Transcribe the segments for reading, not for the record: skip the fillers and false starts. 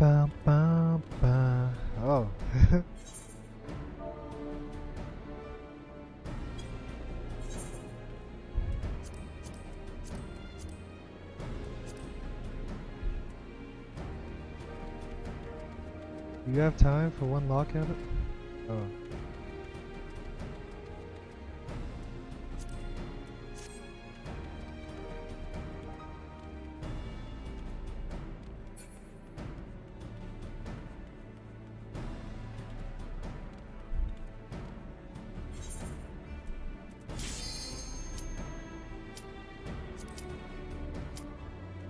Bum, bum, bum. Oh. Do you have time for one lock at it? Oh.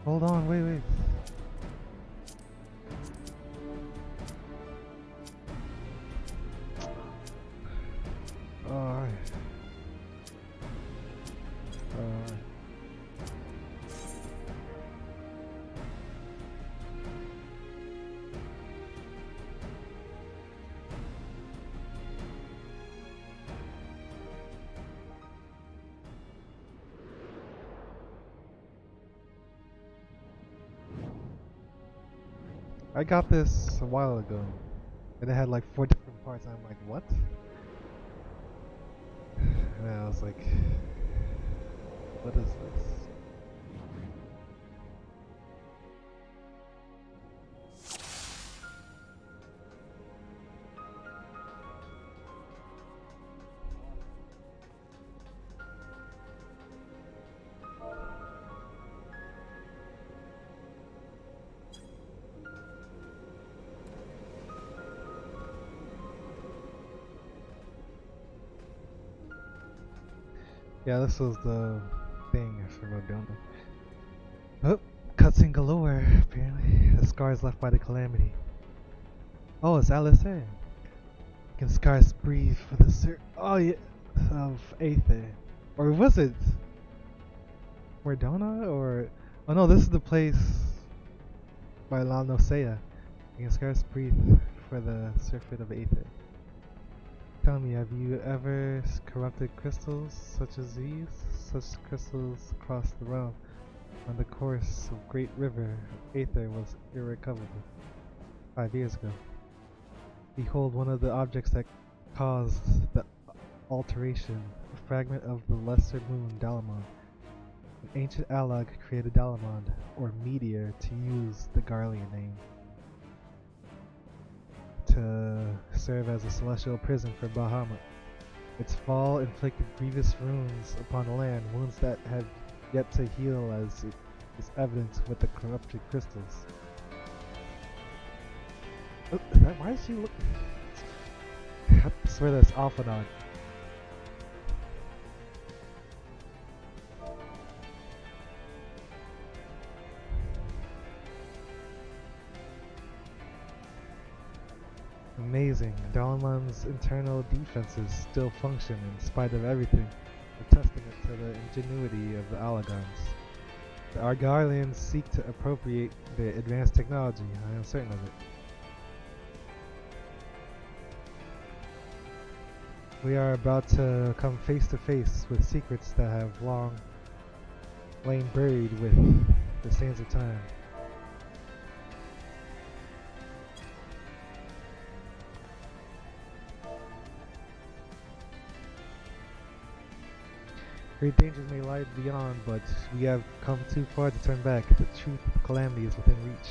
Hold on, wait. Alright. I got this a while ago, and it had like 4 different parts. And I'm like, what? And I was like, what is this? Yeah, this was the thing I wrote down. Oh, cutscene galore, apparently. The scars left by the calamity. Oh, it's LSA. Can scars breathe for the oh yeah, of Aether. Or was it Mordona? Or oh no, this is the place by La Nosea. You can scars breathe for the surfeit of Aether. Tell me, have you ever corrupted crystals such as these? Such crystals across the realm when the course of great river of Aether was irrecoverable 5 years ago. Behold one of the objects that caused the alteration, a fragment of the lesser moon Dalamon. An ancient Allag created Dalamon, or meteor to use the Garlean name, to serve as a celestial prison for Bahamut. Its fall inflicted grievous wounds upon the land, wounds that have yet to heal, as it is evident with the corrupted crystals. Oh, why is she look? I swear that's Alphanod. Amazing. Dalaman's internal defenses still function in spite of everything, a testament to the ingenuity of the Allagons. The Argarlians seek to appropriate their advanced technology, I am certain of it. We are about to come face to face with secrets that have long lain buried with the sands of time. Great dangers may lie beyond, but we have come too far to turn back. The truth of the calamity is within reach.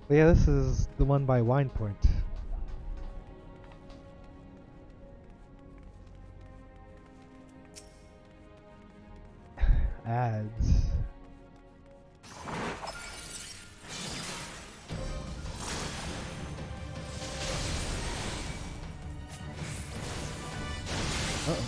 But yeah, this is the one by Wine Point. Ads. Uh-oh.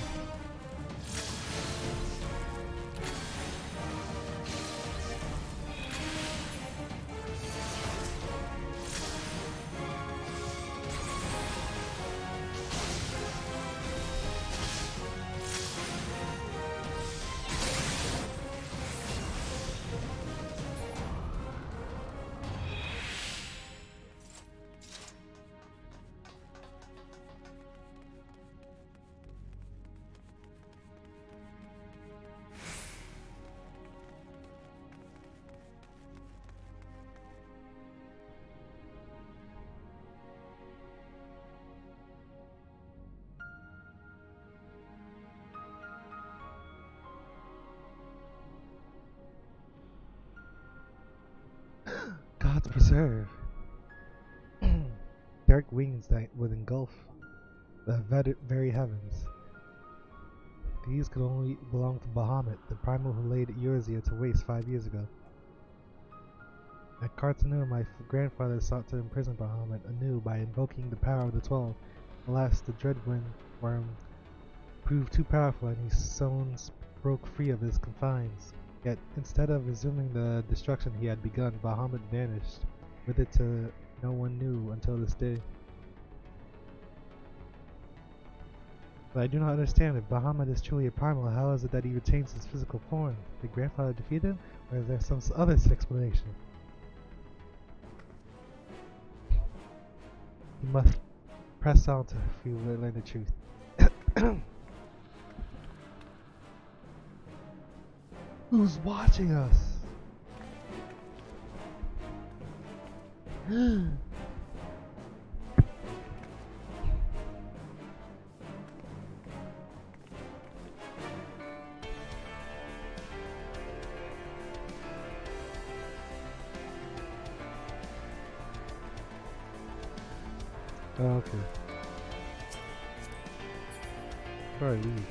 to preserve. Dark wings that would engulf the very heavens. These could only belong to Bahamut, the primal who laid Eorzea to waste 5 years ago. At Cartanur, my grandfather sought to imprison Bahamut anew by invoking the power of the 12. Alas, the dread worm proved too powerful and his sons broke free of his confines. Yet, instead of resuming the destruction he had begun, Bahamut vanished, with it to no one knew until this day. But I do not understand. If Bahamut is truly a primal, how is it that he retains his physical form? Did grandfather defeat him, or is there some other explanation? You must press on to learn the truth. Who's watching us? Oh, okay. Before I leave.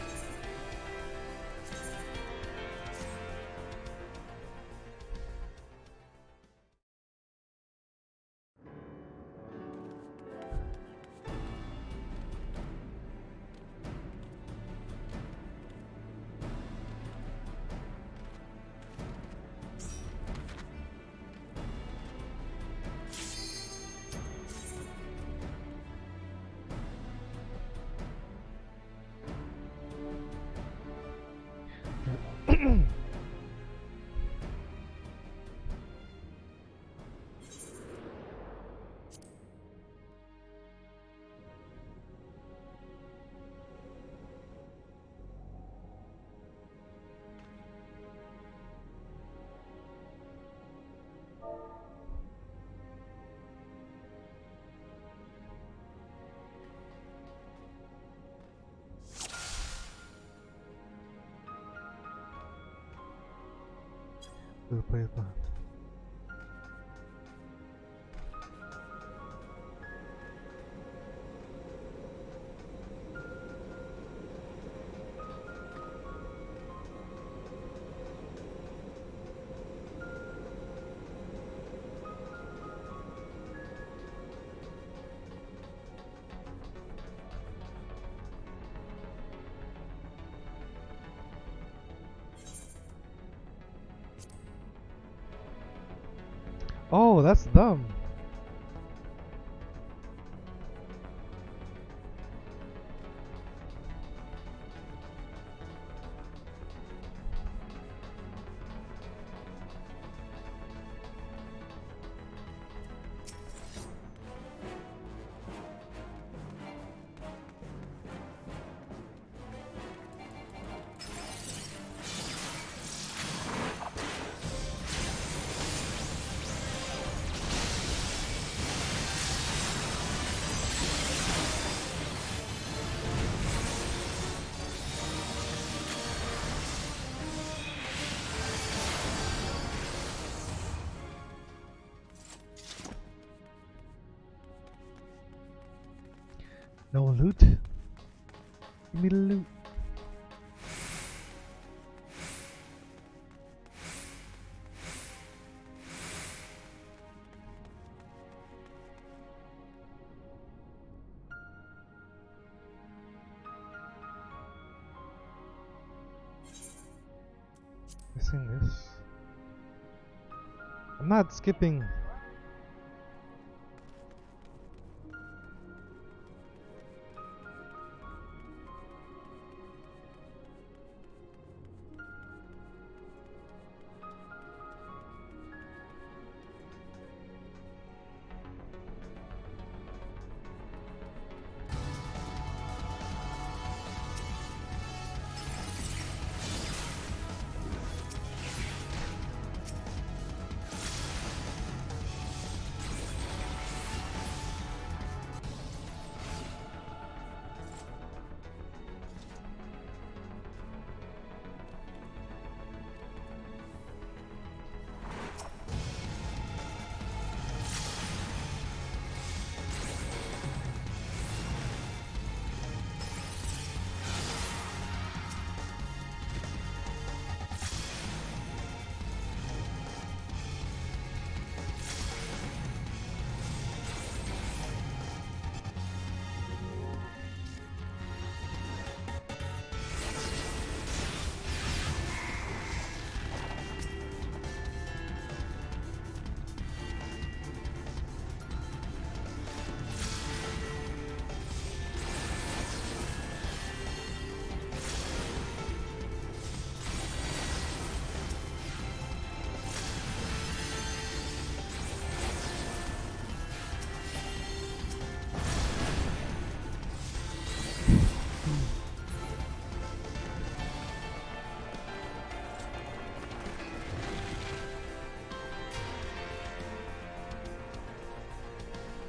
We'll play it back. Oh, that's dumb. No loot? Give me the loot. Missing this. I'm not skipping.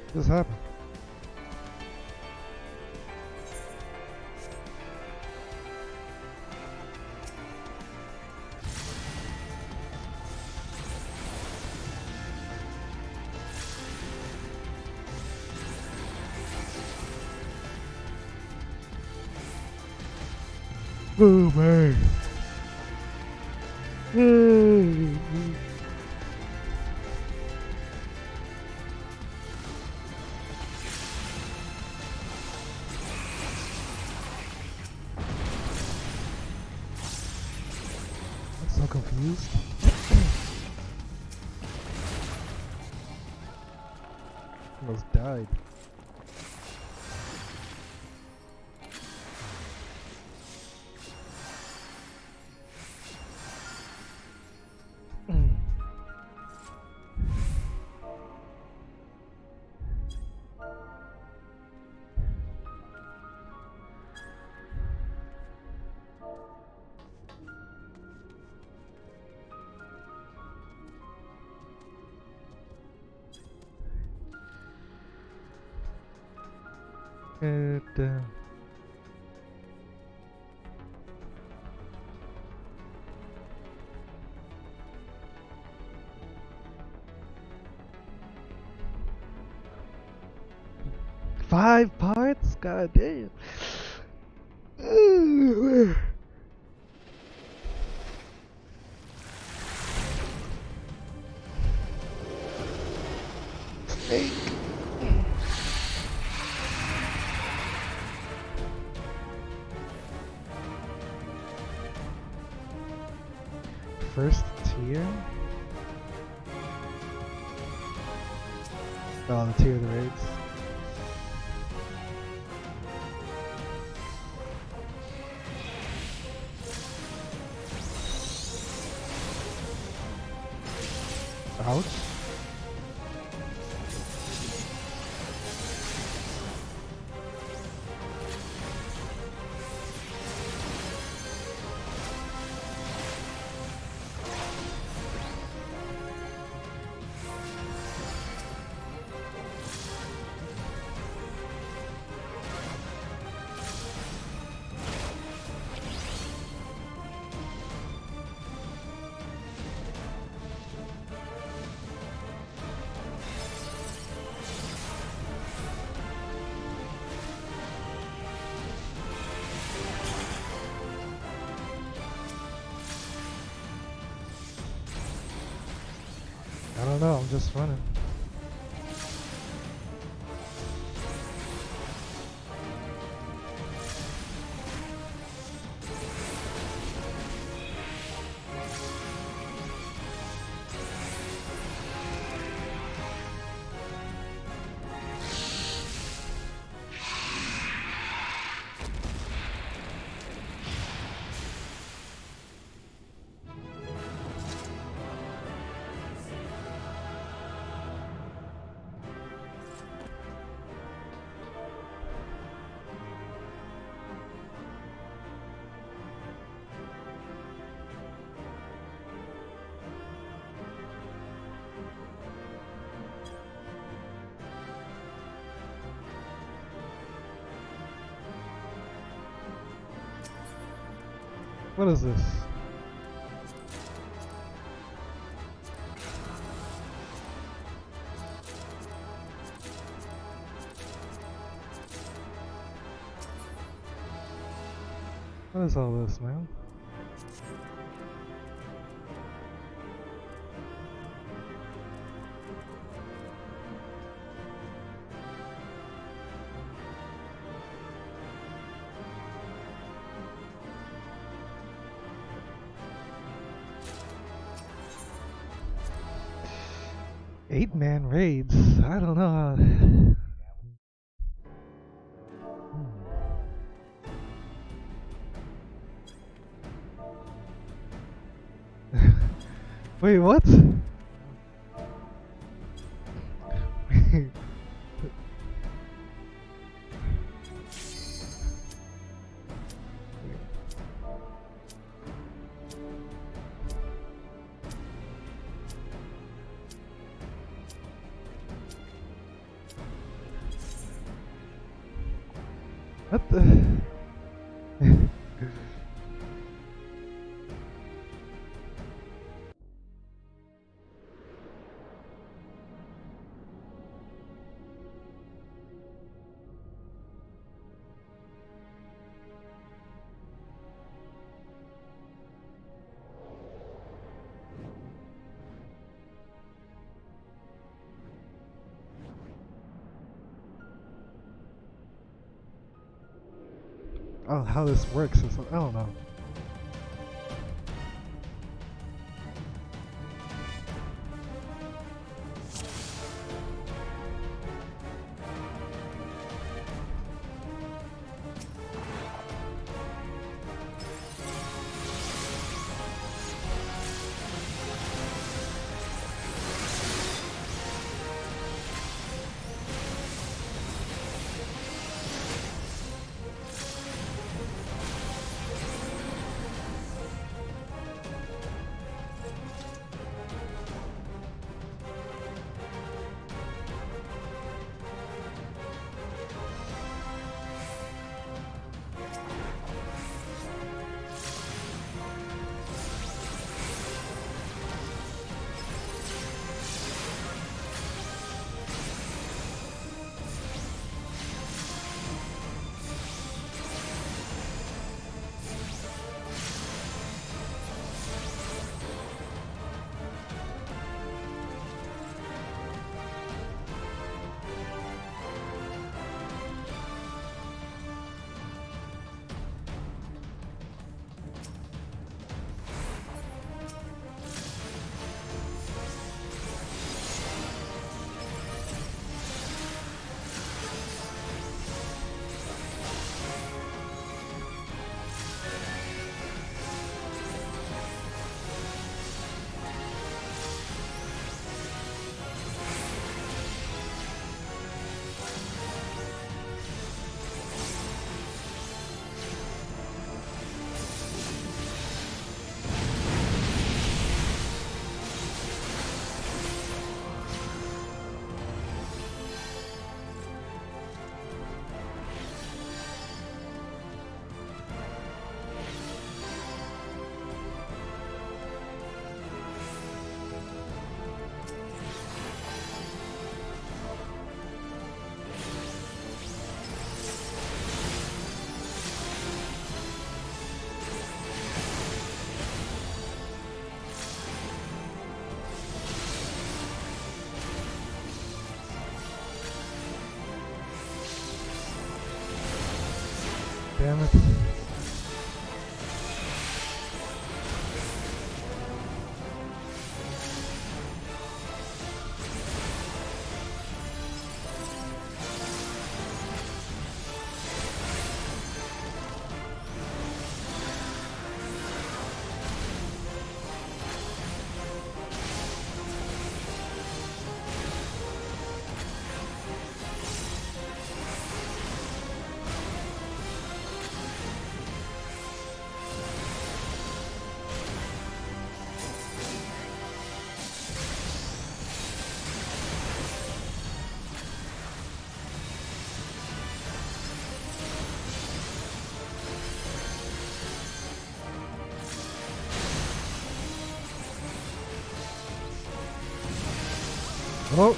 What just happened? Oh man. I'm so confused. Almost died. And 5 parts? God damn. Snake. First tier? Oh, the tier of the raids. Ouch. I don't know, I'm just running. What is this? What is all this, man? Eight-man raids. I don't know how. Wait, what? What the? Oh, how this works is I don't know. Damn it. Oh.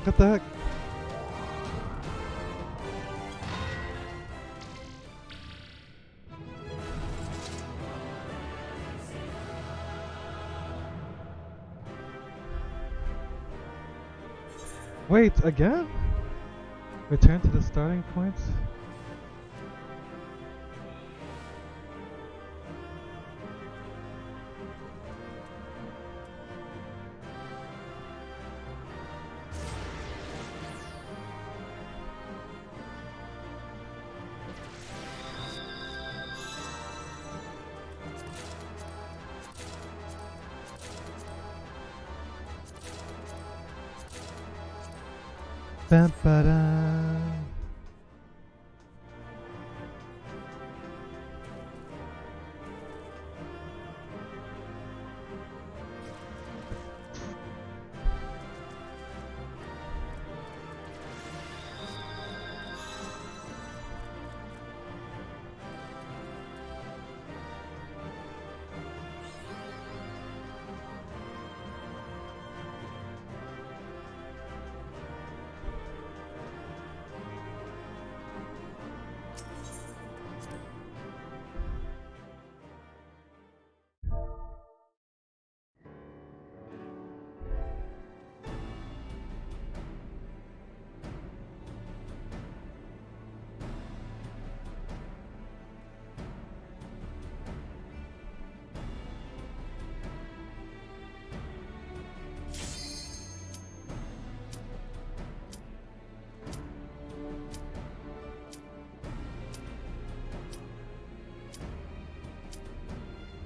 What the heck? Wait, again? Return to the starting point? Bam, ba-da.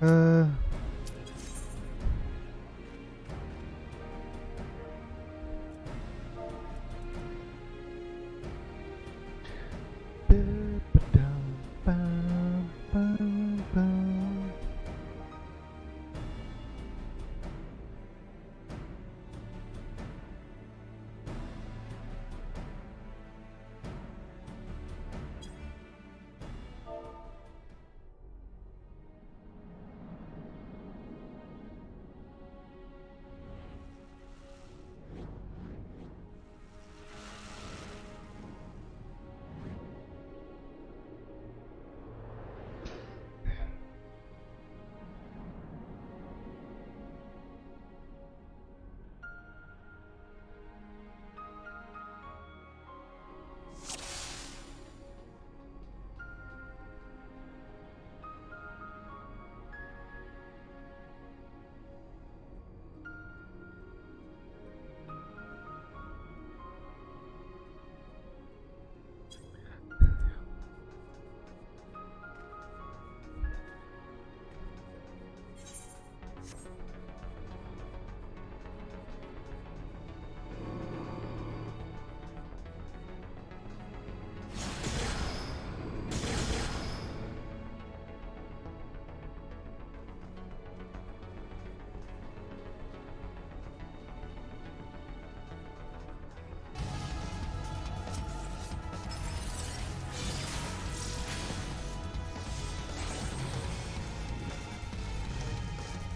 Uh...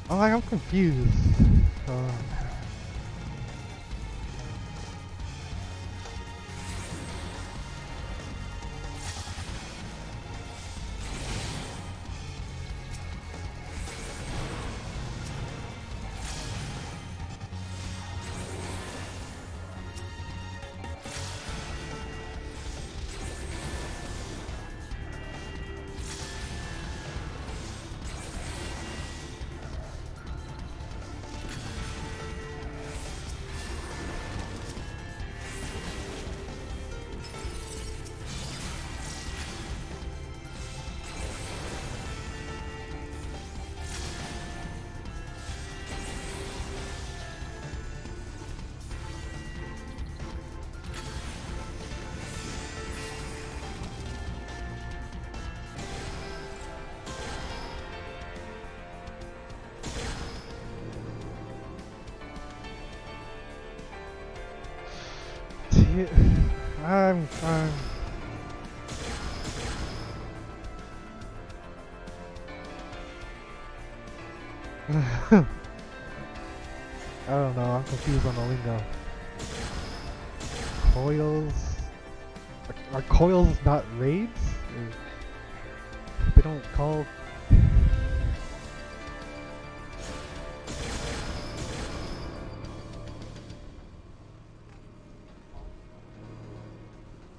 Oh, I'm confused. I'm I don't know, I'm confused on the lingo. Coils? Are coils not raids? They don't call...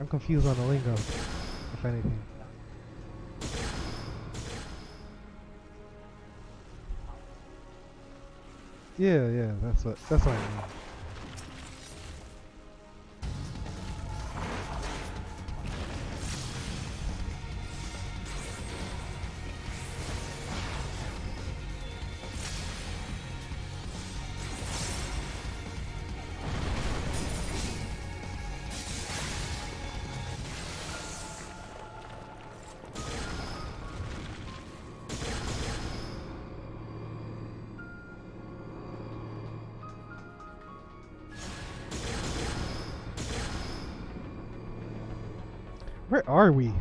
I'm confused on the lingo, if anything. Yeah, that's what I mean. Where are we?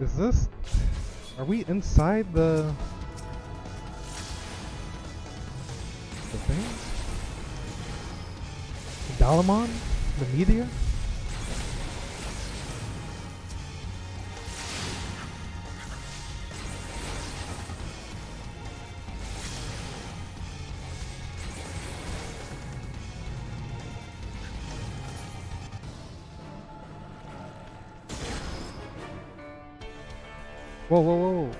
Is this... Are we inside the thing? The Dalamon? The meteor? Whoa, whoa, whoa.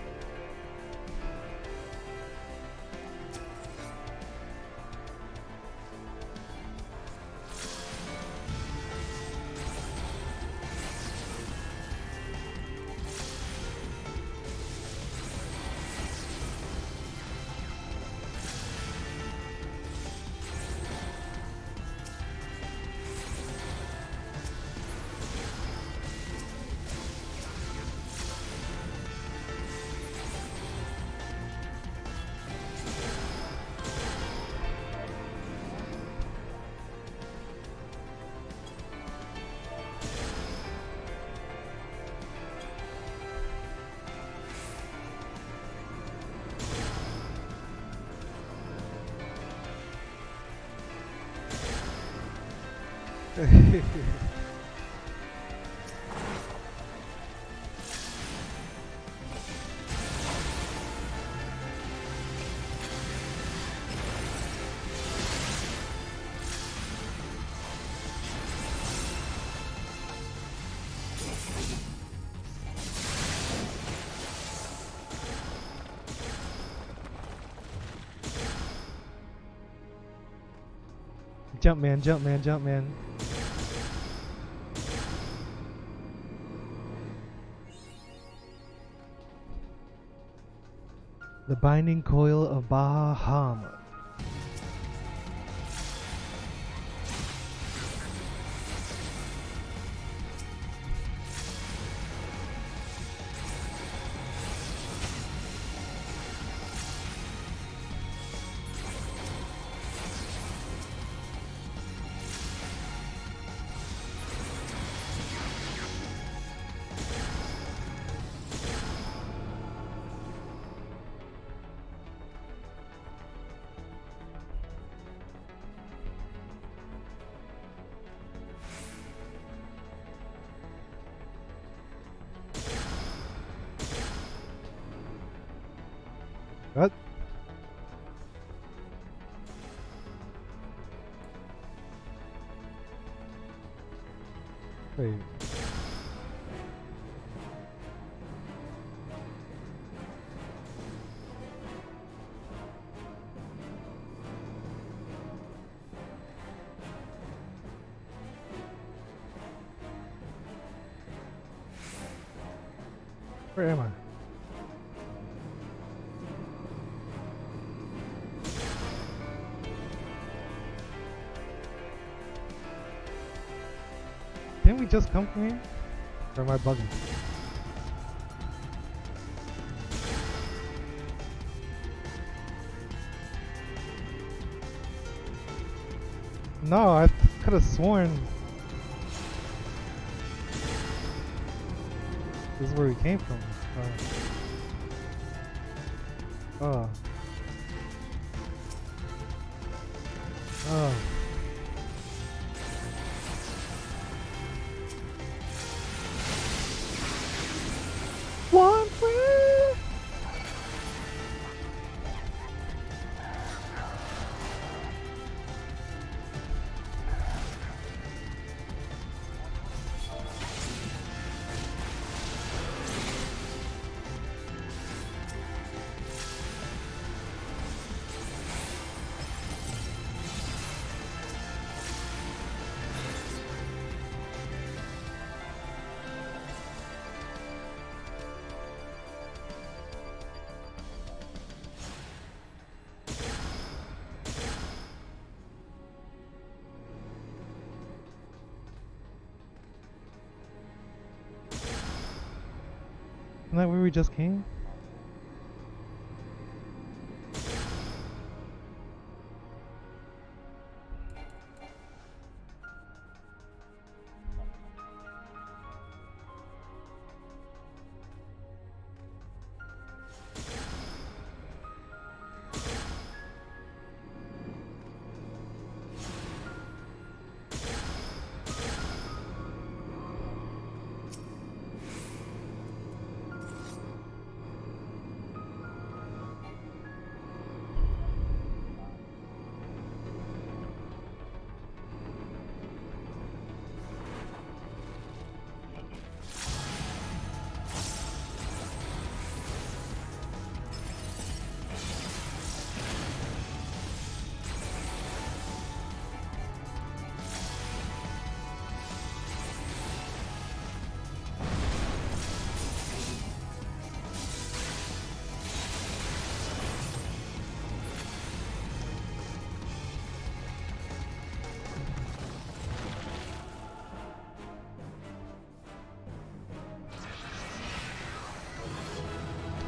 Jump man, jump man, jump man. The binding coil of Bahamut. What? Wait. Where am I? Didn't we just come from here? Or am I bugging? No, I could have sworn this is where we came from. Oh. Isn't that where we just came?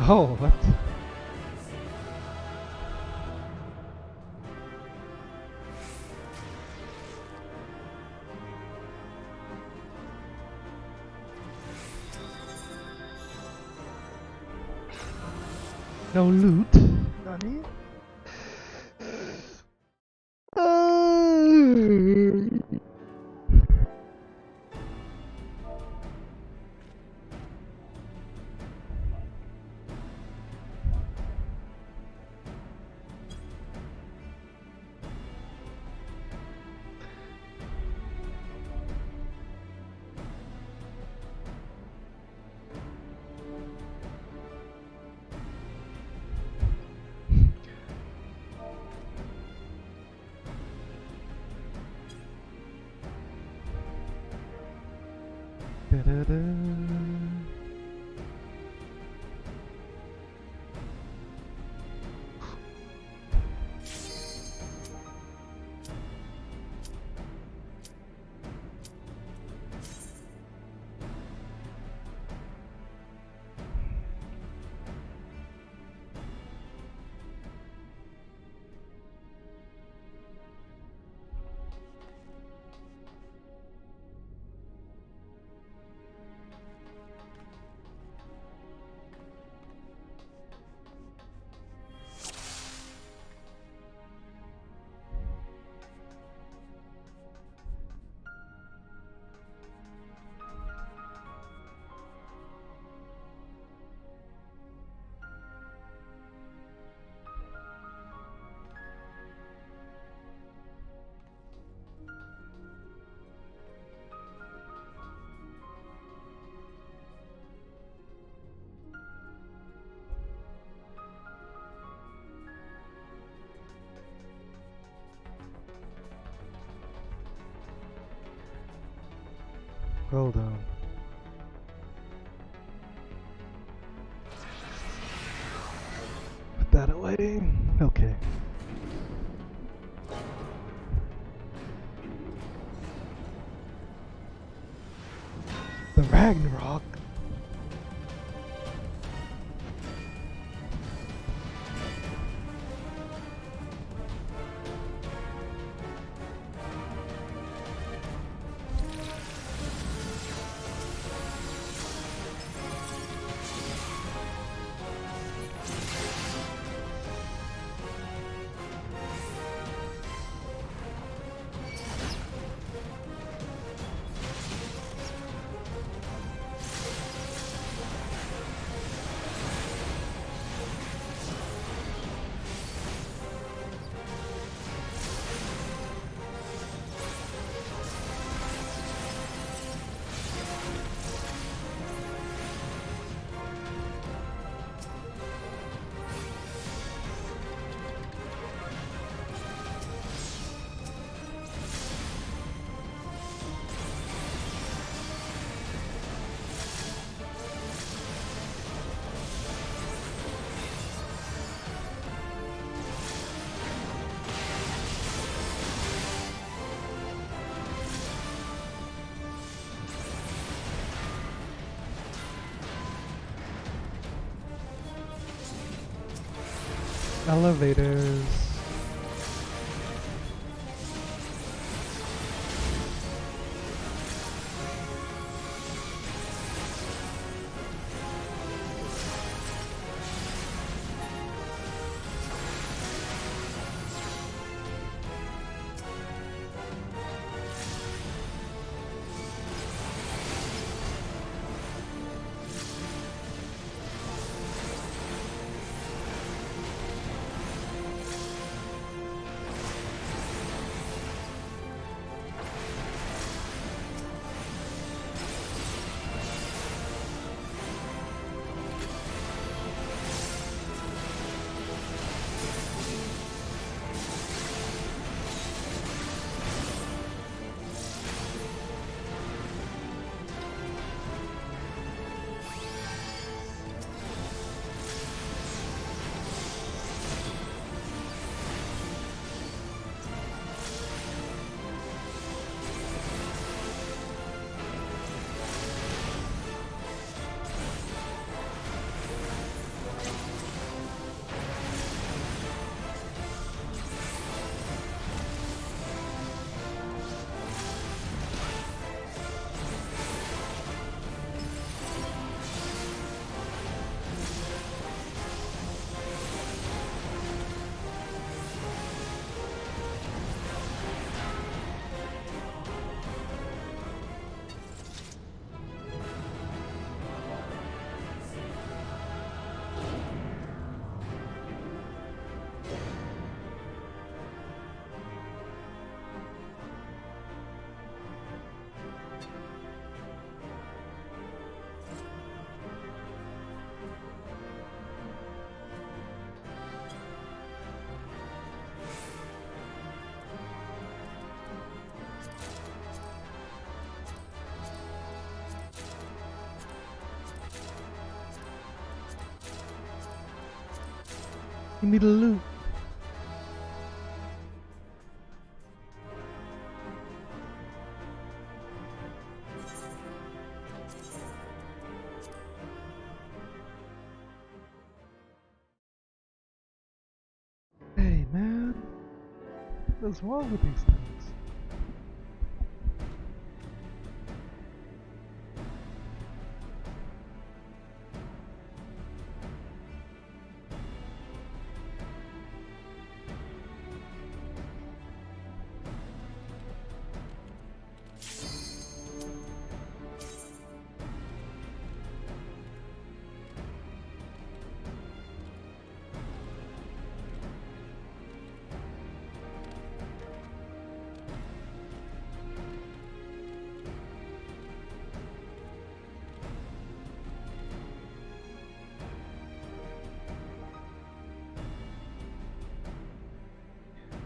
Oh, what? No loot? Nani? Da-da-da. Hold on. Put that away. Okay. The Ragnarok. Elevators. Give me the loot. Hey man, what's wrong with these things?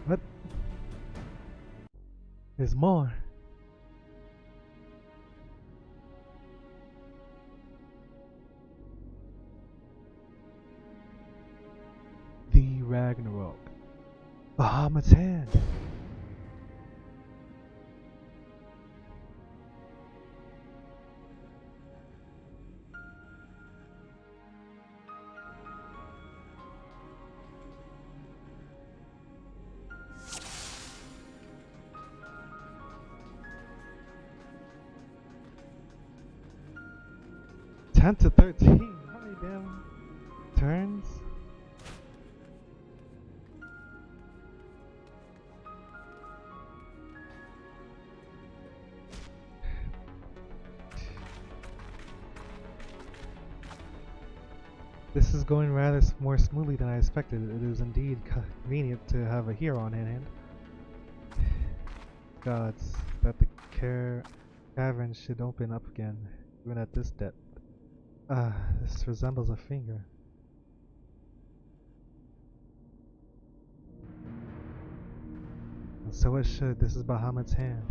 What? There's more. The Ragnarok. Bahamut's hand. Ten to 13. How many damn turns? This is going rather more smoothly than I expected. It is indeed convenient to have a hero on hand. Gods, that the cavern should open up again, even at this depth. Ah, this resembles a finger. And so it should. This is Bahamut's hand.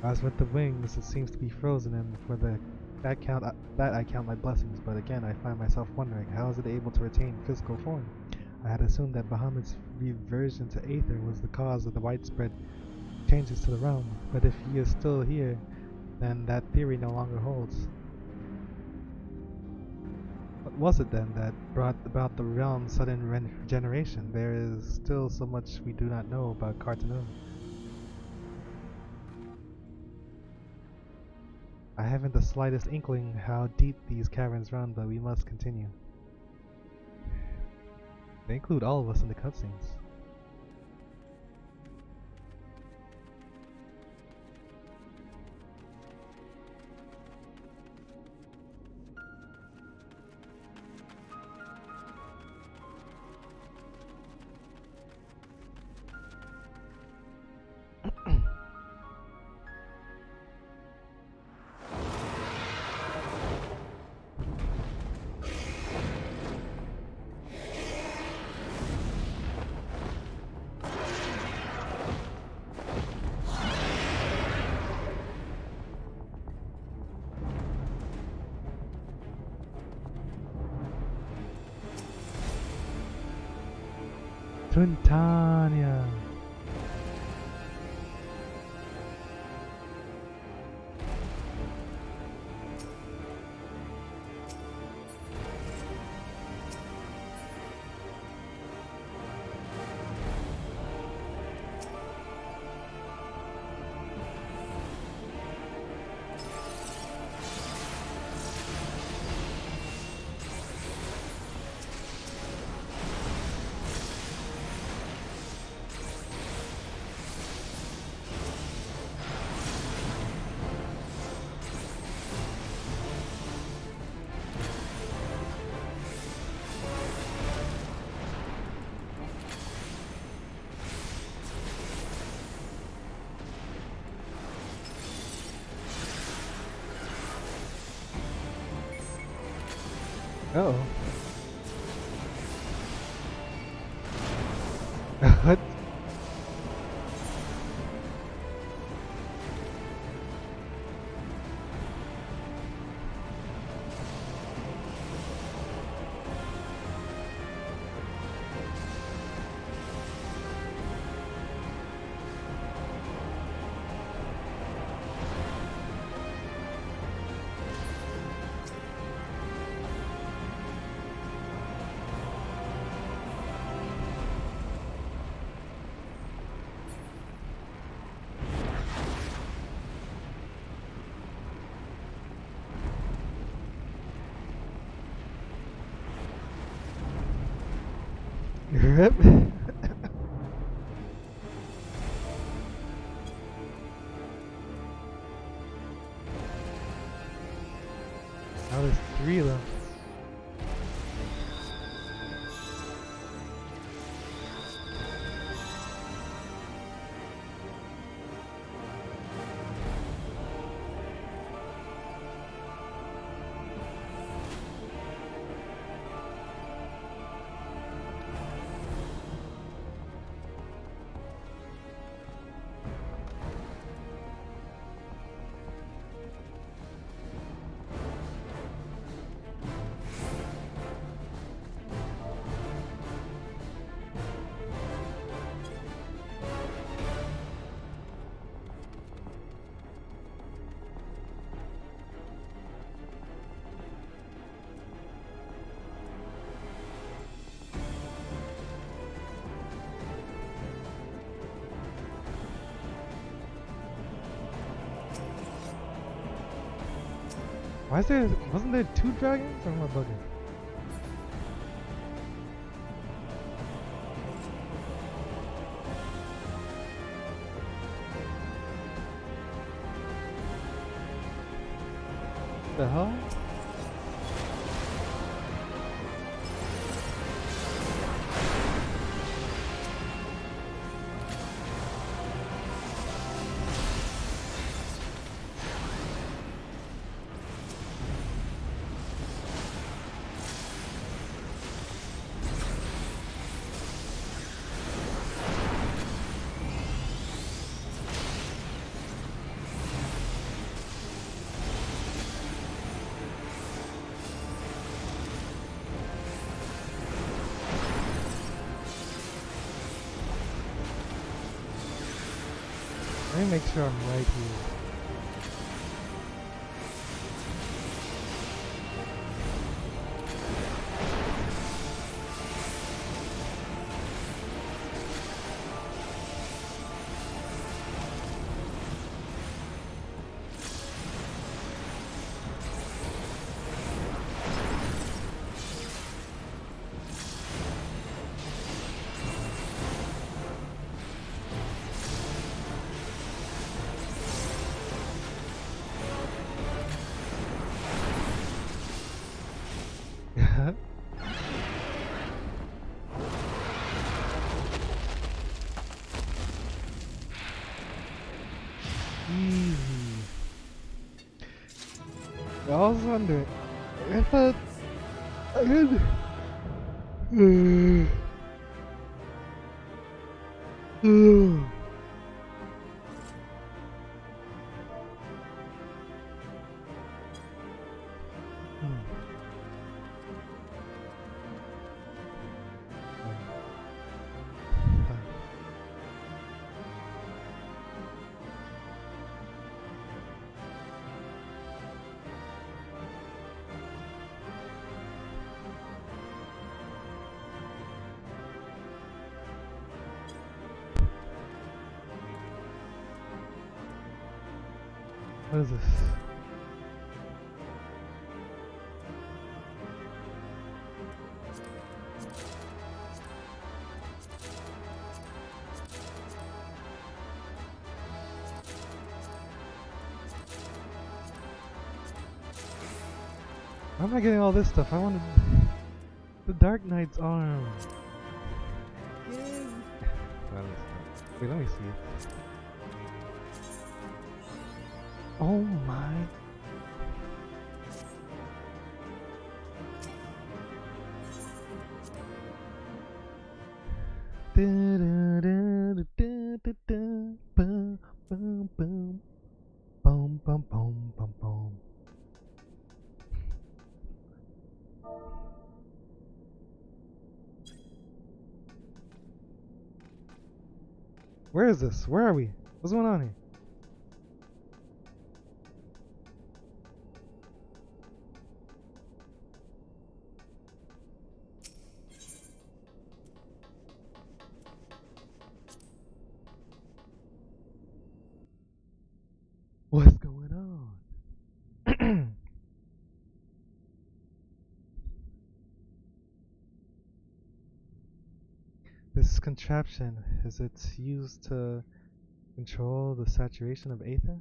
As with the wings, it seems to be frozen, and for that I count my blessings. But again, I find myself wondering, how is it able to retain physical form? I had assumed that Bahamut's reversion to Aether was the cause of the widespread changes to the realm. But if he is still here, then that theory no longer holds. What was it then that brought about the realm's sudden regeneration? There is still so much we do not know about Cartanoon. I haven't the slightest inkling how deep these caverns run, but we must continue. They include all of us in the cutscenes. Twintania. Uh-oh. What? Rip. Now there's 3 of them. Wasn't there 2 dragons or am I bugging? The hell? Let me make sure I'm right here. I was wondering. I thought I had. What is this? Why am I getting all this stuff? I wanted the Dark Knight's arm. Well, wait, let me see it. Oh my. Where is this? Where are we? What's going on here? What's going on? This contraption, is it used to control the saturation of aether?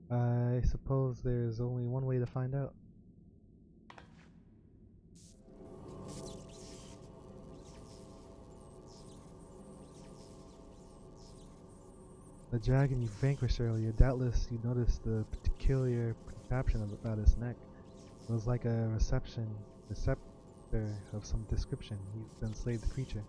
I suppose there's only one way to find out. The dragon you vanquished earlier, doubtless you noticed the peculiar contraption about his neck. It was like a receptor of some description used to enslave the creature.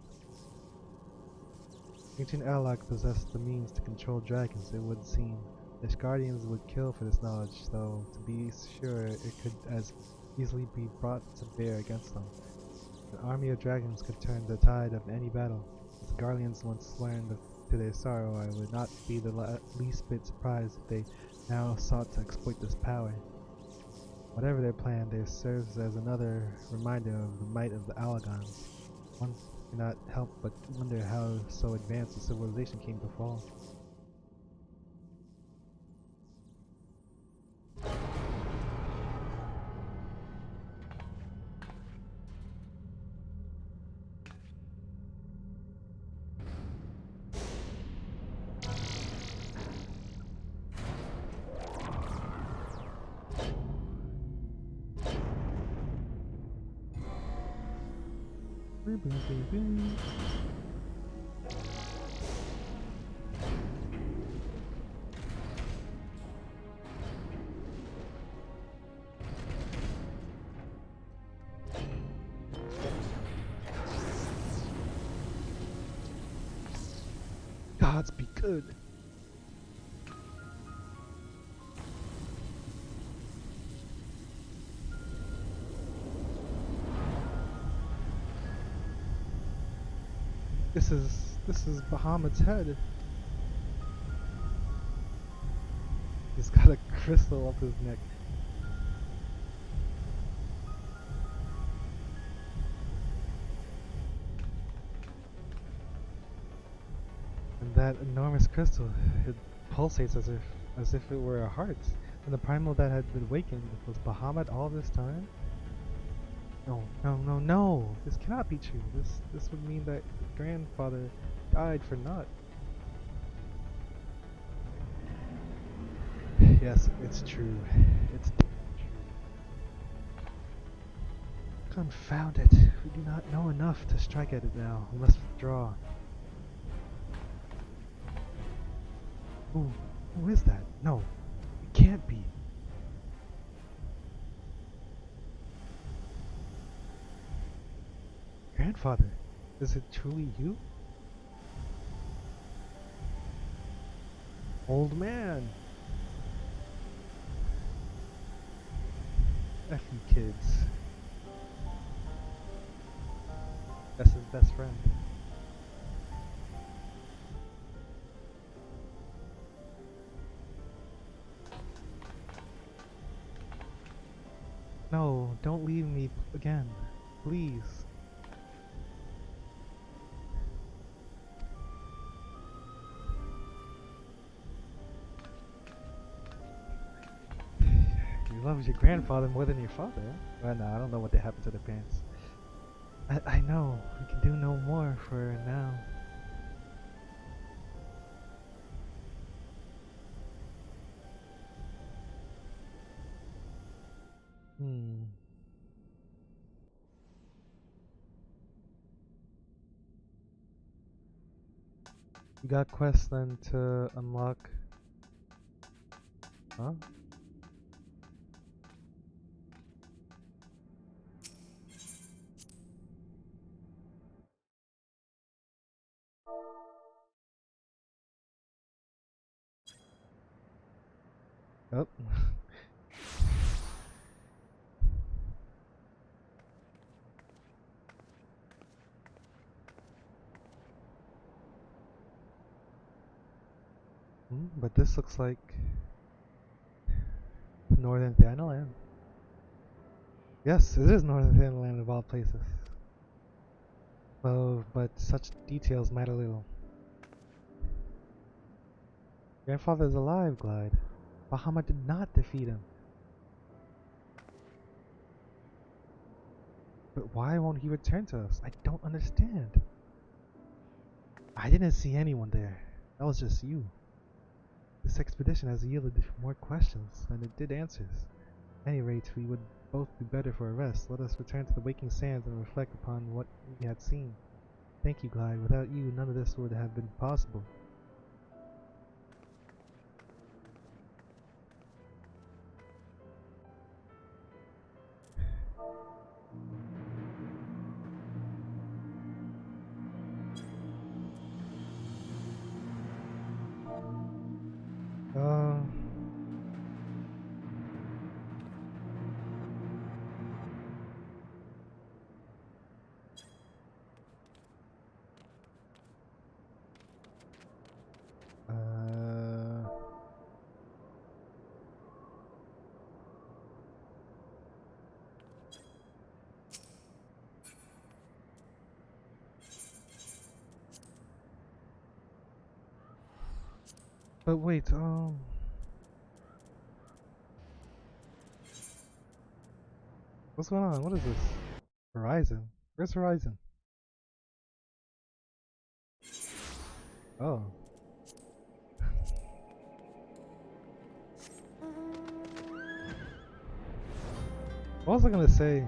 Ancient Alloc possessed the means to control dragons, it would seem. Its guardians would kill for this knowledge, though to be sure it could as easily be brought to bear against them. An army of dragons could turn the tide of any battle. As the guardians once learned to their sorrow, I would not be the least bit surprised if they now sought to exploit this power. Whatever their plan, there serves as another reminder of the might of the Allagons. One cannot help but wonder how so advanced a civilization came to fall. Gods be good. This is Bahamut's head. He's got a crystal up his neck. And that enormous crystal, it pulsates as if it were a heart. And the primal that had been awakened was Bahamut all this time? No. This cannot be true. This would mean that grandfather died for naught. Yes, it's true. It's true. Confound it. We do not know enough to strike at it now. We must withdraw. Who is that? No, it can't be. Grandfather, is it truly you? Old man! F you kids. That's his best friend. No, don't leave me again. Please. You love your grandfather more than your father. Well, no, I don't know what happened to their parents. I know. We can do no more for now. Hmm. You got quests then to unlock. Huh? Oh. But this looks like Northern Thanaland. Yes, it is Northern Thanaland of all places. Oh, but such details matter little. Grandfather's alive, Glide. Bahamut did not defeat him. But why won't he return to us? I don't understand. I didn't see anyone there. That was just you. This expedition has yielded more questions than it did answers. At any rate, we would both be better for a rest. Let us return to the waking sands and reflect upon what we had seen. Thank you, Glide. Without you, none of this would have been possible. Uh... But wait, what's going on? What is this? Horizon? Where's Horizon? Oh. What was I gonna say?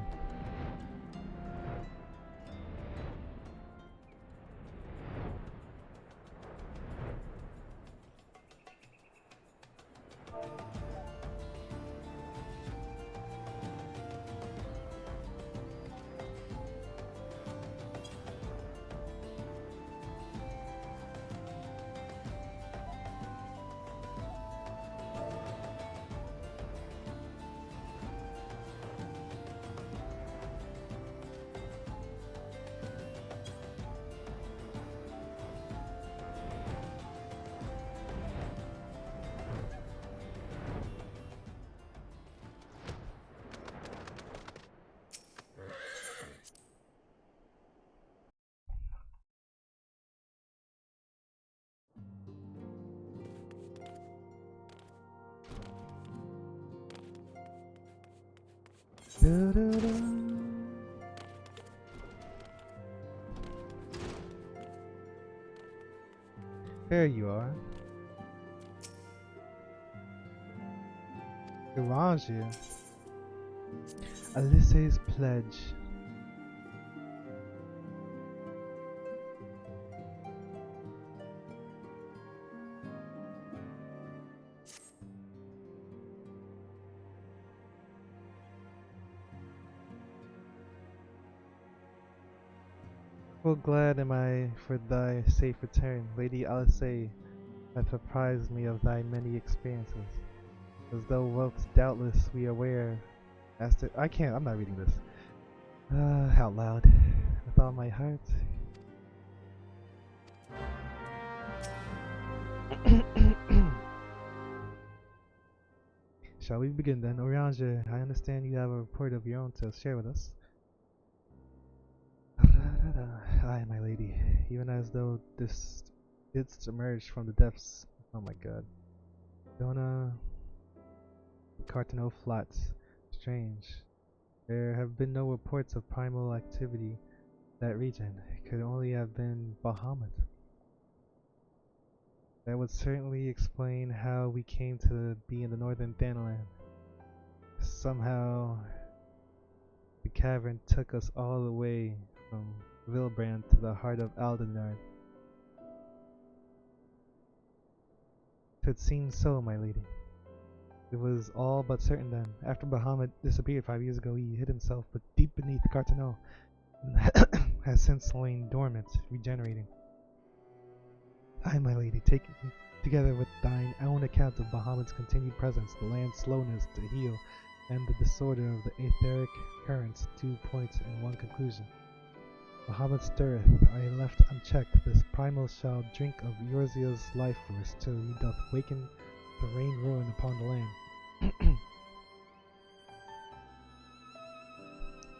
There you are. Garangia. Alysse's pledge. Full glad am I for thy safe return. Lady Alice hath apprised me of thy many experiences, as thou wilt doubtless be aware. I'm not reading this. Out loud, with all my heart. Shall we begin then? Orange, I understand you have a report of your own to share with us. Aye, my lady, even as though this didst emerge from the depths. Oh my god. Donna Cartano Flats. Strange. There have been no reports of primal activity in that region. It could only have been Bahamut. That would certainly explain how we came to be in the northern Thanaland. Somehow, the cavern took us all the way from Vilbrand to the heart of Aldenard. It seems so, my lady. It was all but certain then. After Bahamut disappeared 5 years ago, he hid himself but deep beneath Cartano and has since lain dormant, regenerating. Aye, my lady, taken together with thine own account of Bahamut's continued presence, the land's slowness to heal, and the disorder of the etheric currents, 2 points and one conclusion. Bahamut stirreth, I left unchecked, this primal shall drink of Eorzea's life force till he doth waken to rain ruin upon the land.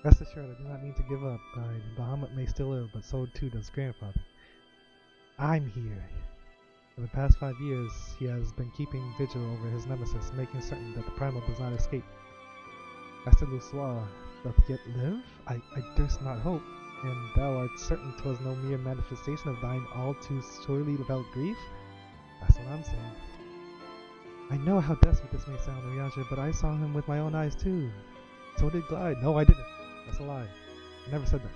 Rest assured, I do not mean to give up. Bahamut may still live, but so too does grandfather. I'm here. For the past 5 years, he has been keeping vigil over his nemesis, making certain that the primal does not escape. Master Lusois doth yet live? I durst not hope, and thou art certain 'twas no mere manifestation of thine all too sorely felt grief? That's what I'm saying. I know how desperate this may sound, Oriancha, but I saw him with my own eyes too. So did Glide. No, I didn't. That's a lie. I never said that.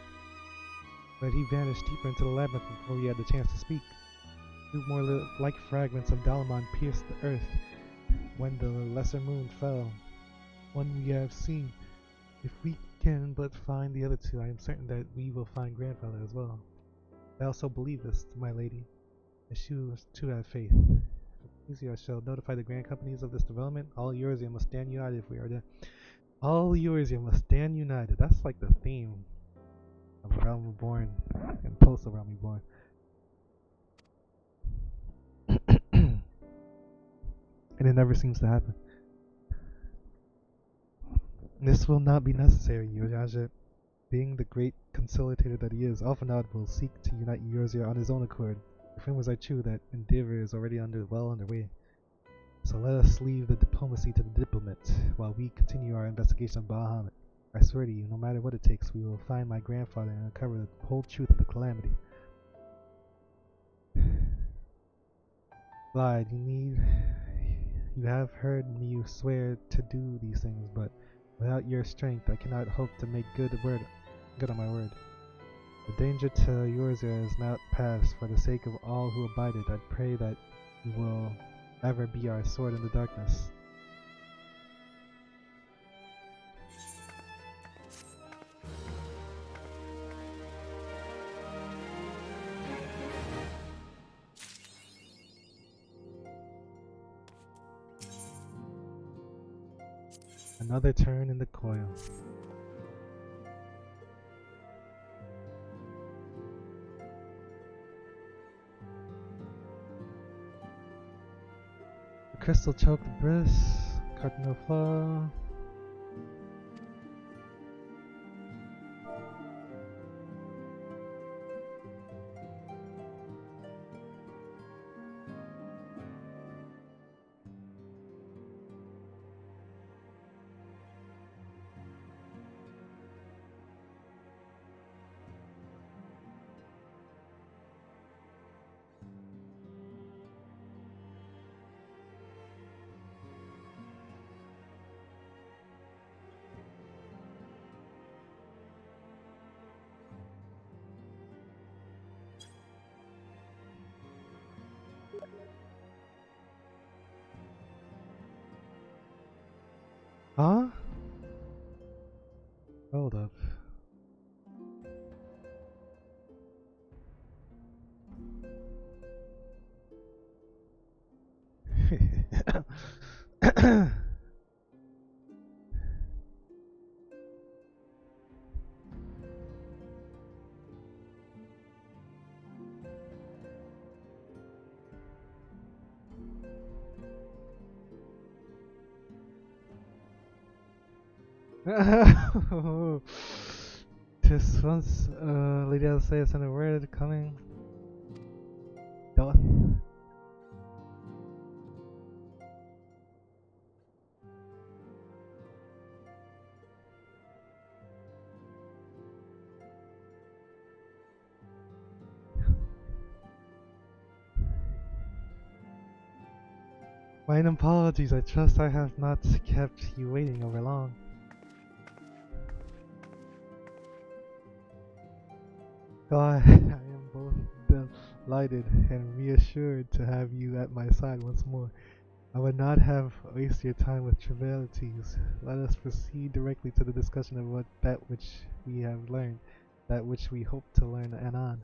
But he vanished deeper into the labyrinth before we had the chance to speak. 2 more like fragments of Dalamon pierced the earth when the lesser moon fell. One we have seen. If we can but find the other 2, I am certain that we will find grandfather as well. I also believe this, my lady, as you too have faith. I shall notify the grand companies of this development. All Eorzea must stand united if we are to. All Eorzea must stand united. That's like the theme of A Realm Reborn and post A Realm Reborn. And it never seems to happen. This will not be necessary, Yojaja. Being the great conciliator that he is, Alphanod will seek to unite Eorzea on his own accord. If rumors are true, that endeavor is already well underway. So let us leave the diplomacy to the diplomat, while we continue our investigation of Bahamut. I swear to you, no matter what it takes, we will find my grandfather and uncover the whole truth of the calamity. Glide, you have heard me swear to do these things, but without your strength, I cannot hope to make good on my word. The danger to Eorzea is not past. For the sake of all who abide it, I pray that you will ever be our sword in the darkness. Another turn in the coil. The crystal choked the breast, cardinal flaw. Huh? Hold up. Just once, Lady Alcea sent a word coming. Doth. Mine apologies, I trust I have not kept you waiting over long. God, I am both delighted and reassured to have you at my side once more. I would not have wasted your time with trivialities. Let us proceed directly to the discussion of that which we have learned, that which we hope to learn anon.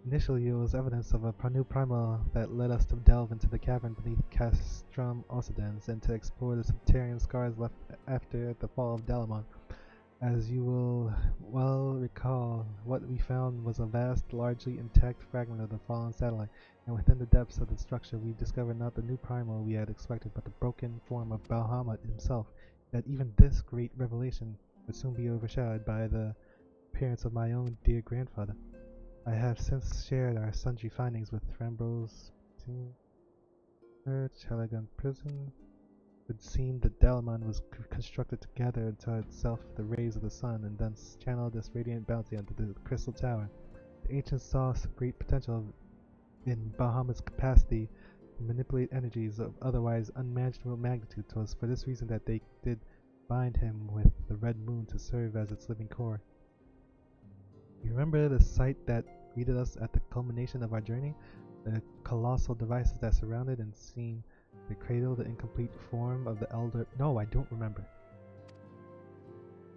Initially, it was evidence of a new primal that led us to delve into the cavern beneath Castrum Occidens and to explore the subterranean scars left after the fall of Dalamon. As you will well recall, what we found was a vast, largely intact fragment of the fallen satellite, and within the depths of the structure we discovered not the new primal we had expected, but the broken form of Bahamut himself. That even this great revelation would soon be overshadowed by the appearance of my own dear grandfather. I have since shared our sundry findings with Rambo's Church, Heligon Prison. It would seem that Dalamon was constructed to gather into itself the rays of the sun and thence channel this radiant bounty onto the Crystal Tower. The ancients saw great potential in Bahamut's capacity to manipulate energies of otherwise unmanageable magnitude. It was for this reason that they did bind him with the red moon to serve as its living core. You remember the sight that greeted us at the culmination of our journey? The colossal devices that surrounded and seemed to cradle the incomplete form of the elder... No, I don't remember.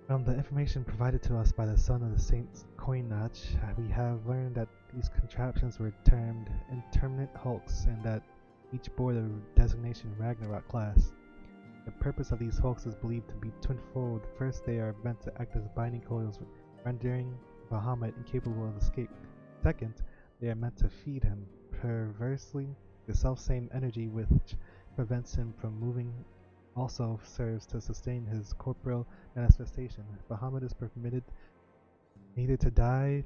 From the information provided to us by the son of the Saint's coin notch, we have learned that these contraptions were termed interminate hulks and that each bore the designation Ragnarok class. The purpose of these hulks is believed to be twinfold. First, they are meant to act as binding coils, rendering Bahamut incapable of escape. Second, they are meant to feed him. Perversely, the self-same energy which prevents him from moving also serves to sustain his corporeal manifestation. Bahamut is permitted neither to die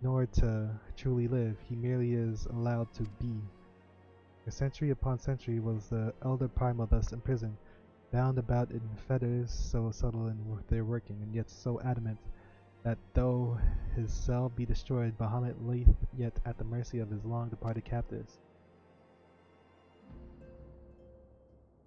nor to truly live. He merely is allowed to be. For century upon century was the elder primal thus imprisoned, bound about in fetters so subtle in their working, and yet so adamant that though his cell be destroyed, Bahamut layeth yet at the mercy of his long-departed captors.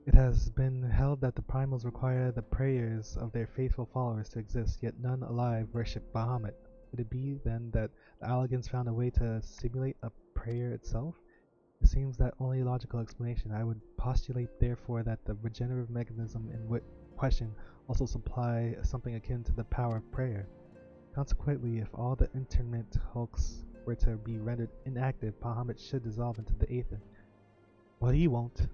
It has been held that the primals require the prayers of their faithful followers to exist, yet none alive worship Bahamut. Could it be, then, that the Allagans found a way to simulate a prayer itself? It seems that only logical explanation. I would postulate, therefore, that the regenerative mechanism in question also supply something akin to the power of prayer. Consequently, if all the intermittent hulks were to be rendered inactive, Bahamut should dissolve into the aether. But he won't.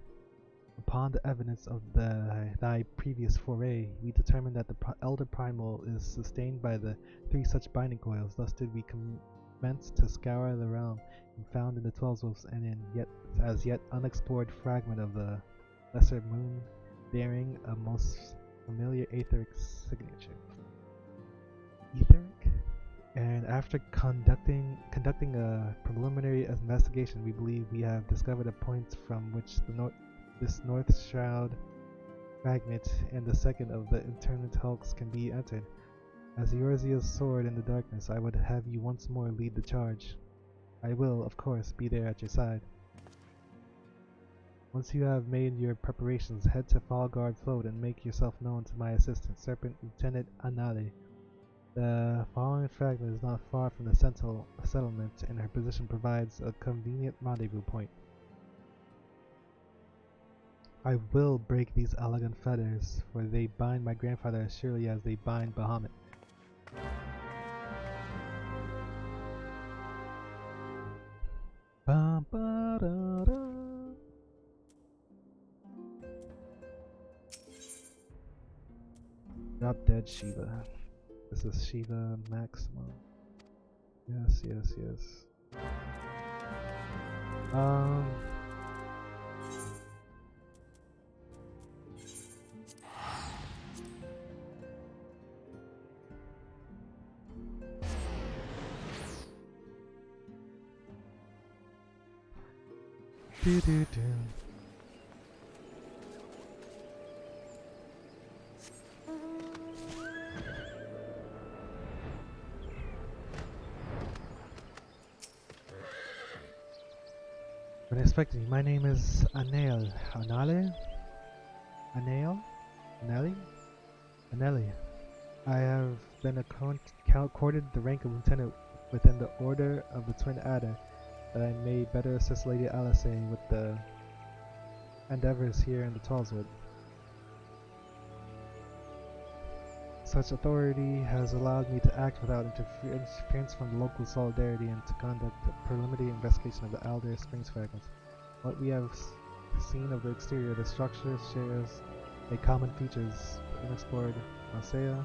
Upon the evidence of thy previous foray, we determined that the elder primal is sustained by the 3 such binding coils. Thus did we commence to scour the realm, and found in the 12 wolves and in as yet unexplored fragment of the lesser moon, bearing a most familiar etheric signature. Etheric? And after conducting a preliminary investigation, we believe we have discovered a point from which this north shroud fragment and the second of the interment hulks can be entered. As Eorzea's sword in the darkness, I would have you once more lead the charge. I will, of course, be there at your side. Once you have made your preparations, head to Falgard Float and make yourself known to my assistant, Serpent Lieutenant Anale. The following fragment is not far from the Sentinel settlement, and her position provides a convenient rendezvous point. I will break these Allagan fetters, for they bind my grandfather as surely as they bind Bahamut. Drop dead Shiva. This is Shiva maximum. Yes, yes, yes. Do do do. Unexpected. My name is Anael. Anale? Anael? Anelli? Anelli. I have been accorded the rank of lieutenant within the Order of the Twin Adder, that I may better assist Lady Alice with the endeavors here in the Tallswood. Such authority has allowed me to act without interference from the local solidarity and to conduct a preliminary investigation of the Alder Springs fragments. What we have seen of the exterior, the structure shares a common features. Unexplored Marseille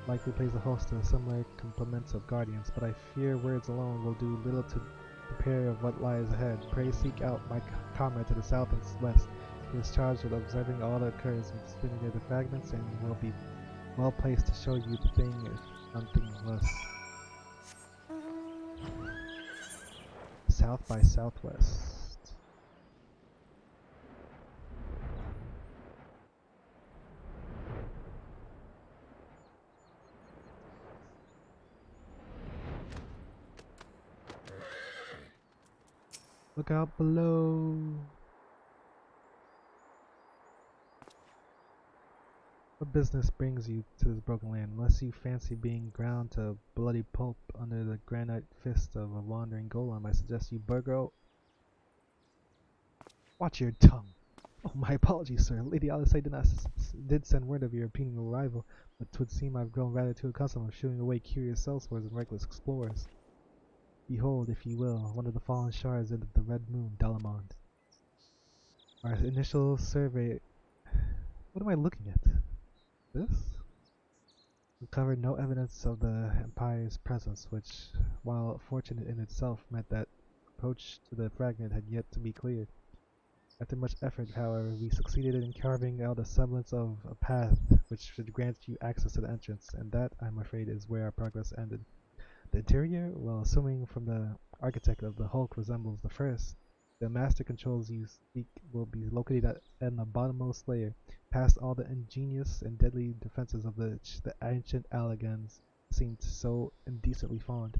likely plays a host of similar complements of guardians, but I fear words alone will do little to prepare of what lies ahead. Pray seek out my comrade to the south and west. He is charged with observing all that occurs in the vicinity of the fragments and will be well placed to show you the thing if nothing less. South by southwest. Look out below. What business brings you to this broken land, unless you fancy being ground to bloody pulp under the granite fist of a wandering golem? I suggest you burgo. Watch your tongue. Oh, my apologies, sir. Lady Alice did send word of your impending arrival, but 'twould seem I've grown rather too accustomed to shooing away curious sellswords and reckless explorers. Behold, if you will, one of the fallen shards of the Red Moon, Delamond. Our initial survey... What am I looking at? This? Uncovered no evidence of the Empire's presence, which, while fortunate in itself, meant that approach to the fragment had yet to be cleared. After much effort, however, we succeeded in carving out a semblance of a path which should grant you access to the entrance, and that, I'm afraid, is where our progress ended. The interior, well, assuming from the architect of the Hulk resembles the first, the master controls you seek will be located in the bottommost layer, past all the ingenious and deadly defenses of the ancient Allagans seemed so indecently fond.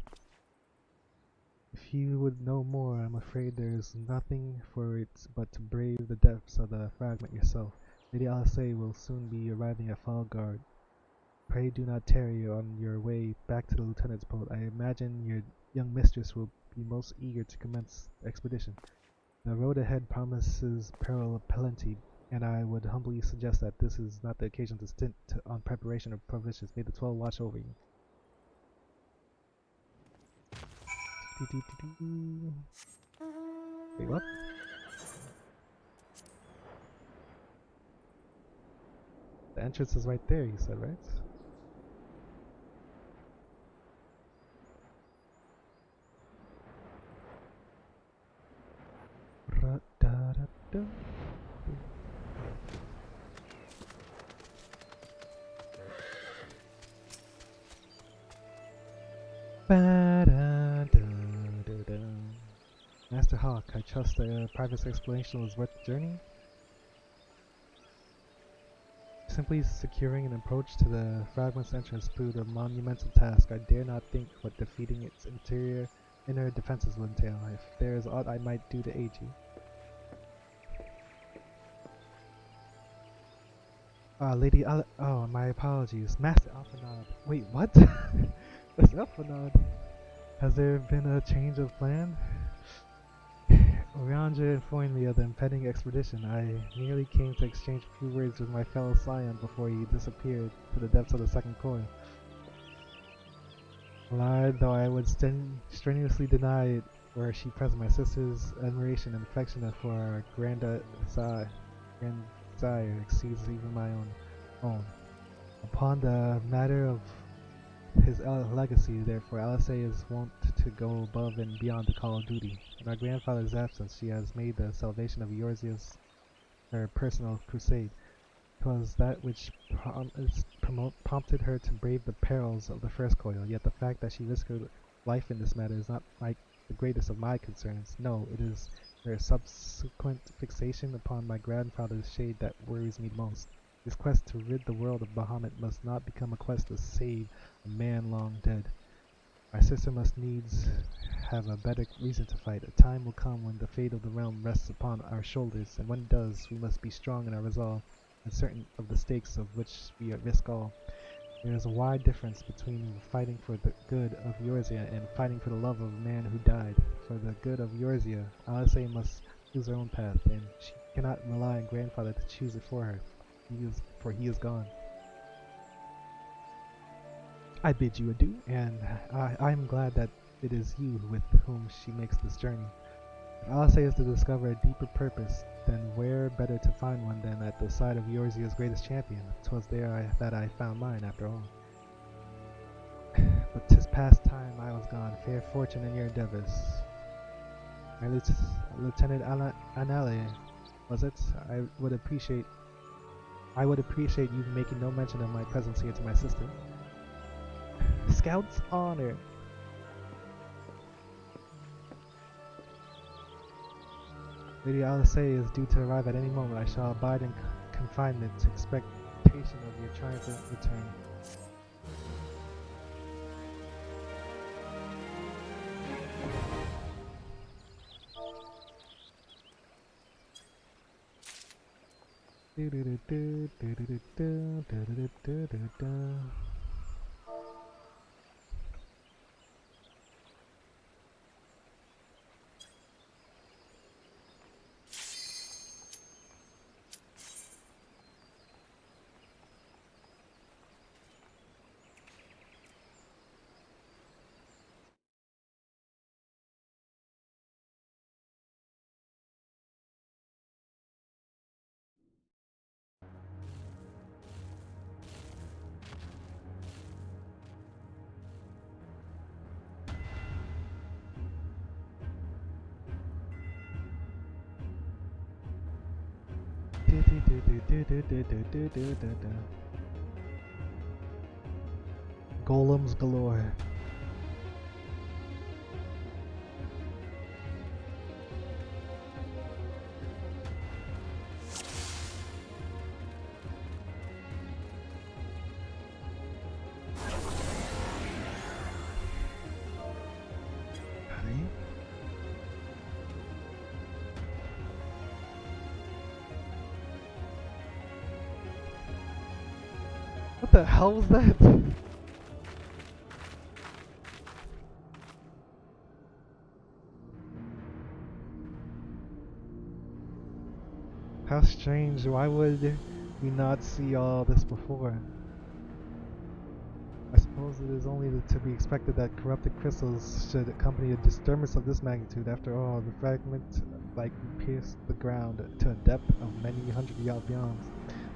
If you would know more, I'm afraid there is nothing for it but to brave the depths of the fragment yourself. Lady Alice will soon be arriving at Falgard. Pray do not tarry on your way back to the lieutenant's post. I imagine your young mistress will be most eager to commence the expedition. The road ahead promises peril plenty, and I would humbly suggest that this is not the occasion to stint on preparation of provisions. May the 12 watch over you. Wait, what? The entrance is right there, you said, right? Master Hawk, I trust a private explanation was worth the journey? Simply securing an approach to the fragment's entrance proved a monumental task. I dare not think what defeating its inner defenses will entail. If there is aught I might do to aid you. Lady oh, my apologies. Master Alphanod. Wait, what? Master Alphanod. Has there been a change of plan? Orianja informed me of the impending expedition. I nearly came to exchange a few words with my fellow scion before he disappeared to the depths of the second coil. Lied though I would strenuously deny it, were she present. My sister's admiration and affection for our grandsire exceeds even my own. Upon the matter of his legacy, therefore, LSA is wont to go above and beyond the call of duty. In our grandfather's absence, she has made the salvation of Eorzea's her personal crusade. 'Twas that which prompted her to brave the perils of the first coil, yet the fact that she risked her life in this matter is not the greatest of my concerns. No, it is her subsequent fixation upon my grandfather's shade that worries me most. This quest to rid the world of Bahamut must not become a quest to save a man long dead. My sister must needs have a better reason to fight. A time will come when the fate of the realm rests upon our shoulders, and when it does, we must be strong in our resolve, and certain of the stakes of which we risk all. There is a wide difference between fighting for the good of Eorzea and fighting for the love of a man who died. For the good of Eorzea, Alisa must choose her own path, and she cannot rely on grandfather to choose it for her, for he is gone. I bid you adieu, and I am glad that it is you with whom she makes this journey. If Alisa is to discover a deeper purpose, then where better to find one than at the side of Eorzea's greatest champion? 'Twas there that I found mine, after all. But 'tis past time I was gone. Fair fortune in your endeavors. My Lieutenant Anale, was it? I would appreciate you making no mention of my presence here to my sister. Scout's honor. Lady Alisa is due to arrive at any moment. I shall abide in confinement, expectation of your triumphant return. Golems galore. What the hell was that? How strange, why would we not see all this before? I suppose it is only to be expected that corrupted crystals should accompany a disturbance of this magnitude. After all, the fragment likely pierced the ground to a depth of many hundred beyond.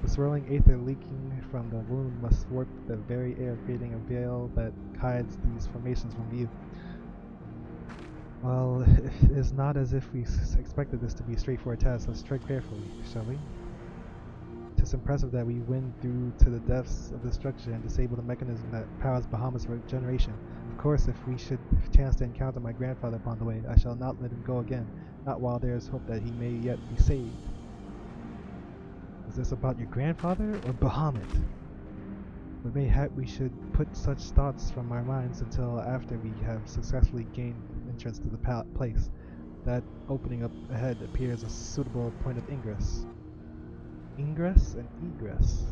The swirling aether leaking from the wound must warp the very air, creating a veil that hides these formations from view. Well, it is not as if we expected this to be a straightforward task. Let's tread carefully, shall we? It is impressive that we win through to the depths of the structure and disable the mechanism that powers Bahamut's regeneration. Of course, if we should chance to encounter my grandfather upon the way, I shall not let him go again, not while there is hope that he may yet be saved. Is this about your grandfather or Bahamut? But mayhap we should put such thoughts from our minds until after we have successfully gained entrance to the place. That opening up ahead appears a suitable point of ingress. Ingress and egress.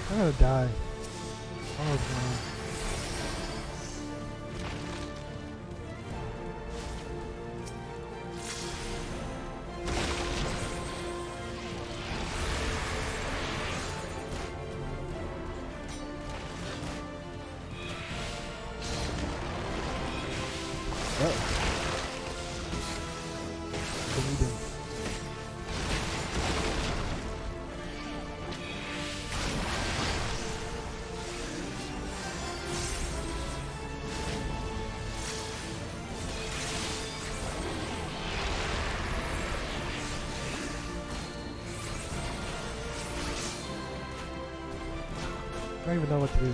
I'm gonna die. Oh god. I don't even know what to do.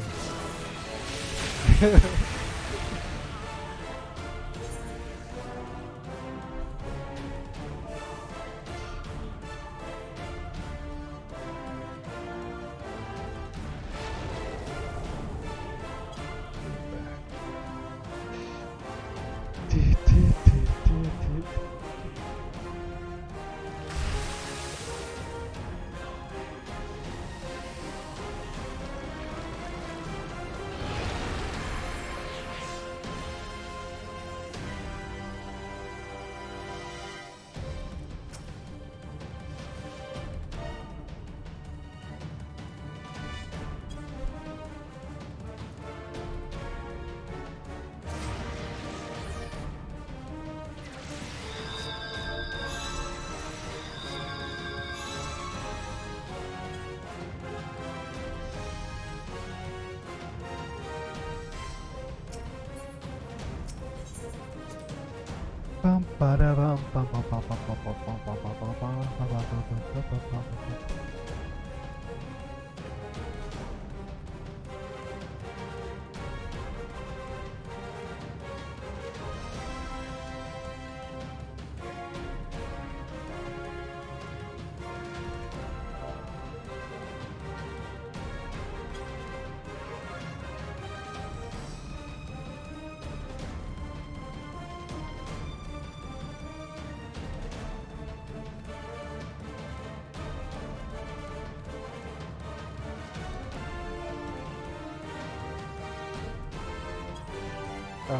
Bum ba da bum bum bum bum bum bum bum bum bum bum bum bum bum bum bum bum bum. Oh.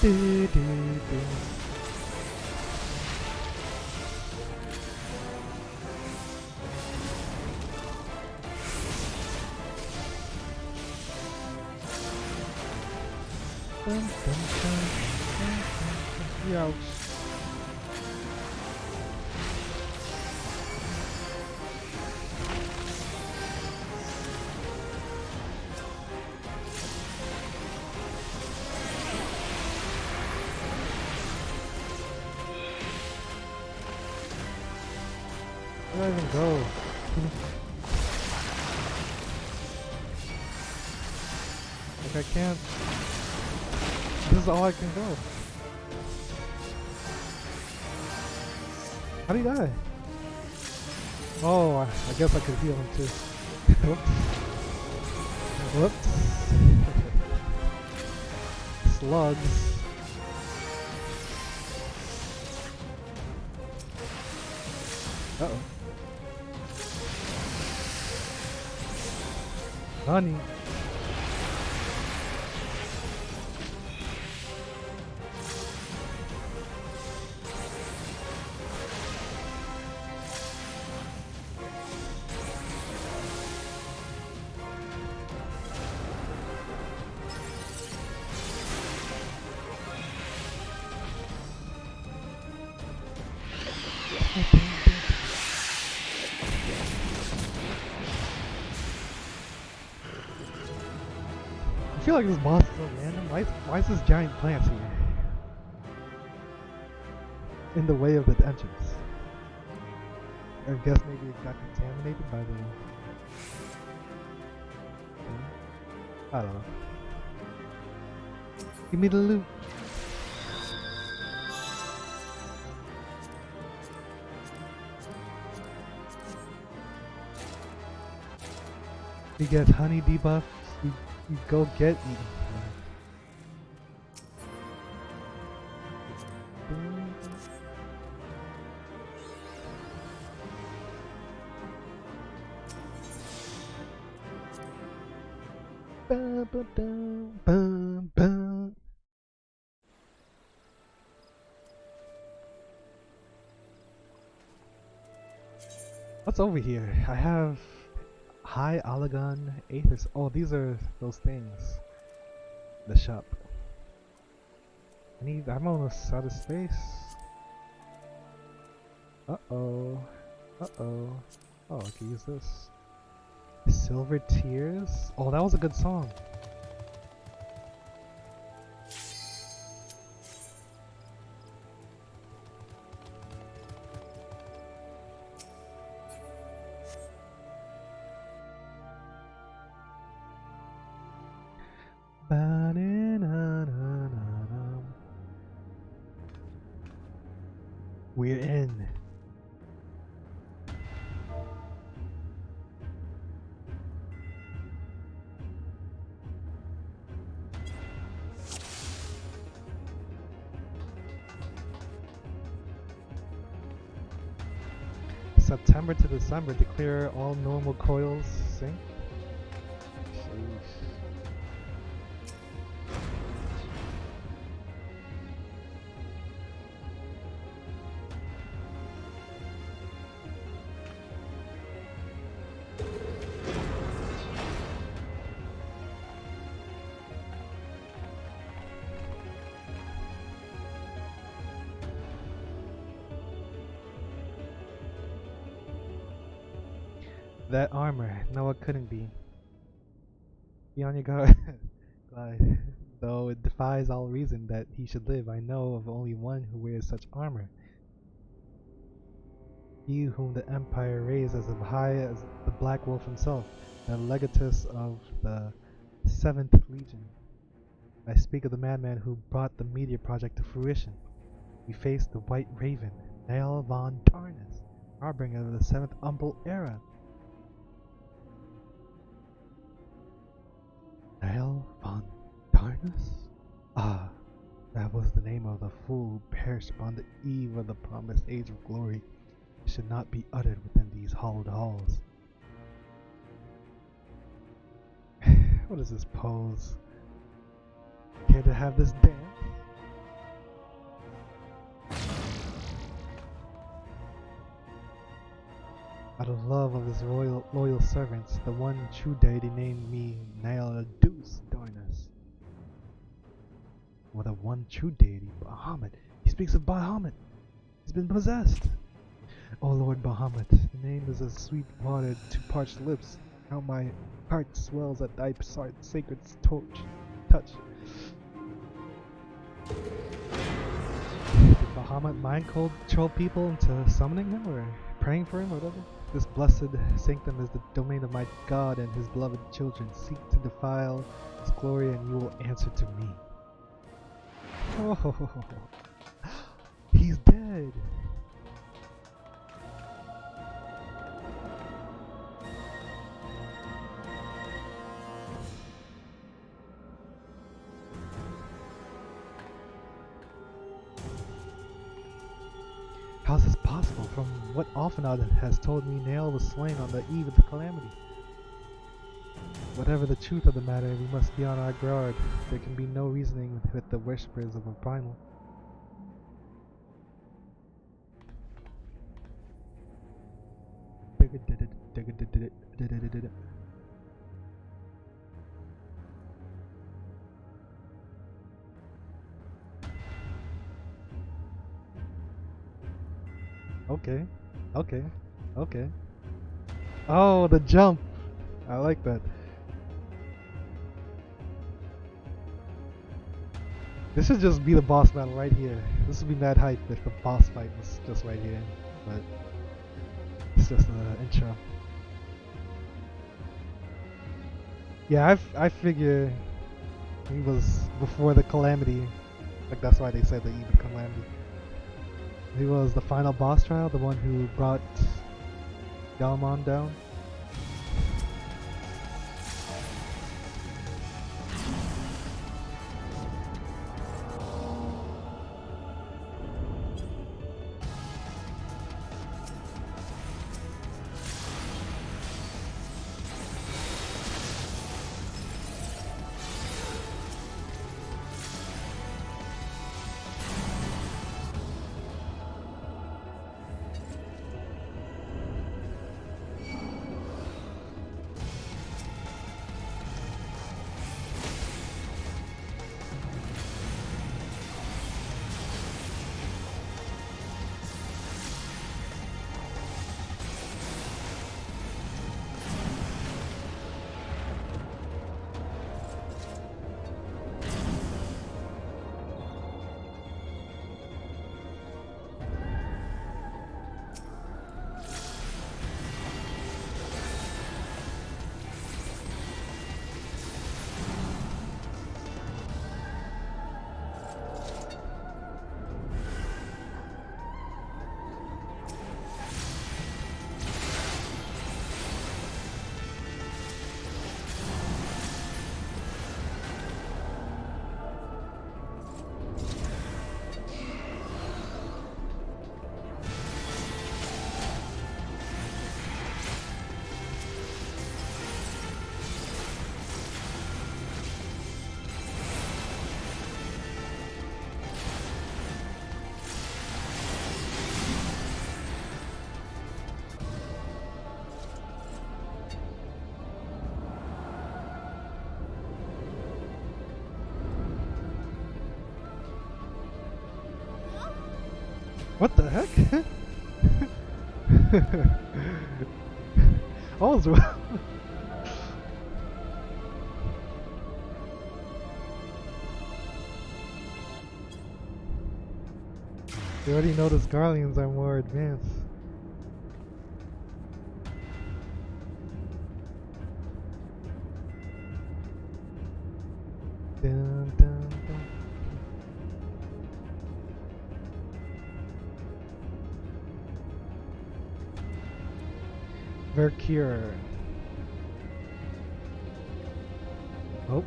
Do, do, do. Dun, dun, dun, dun, dun, dun. Ouch. Where do I even go? Like I can't. This is all I can go. How did he die? Oh, I guess I could heal him too. Whoops. Whoops. Slugs. Uh-oh. Honey. I feel like this boss is so random. Why is this giant plant here? In the way of the entrance. I guess maybe it got contaminated by the... I don't know. Give me the loot. You get honey debuffs, you go get eaten. What's over here? I have High Olagon Aethers. Oh, these are those things. The shop. I'm almost out of space. Uh-oh. Uh-oh. Oh, I can use this. Silver Tears? Oh, that was a good song. We're in. September to December, declare all normal coils sync. Sheesh. That armor, no, it couldn't be. Be on your guard. Glad. Though it defies all reason that he should live, I know of only one who wears such armor. He whom the Empire raised as high as the Black Wolf himself, the legatus of the 7th Legion. I speak of the madman who brought the Meteor Project to fruition. He faced the White Raven, Nael von Tarnus, harbinger of the 7th Umbral Era. Nael von Tarnus? Ah, that was the name of the fool who perished upon the eve of the promised age of glory. It should not be uttered within these hallowed halls. What is this pose? Care to have this dance? the love of his loyal servants, the one true deity named me Nail-Deuce Darnus. Well, the one true deity, Bahamut. He speaks of Bahamut. He's been possessed. Oh Lord Bahamut, the name is as sweet water to parched lips. How my heart swells at thy sacred touch. Did Bahamut mind control people into summoning him or praying for him or whatever? This blessed sanctum is the domain of my God and his beloved children. Seek to defile his glory and you will answer to me. Oh, he's dead. How's this possible? From what Alphanod has told me, Nail was slain on the eve of the calamity. Whatever the truth of the matter, we must be on our guard. There can be no reasoning with the worshippers of a primal. Okay, okay, okay. Oh, the jump! I like that. This should just be the boss battle right here. This would be mad hype if the boss fight was just right here, but it's just the intro. Yeah, I figure he was before the calamity. Like that's why they said the eve of calamity. He was the final boss trial, the one who brought Galmon down. What the heck? All's well. You already noticed Guardians are more advanced. Dun, dun, dun. Vercure. Oh.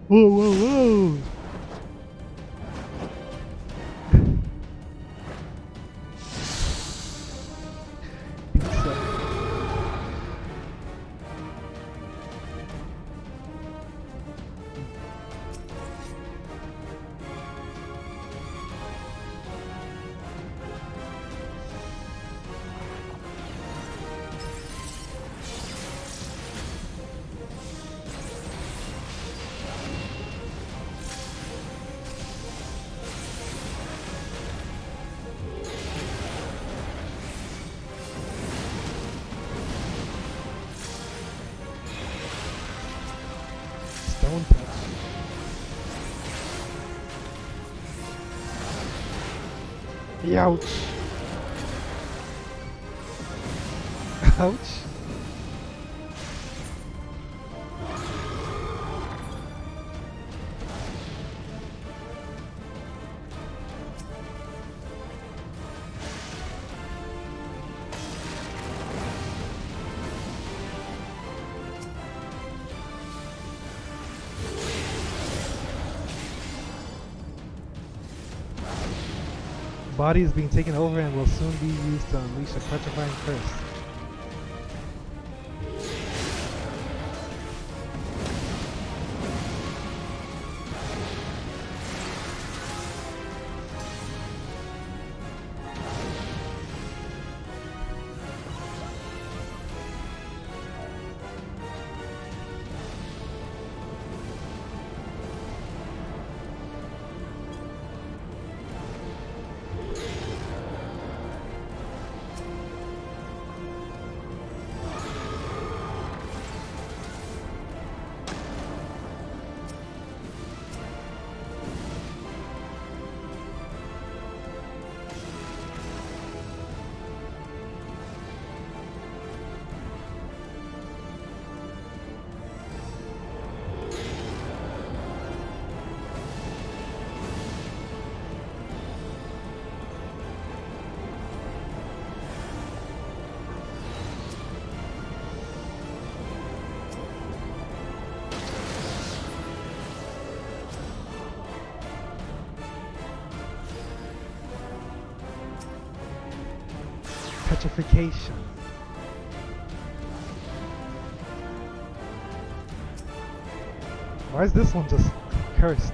Whoa, whoa, whoa! Ouch! Ouch! Body is being taken over and will soon be used to unleash a petrifying curse. Petrification. Why is this one just cursed?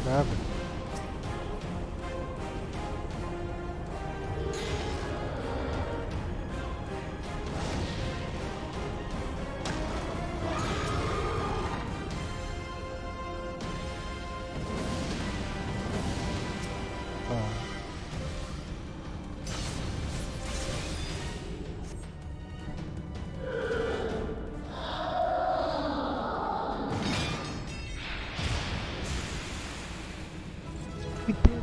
Forever. We did it!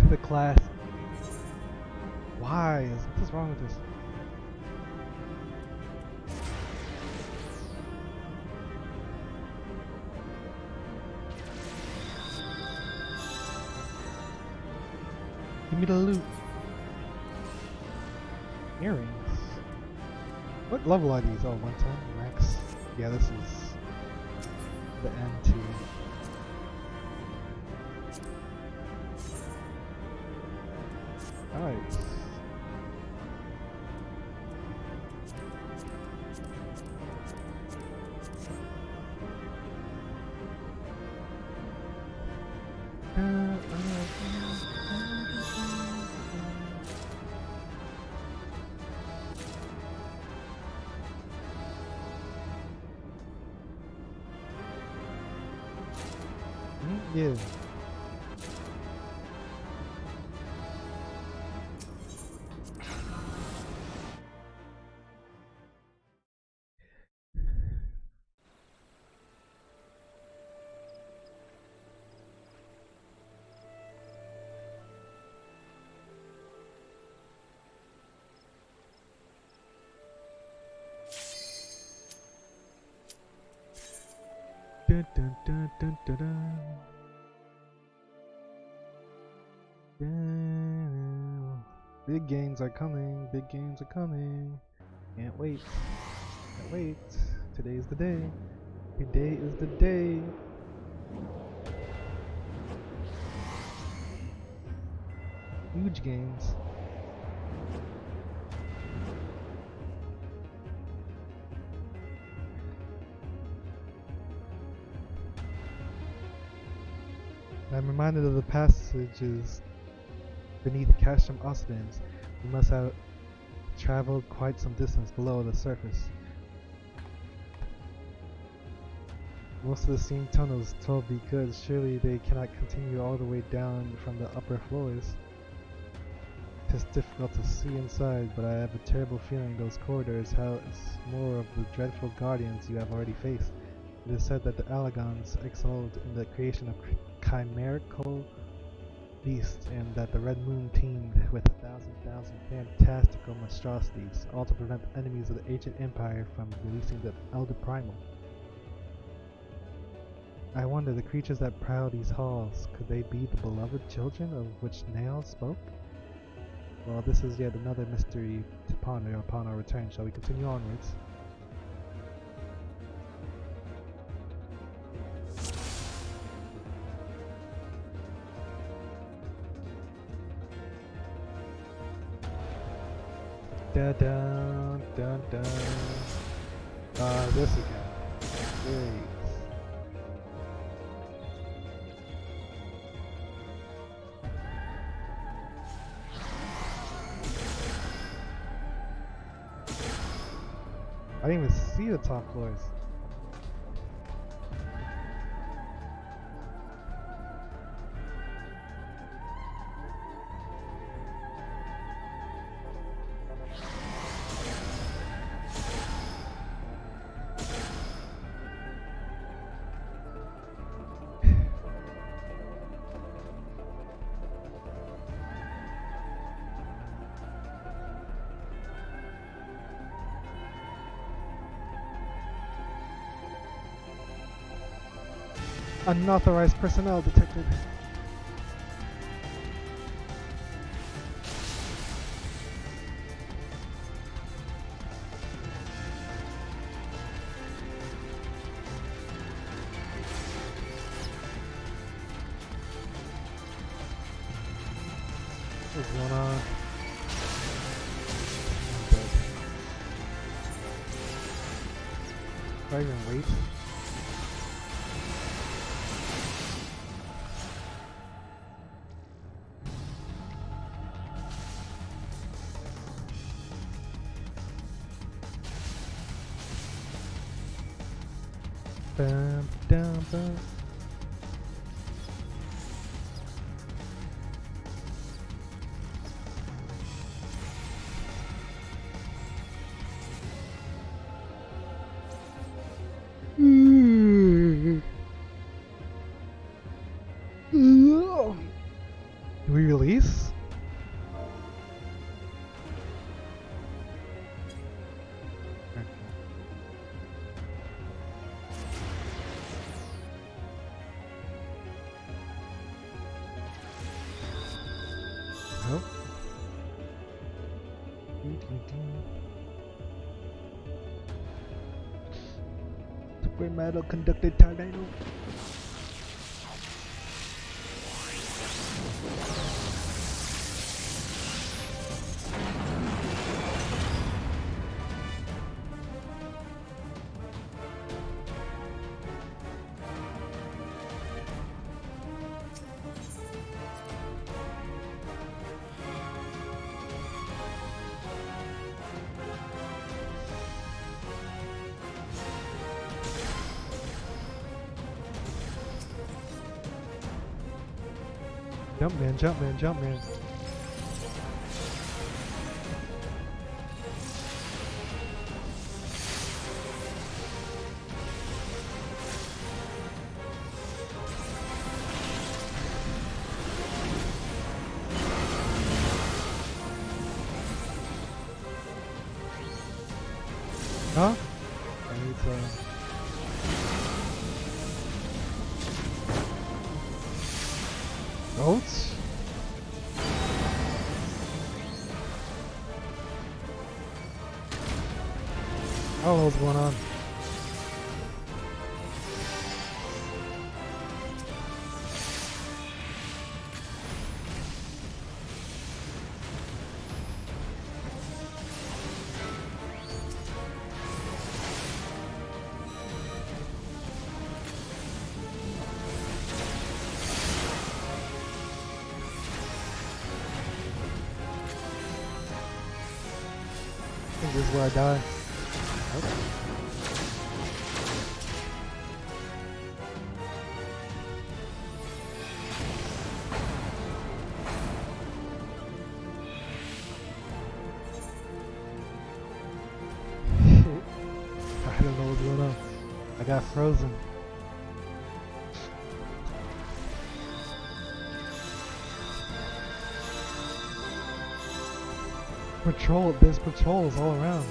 The class. Why? What's wrong with this? Give me the loot. Earrings. What level are these? Oh, 110 max. Yeah, this is the N2. Nice. Yeah. Dun, dun, dun, dun, dun, dun. Big games are coming, big games are coming. Can't wait. Can't wait. Today is the day. Today is the day. Huge games. I'm reminded of the passages beneath Castrum Occidens. We must have traveled quite some distance below the surface. Most of the steam tunnels told be good. Surely they cannot continue all the way down from the upper floors. 'Tis difficult to see inside, but I have a terrible feeling those corridors house more of the dreadful guardians you have already faced. It is said that the Allagons excelled in the creation of chimerical beasts, and that the Red Moon teemed with a thousand fantastical monstrosities, all to prevent enemies of the ancient empire from releasing the Elder Primal. I wonder, the creatures that prowl these halls, could they be the beloved children of which Nail spoke? Well, this is yet another mystery to ponder upon our return. Shall we continue onwards? Dun dun dun dun. This again. Great. I didn't even see the top floors. Unauthorized personnel detected. What's going on? Do I even wait? Bam, down, bam. Do we release? Nope. Super metal conducted tornado. Jump man, jump man, jump man. Huh? I need to... Goats? I don't know what's going on. I think this is where I die. Nope. got frozen. There's patrols all around.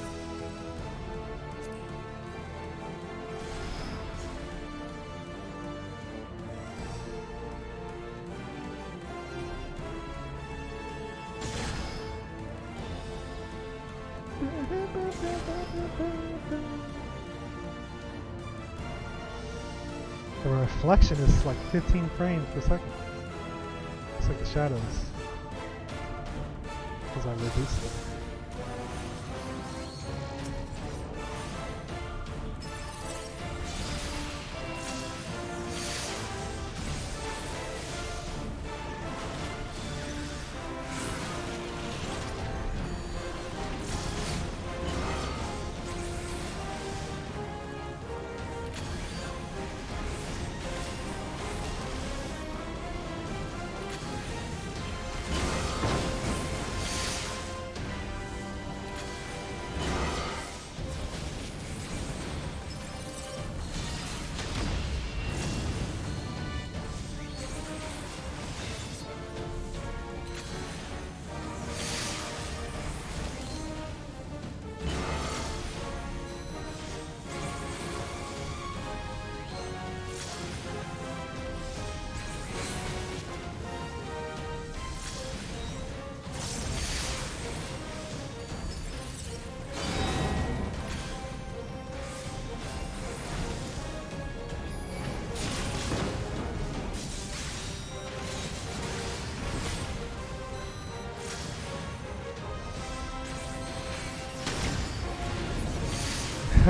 The reflection is like 15 frames per second. It's like the shadows. Because I reduced it.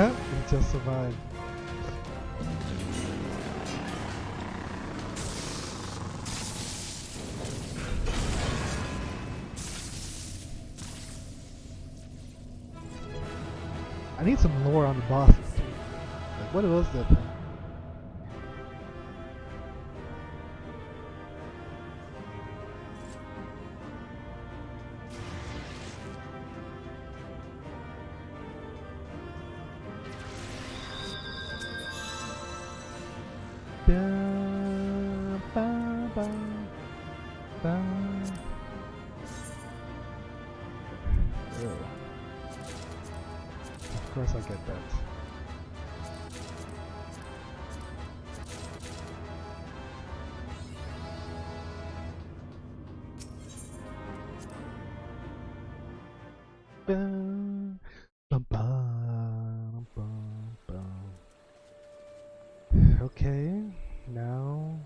He just survived. I need some lore on the bosses too. Like, what was that thing? Of course I get that. Okay, now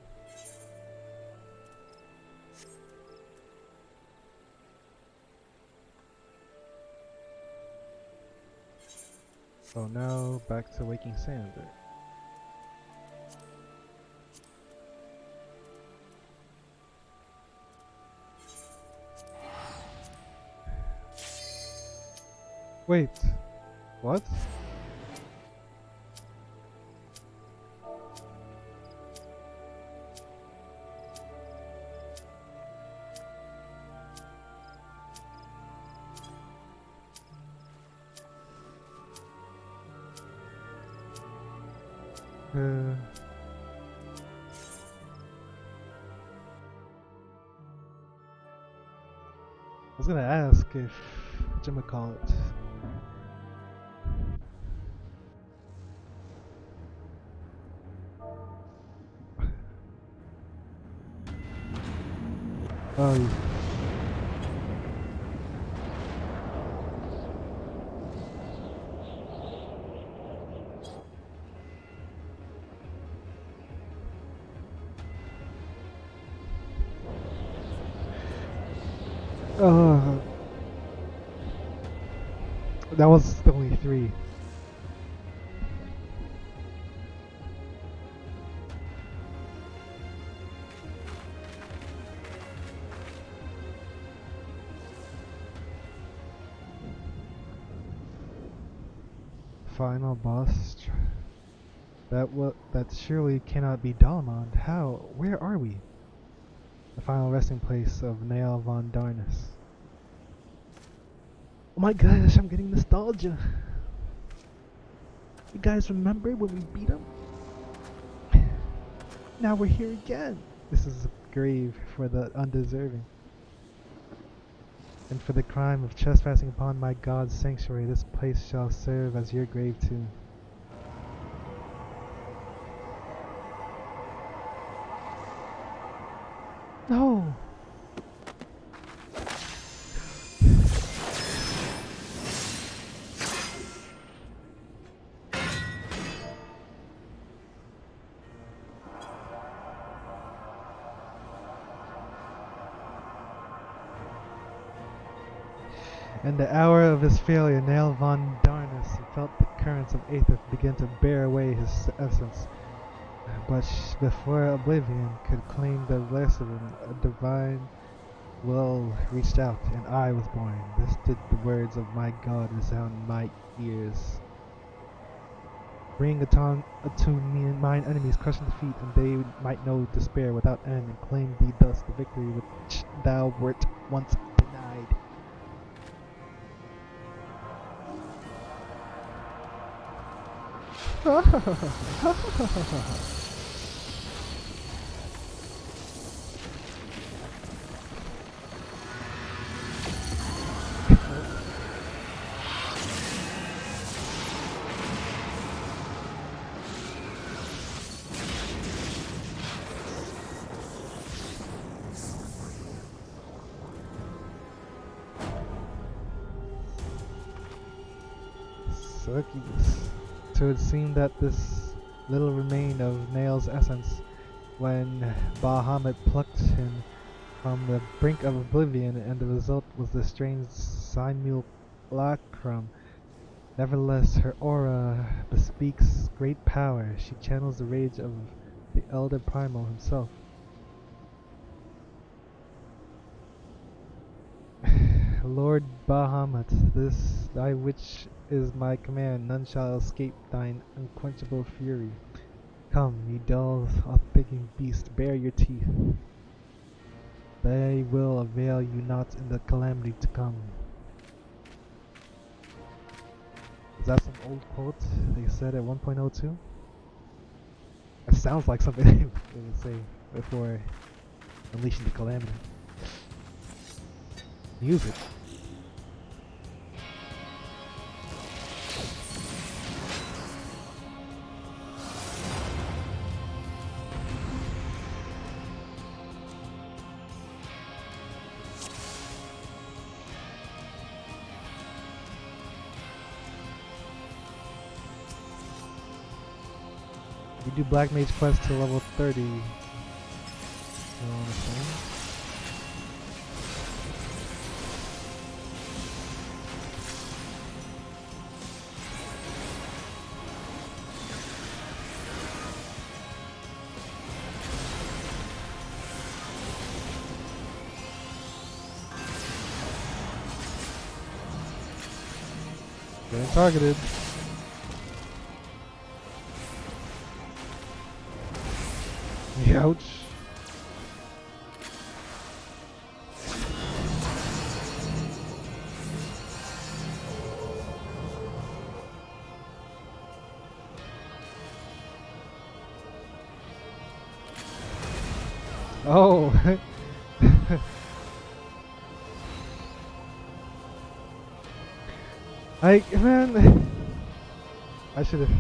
now back to Waking Sand. Wait, what? I was gonna ask if whatchamacallit. Oh. That was only 3. Final boss. That surely cannot be Dalamond. How? Where are we? The final resting place of Nael von Darnus. Oh my gosh, I'm getting nostalgia. You guys remember when we beat him? now we're here again. This is a grave for the undeserving. And for the crime of trespassing upon my God's sanctuary, this place shall serve as your grave too. No! In the hour of his failure, Nail von Darnus felt the currents of Aether begin to bear away his essence. But before oblivion could claim the rest of him, a divine will reached out, and I was born. Thus did the words of my God resound in my ears. Bring atone me and mine enemies, crushing defeat, and they might know despair without end, and claim thee thus the victory which thou wert once denied. Succubus. So it seemed that this little remained of Nail's essence when Bahamut plucked him from the brink of oblivion, and the result was the strange simulacrum. Nevertheless, her aura bespeaks great power. She channels the rage of the elder Primal himself. Lord Bahamut, this thy which is my command, none shall escape thine unquenchable fury. Come, ye dull, unthinking beast, bare your teeth. They will avail you not in the calamity to come. Is that some old quote they said at 1.02? It sounds like something they would say before unleashing the calamity. Music. You do Black Mage Quest to level 30. You know what I'm saying? Getting targeted. Ouch. Oh. Man, I should have.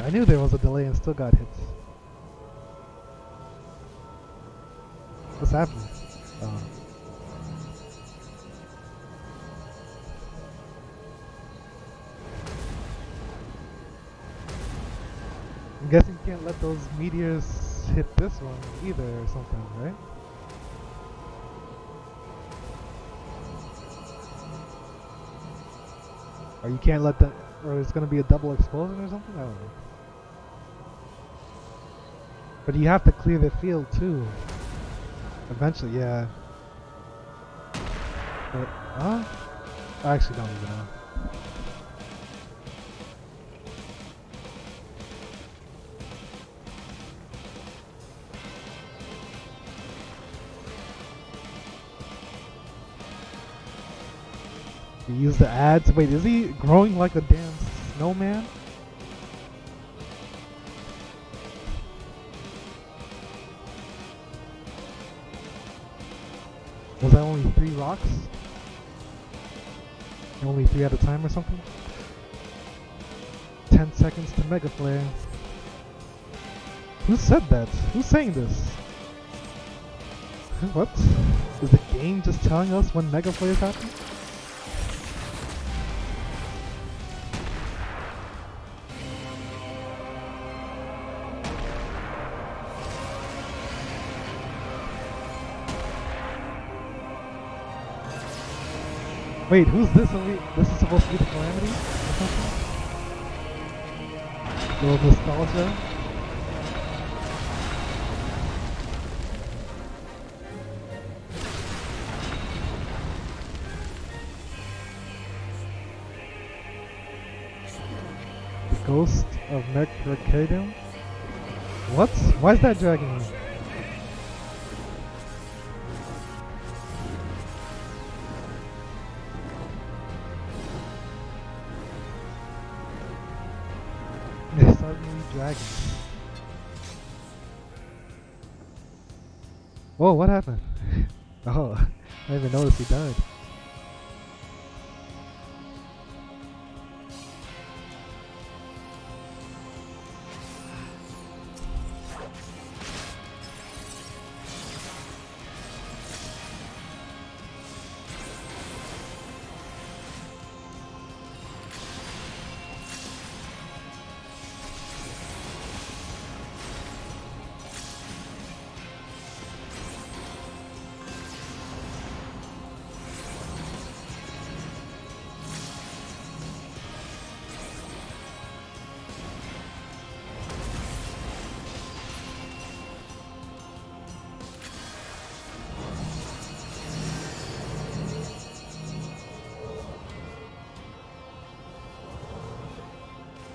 I knew there was a delay and still got hit. What's happening? Oh. I'm guessing you can't let those meteors hit this one either or something, right? Or you can't let that, or it's gonna be a double explosion or something? I don't know. But you have to clear the field too. Eventually, yeah. But, huh? I actually don't even know. You use the ads. Wait, is he growing like a damn snowman? Was that only 3 rocks? Only 3 at a time or something? 10 seconds to Mega Flare. Who said that? Who's saying this? What? Is the game just telling us when Mega Flares happen? Wait, who's this? This is supposed to be the Calamity or something? Little nostalgia. The Ghost of Mercurium? What? Why is that dragging me? They're suddenly dragging. Whoa, what happened? Oh, I didn't even notice he died.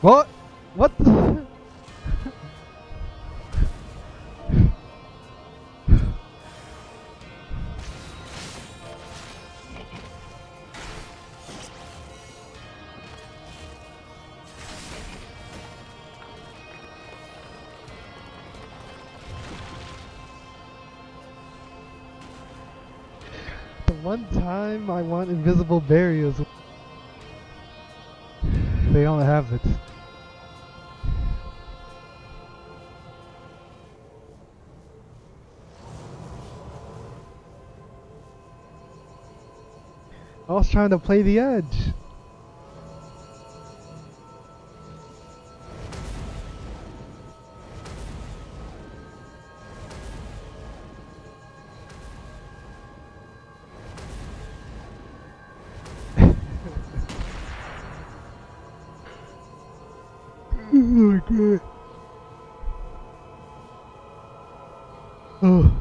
What? What the? The one time I want invisible barriers, they don't have it. I was trying to play the edge. Oh my god. Oh.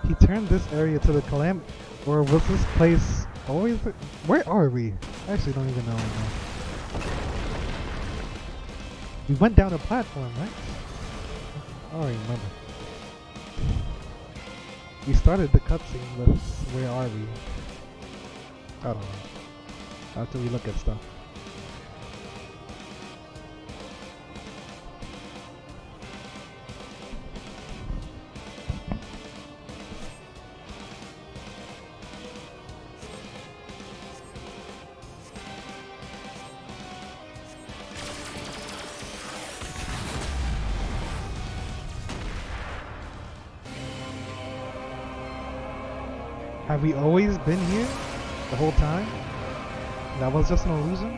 He turned this area to the Calam, or was this place always? Where are we? I actually don't even know anymore. We went down a platform, right? I don't even remember. We started the cutscene with where are we? I don't know. After we look at stuff. Have we always been here? The whole time? That was just an illusion?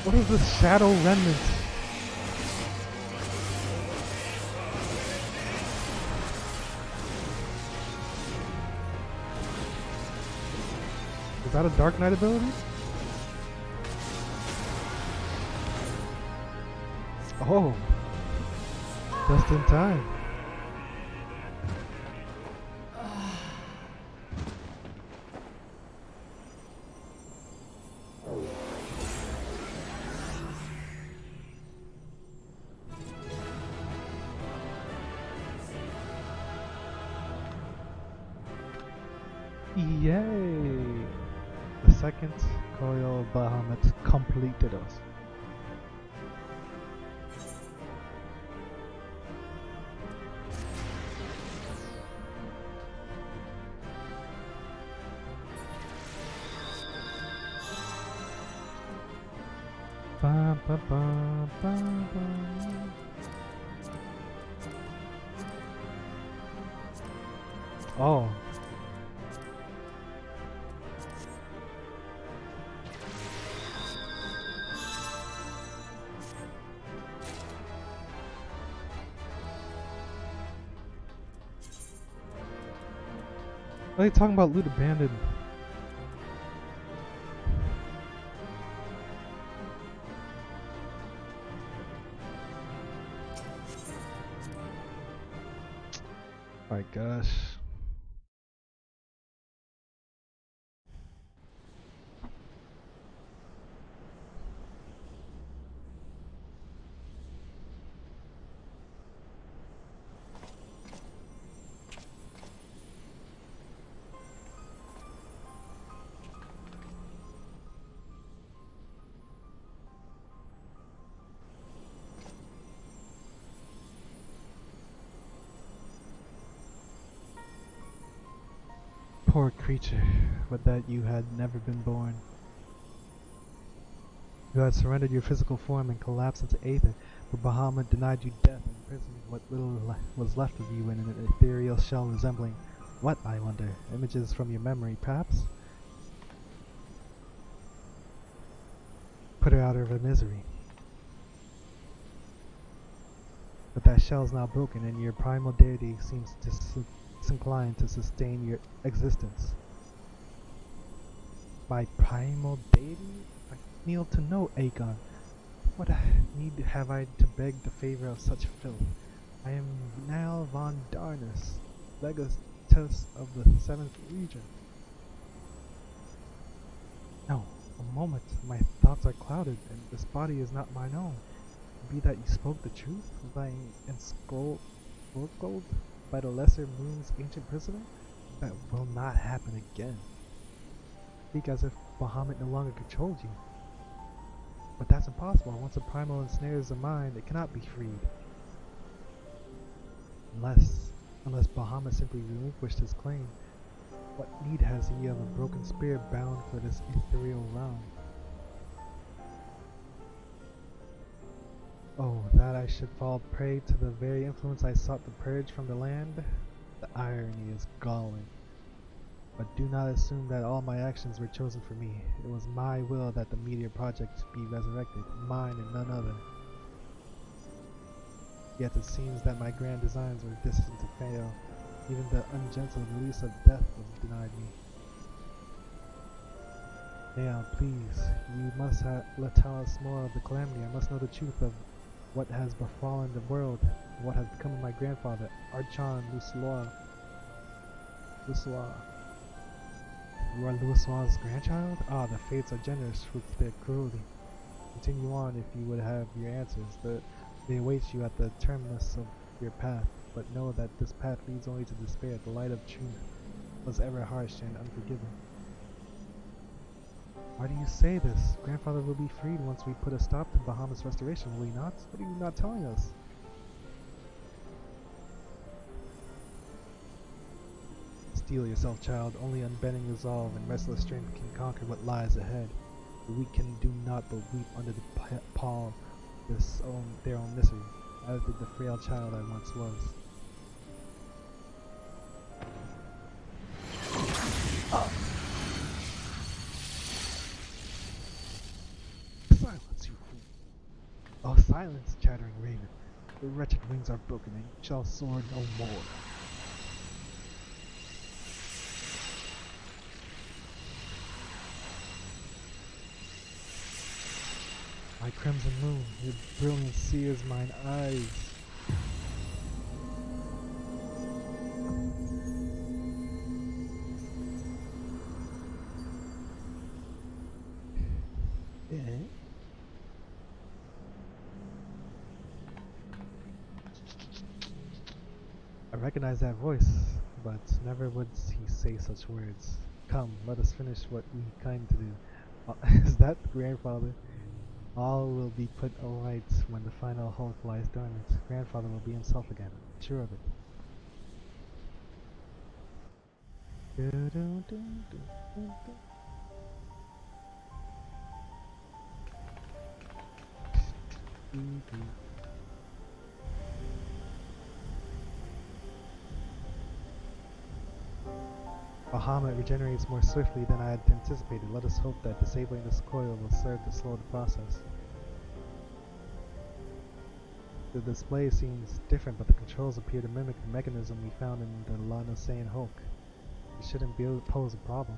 What is this shadow remnant? that a Dark Knight ability? Oh, just in time. Yay! The second coil Bahamut completed us. Ba, ba, ba, ba, ba. Oh. What are you talking about? Loot abandoned. My gosh. Poor creature, would that you had never been born. You had surrendered your physical form and collapsed into aether, but Bahamut denied you death and imprisoned what little was left of you in an ethereal shell resembling what, I wonder? Images from your memory, perhaps? Put her out of her misery. But that shell's now broken, and your primal deity seems disinclined to sustain your existence. My primal deity? I kneel to no Aegon. What need have I to beg the favor of such filth? I am Niall von Darnus, legatus of the 7th Region. No, a moment, my thoughts are clouded, and this body is not mine own. Be that you spoke the truth, lying ensconced by the lesser moon's ancient prisoner? That will not happen again. Speak as if Bahamut no longer controlled you. But that's impossible. Once a primal ensnares a mind, it cannot be freed. Unless Bahamut simply relinquished his claim. What need has he of a broken spirit bound for this ethereal realm? Oh, that I should fall prey to the very influence I sought to purge from the land? The irony is galling. But do not assume that all my actions were chosen for me. It was my will that the Meteor Project be resurrected, mine and none other. Yet it seems that my grand designs were destined to fail. Even the ungentle release of death was denied me. Now, please, you must tell us more of the calamity. I must know the truth of what has befallen the world, and what has become of my grandfather, Archon Louisoix. You are Louisoix's grandchild? Ah, the fates are generous with their cruelty. Continue on if you would have your answers. They await you at the terminus of your path, but know that this path leads only to despair. The light of truth was ever harsh and unforgiving. Why do you say this? Grandfather will be freed once we put a stop to Bahamut's restoration, will he not? What are you not telling us? Steel yourself, child. Only unbending resolve and restless strength can conquer what lies ahead. The weak can do naught but weep under the pall of their own misery, as did the frail child I once was. Silence, you fool! Oh, silence, chattering raven. The wretched wings are broken, and you shall soar no more. My crimson moon, your brilliance sears mine eyes. Eh? I recognize that voice, but never would he say such words. Come, let us finish what we came to do. Is that grandfather? All will be put alright when the final hulk lies dormant. Grandfather will be himself again. Sure of it. Bahamut regenerates more swiftly than I had anticipated. Let us hope that disabling this coil will serve to slow the process. The display seems different, but the controls appear to mimic the mechanism we found in the Lanosean Hulk. It shouldn't be able to pose a problem.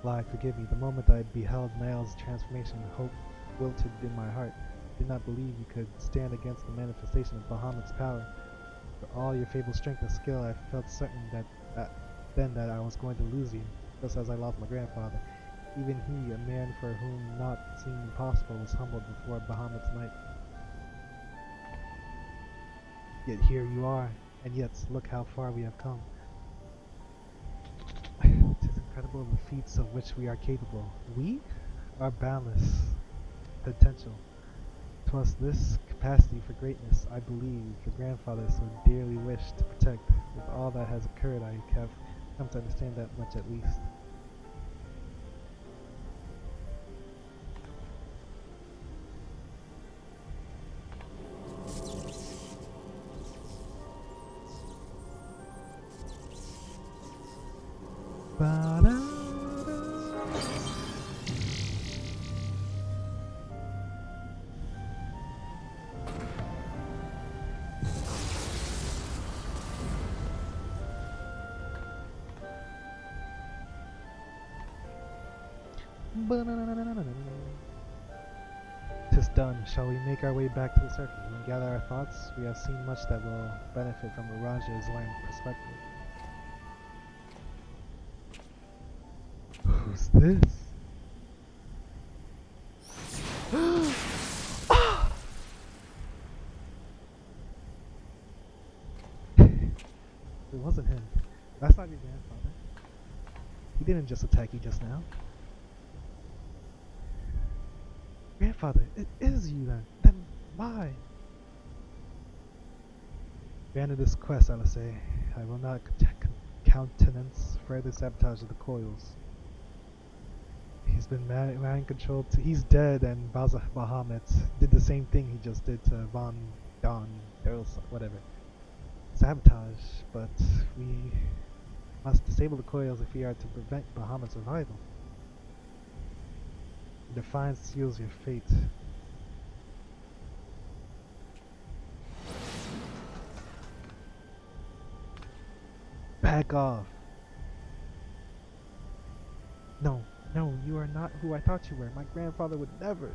Lie, forgive me. The moment I beheld Niall's transformation, hope wilted in my heart. I did not believe you could stand against the manifestation of Bahamut's power. For all your fabled strength and skill, I felt certain that I was going to lose you, just as I lost my grandfather. Even he, a man for whom naught seemed impossible, was humbled before Bahamut's might. Yet here you are, and yet look how far we have come. It is incredible the feats of which we are capable. We are boundless potential. 'Twas this capacity for greatness, I believe, your grandfather so dearly wished to protect. With all that has occurred, I have come to understand that much at least. Tis done. Shall we make our way back to the surface and gather our thoughts? We have seen much that will benefit from Raja's learned perspective. Who's this? It wasn't him. That's not your grandfather. He didn't just attack you just now. Grandfather, it is you then. Then why? Abandon this quest, I will say. I will not countenance further sabotage of the coils. He's been mind controlled. He's dead, and Bahamut did the same thing he just did to Von Don, whatever. Sabotage, but we must disable the coils if we are to prevent Bahamut's survival. Defiance seals your fate. Back off. No, you are not who I thought you were. My grandfather would never.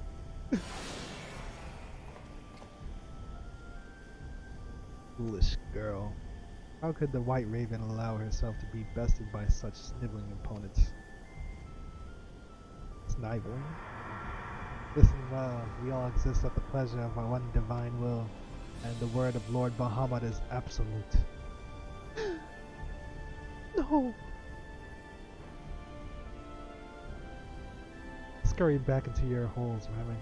Foolish girl. How could the White Raven allow herself to be bested by such sniveling opponents? Sniveling? Listen well, we all exist at the pleasure of our one divine will, and the word of Lord Bahamut is absolute. No! Scurry back into your holes, Raven.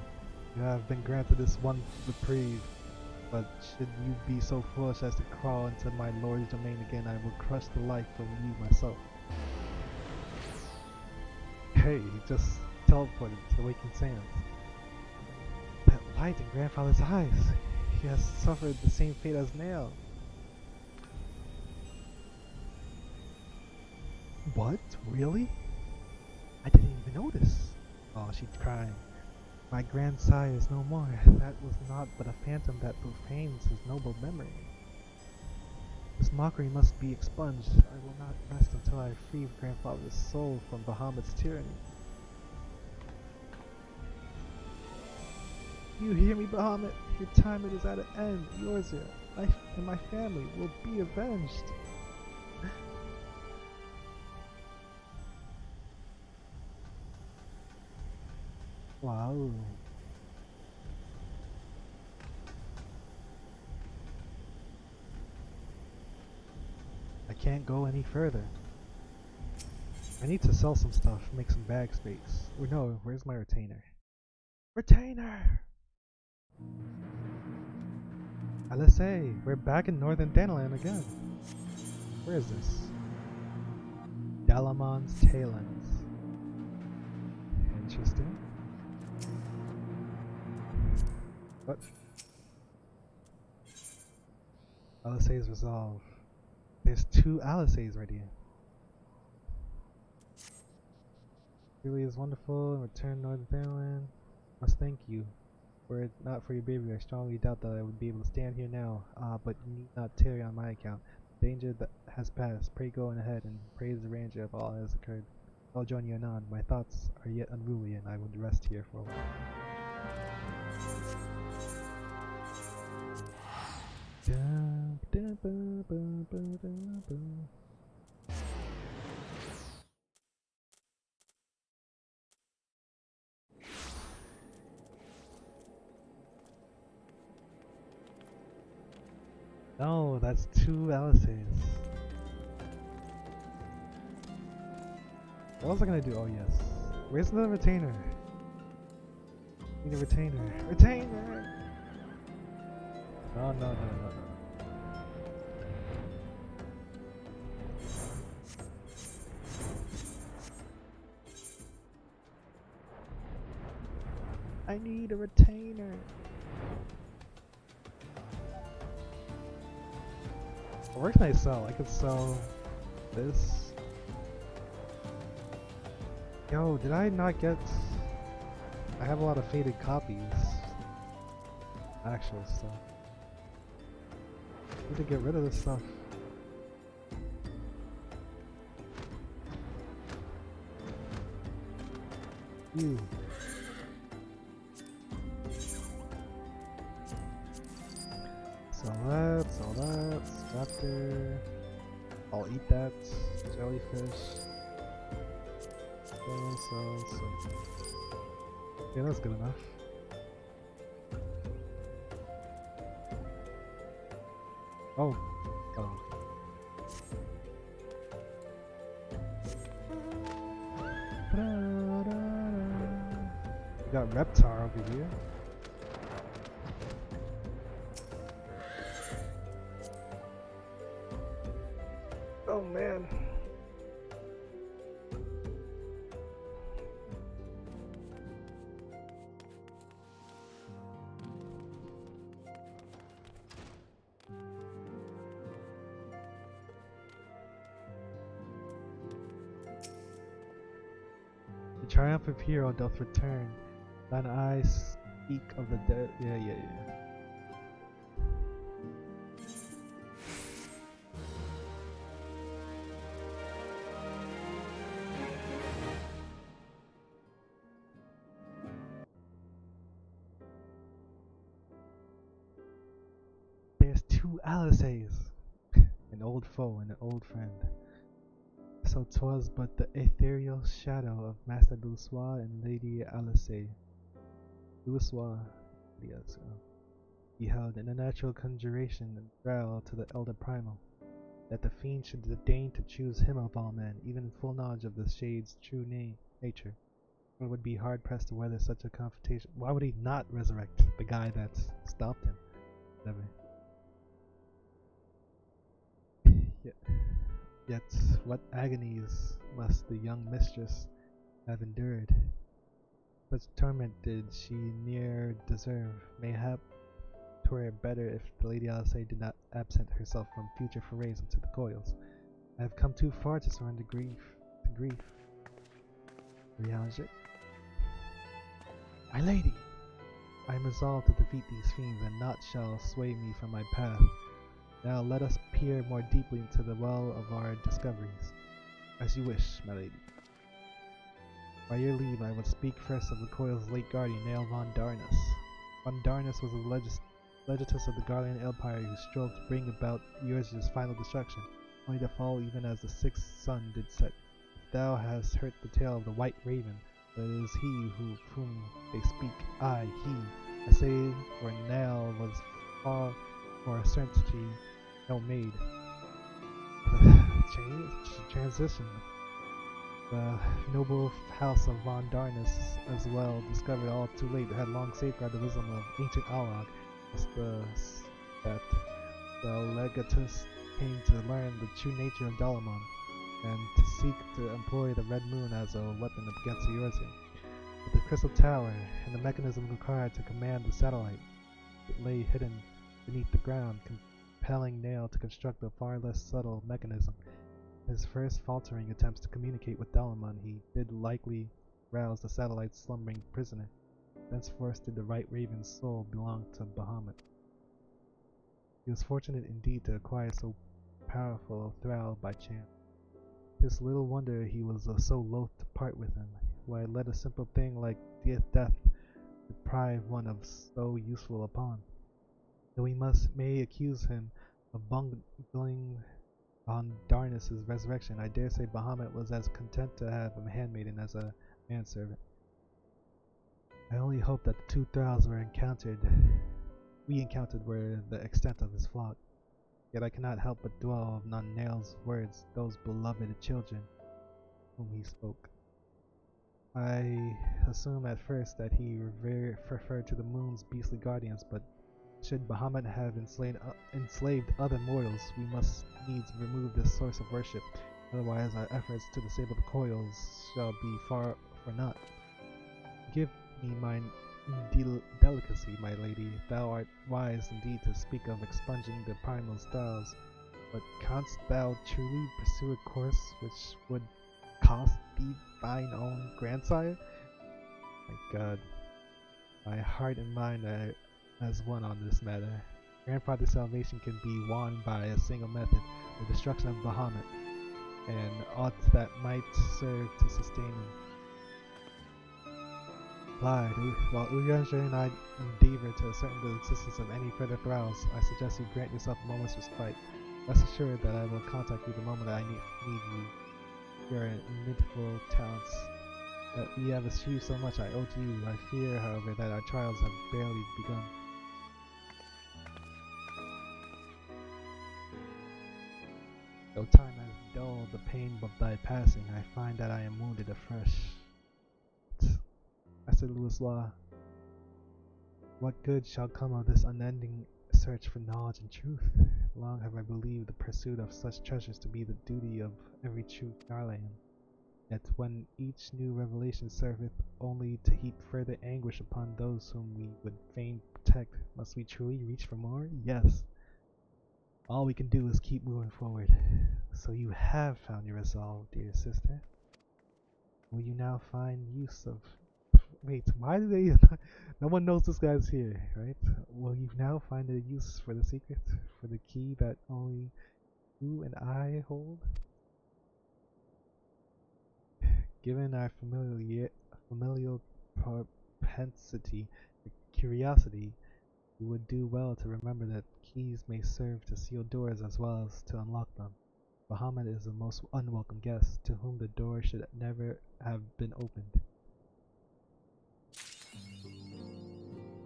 You have been granted this one reprieve, but should you be so foolish as to crawl into my lord's domain again, I will crush the life from you myself. Hey, he just teleported to the waking sands. That light in grandfather's eyes. He has suffered the same fate as Nail. What? Really? I didn't even notice. Oh, she's crying. My grandsire is no more. That was naught but a phantom that profanes his noble memory. This mockery must be expunged. I will not rest until I free grandfather's soul from Bahamut's tyranny. You hear me, Bahamut? Your time it is at an end. Yours and my family will be avenged. Wow. I can't go any further. I need to sell some stuff, make some bag space. Or no, where's my retainer? Retainer! LSA, we're back in Northern Danaland again. Where is this? Dalamon's Taillands. Interesting. What? LSA's resolve. There's 2 LSA's right here. Really is wonderful and return Northern Danaland. Must thank you. Were it not for your bravery, I strongly doubt that I would be able to stand here now. But you need not tarry on my account. The danger that has passed. Pray go on ahead and praise the ranger of all that has occurred. I'll join you anon. My thoughts are yet unruly, and I would rest here for a while. No, that's 2 Alice's. What was I gonna do? Oh yes. Where's the retainer? Need a retainer. Retainer! No, no, no, no, no. I need a retainer. Where can I sell? I could sell this. Yo, did I not get... I have a lot of faded copies. Actual stuff. I need to get rid of this stuff. You. Sell that, Raptor. I'll eat that. Jellyfish. So. Yeah, that's good enough. Oh. Oh. We got Reptar over here. Oh man. The triumphant hero doth return. Thine eyes speak of the dead. Yeah. There's 2 Alices. An old foe and an old friend. So 'twas but the ethereal shadow of Master Louisoix and Lady Alice. Louisoix, yes, beheld in a natural conjuration and growl to the elder primal, that the fiend should deign to choose him of all men, even in full knowledge of the shade's true nature. One would be hard pressed to weather such a confrontation. Why would he not resurrect the guy that's stopped him? Never. Yet what agonies must the young mistress have endured? Such torment did she ne'er deserve. Mayhap 'twere better if the Lady Alice did not absent herself from future forays into the coils. I have come too far to surrender grief to grief. Reality. My lady! I am resolved to defeat these fiends, and naught shall sway me from my path. Now let us peer more deeply into the well of our discoveries. As you wish, my lady. By your leave, I would speak first of the coil's late guardian, Nail von Darnus. Von Darnus was a legatus of the Garlean Empire who strove to bring about Eorzea's final destruction, only to fall even as the sixth sun did set. Thou hast heard the tale of the White Raven, but it is he whom they speak, I, he. I say, for Nail was far for a certainty no maid. Transition. The noble house of von Darnus, as well, discovered all too late, had long safeguarded the wisdom of ancient Allag, that the legatus came to learn the true nature of Dalamon, and to seek to employ the Red Moon as a weapon against Eorzea. But the Crystal Tower, and the mechanism required to command the satellite, it lay hidden beneath the ground, compelling Nail to construct a far less subtle mechanism. His first faltering attempts to communicate with Dalamon, he did likely rouse the satellite's slumbering prisoner. Thenceforth did the White Raven's soul belong to Bahamut. He was fortunate indeed to acquire so powerful a thrall by chance. Tis little wonder he was so loath to part with him. Why let a simple thing like death deprive one of so useful a pawn? Though we may accuse him of bungling on Darnus' resurrection, I dare say Bahamut was as content to have a handmaiden as a manservant. I only hope that the two thralls we encountered were the extent of his flock. Yet I cannot help but dwell on Nail's words, those beloved children whom he spoke. I assume at first that he referred to the moon's beastly guardians, but should Bahamut have enslaved other mortals, we must needs remove this source of worship, otherwise our efforts to disable the coils shall be far for naught. Give me mine delicacy, my lady. Thou art wise indeed to speak of expunging the primal styles, but canst thou truly pursue a course which would cost thee thine own grandsire? My God, my heart and mind are as one on this matter. Grandfather's salvation can be won by a single method, the destruction of Bahamut, and aught that might serve to sustain him. While Urianger and I endeavor to ascertain the existence of any further thralls, I suggest you grant yourself a moment's respite. Rest assured that I will contact you the moment I need you. Your inimitable talents that we have achieved so much I owe to you. I fear, however, that our trials have barely begun. Though time has dulled the pain of thy passing, I find that I am wounded afresh. Master Louis Law, what good shall come of this unending search for knowledge and truth? Long have I believed the pursuit of such treasures to be the duty of every true Garlean. Yet when each new revelation serveth only to heap further anguish upon those whom we would fain protect, must we truly reach for more? Yes. All we can do is keep moving forward. So you have found your resolve, dear sister. Will you now find use of... Wait, why do they... No one knows this guy's here, right? Will you now find a use for the secret? For the key that only you and I hold? Given our familial propensity for curiosity, you would do well to remember that keys may serve to seal doors as well as to unlock them. Bahamut is a most unwelcome guest, to whom the door should never have been opened.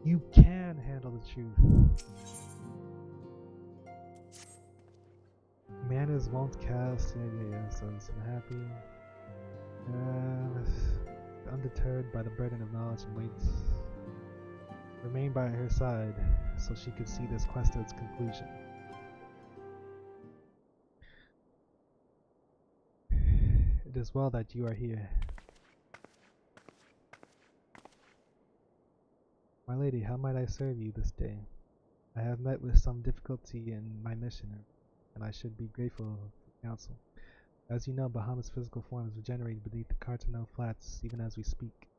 You can handle the truth. Manners won't cast. Yeah, so it's unhappy. Undeterred by the burden of knowledge and weight, remain by her side so she could see this quest to its conclusion. It is well that you are here. My lady, how might I serve you this day? I have met with some difficulty in my mission, and I should be grateful for counsel. As you know, Bahamut's physical form is regenerating beneath the Cartano Flats even as we speak.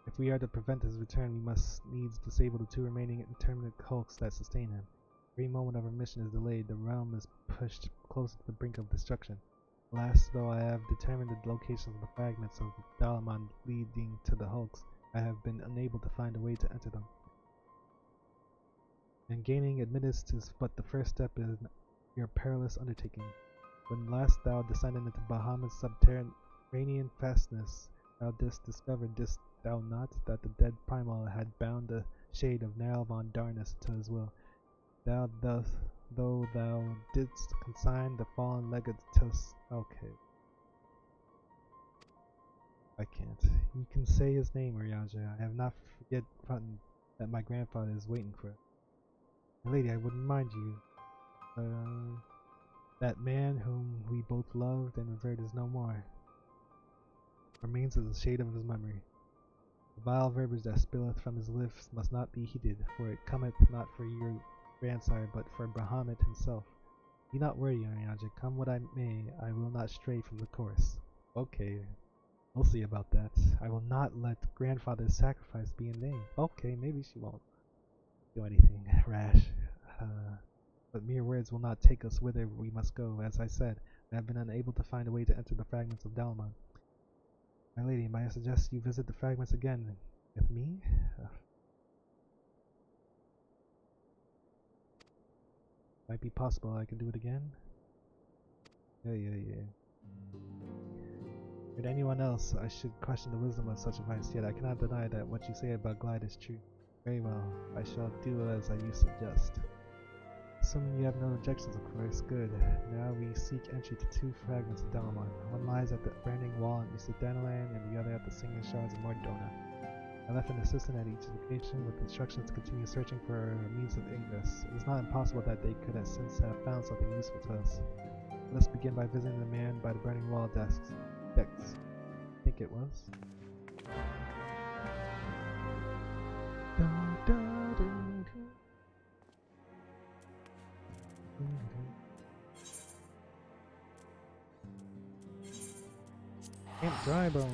If If we are to prevent his return, we must needs disable the 2 remaining intermittent hulks that sustain him. Every moment of our mission is delayed, the realm is pushed closer to the brink of destruction. Alas, though I have determined the locations of the fragments of Dalamon leading to the hulks, I have been unable to find a way to enter them. And gaining admittance is but the first step in your perilous undertaking. When last thou descended into Bahamut's subterranean fastness, thou didst discover, didst thou not, that the dead primal had bound the shade of Narl von Darnus to his will. Though thou didst consign the fallen legate to okay. I can't. You can say his name, Urianger. I have not forgotten that my grandfather is waiting for it. My lady, I would remind you, that man whom we both loved and revered is no more. Remains as a shade of his memory. The vile verbiage that spilleth from his lips must not be heeded, for it cometh not for your grandsire, but for Bahamut himself. Be not worried, Urianger. Come what I may, I will not stray from the course. Okay, we'll see about that. I will not let grandfather's sacrifice be in vain. Okay, maybe she won't do anything rash. But mere words will not take us whither we must go. As I said, I have been unable to find a way to enter the fragments of Dalamon. My lady, may I suggest you visit the fragments again with me? Might be possible I can do it again. Yeah. With anyone else, I should question the wisdom of such advice, yet I cannot deny that what you say about Glide is true. Very well, I shall do as you suggest. Assuming you have no objections, of course. Good. Now we seek entry to 2 fragments of Dalamon. One lies at the burning wall in east of Danaland, and the other at the singing shards of Mordona. I left an assistant at each location with instructions to continue searching for a means of ingress. It is not impossible that they could have since have found something useful to us. Let us begin by visiting the man by the burning wall decks. I think it was. Camp Drybone.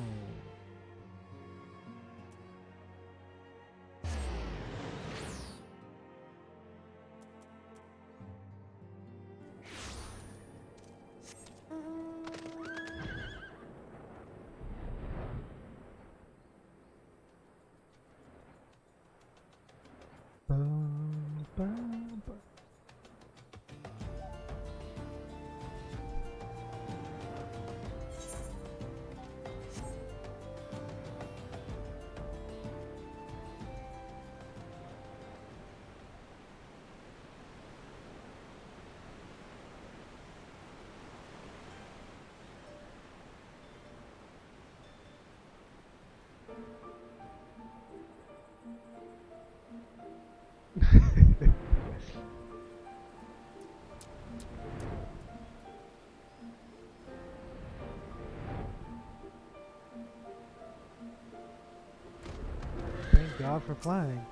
Thank God for flying.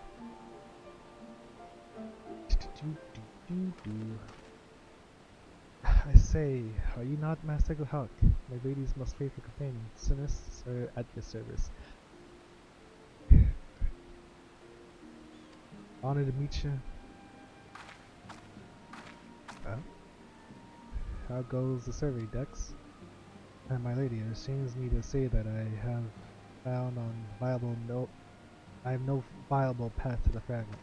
I say, are you not Master Hulk? My lady's most faithful companion, Sinus, sir, at your service. Honored to meet you. How goes the survey, Dex? And my lady, it shames me to say that I have I have no viable path to the fragment.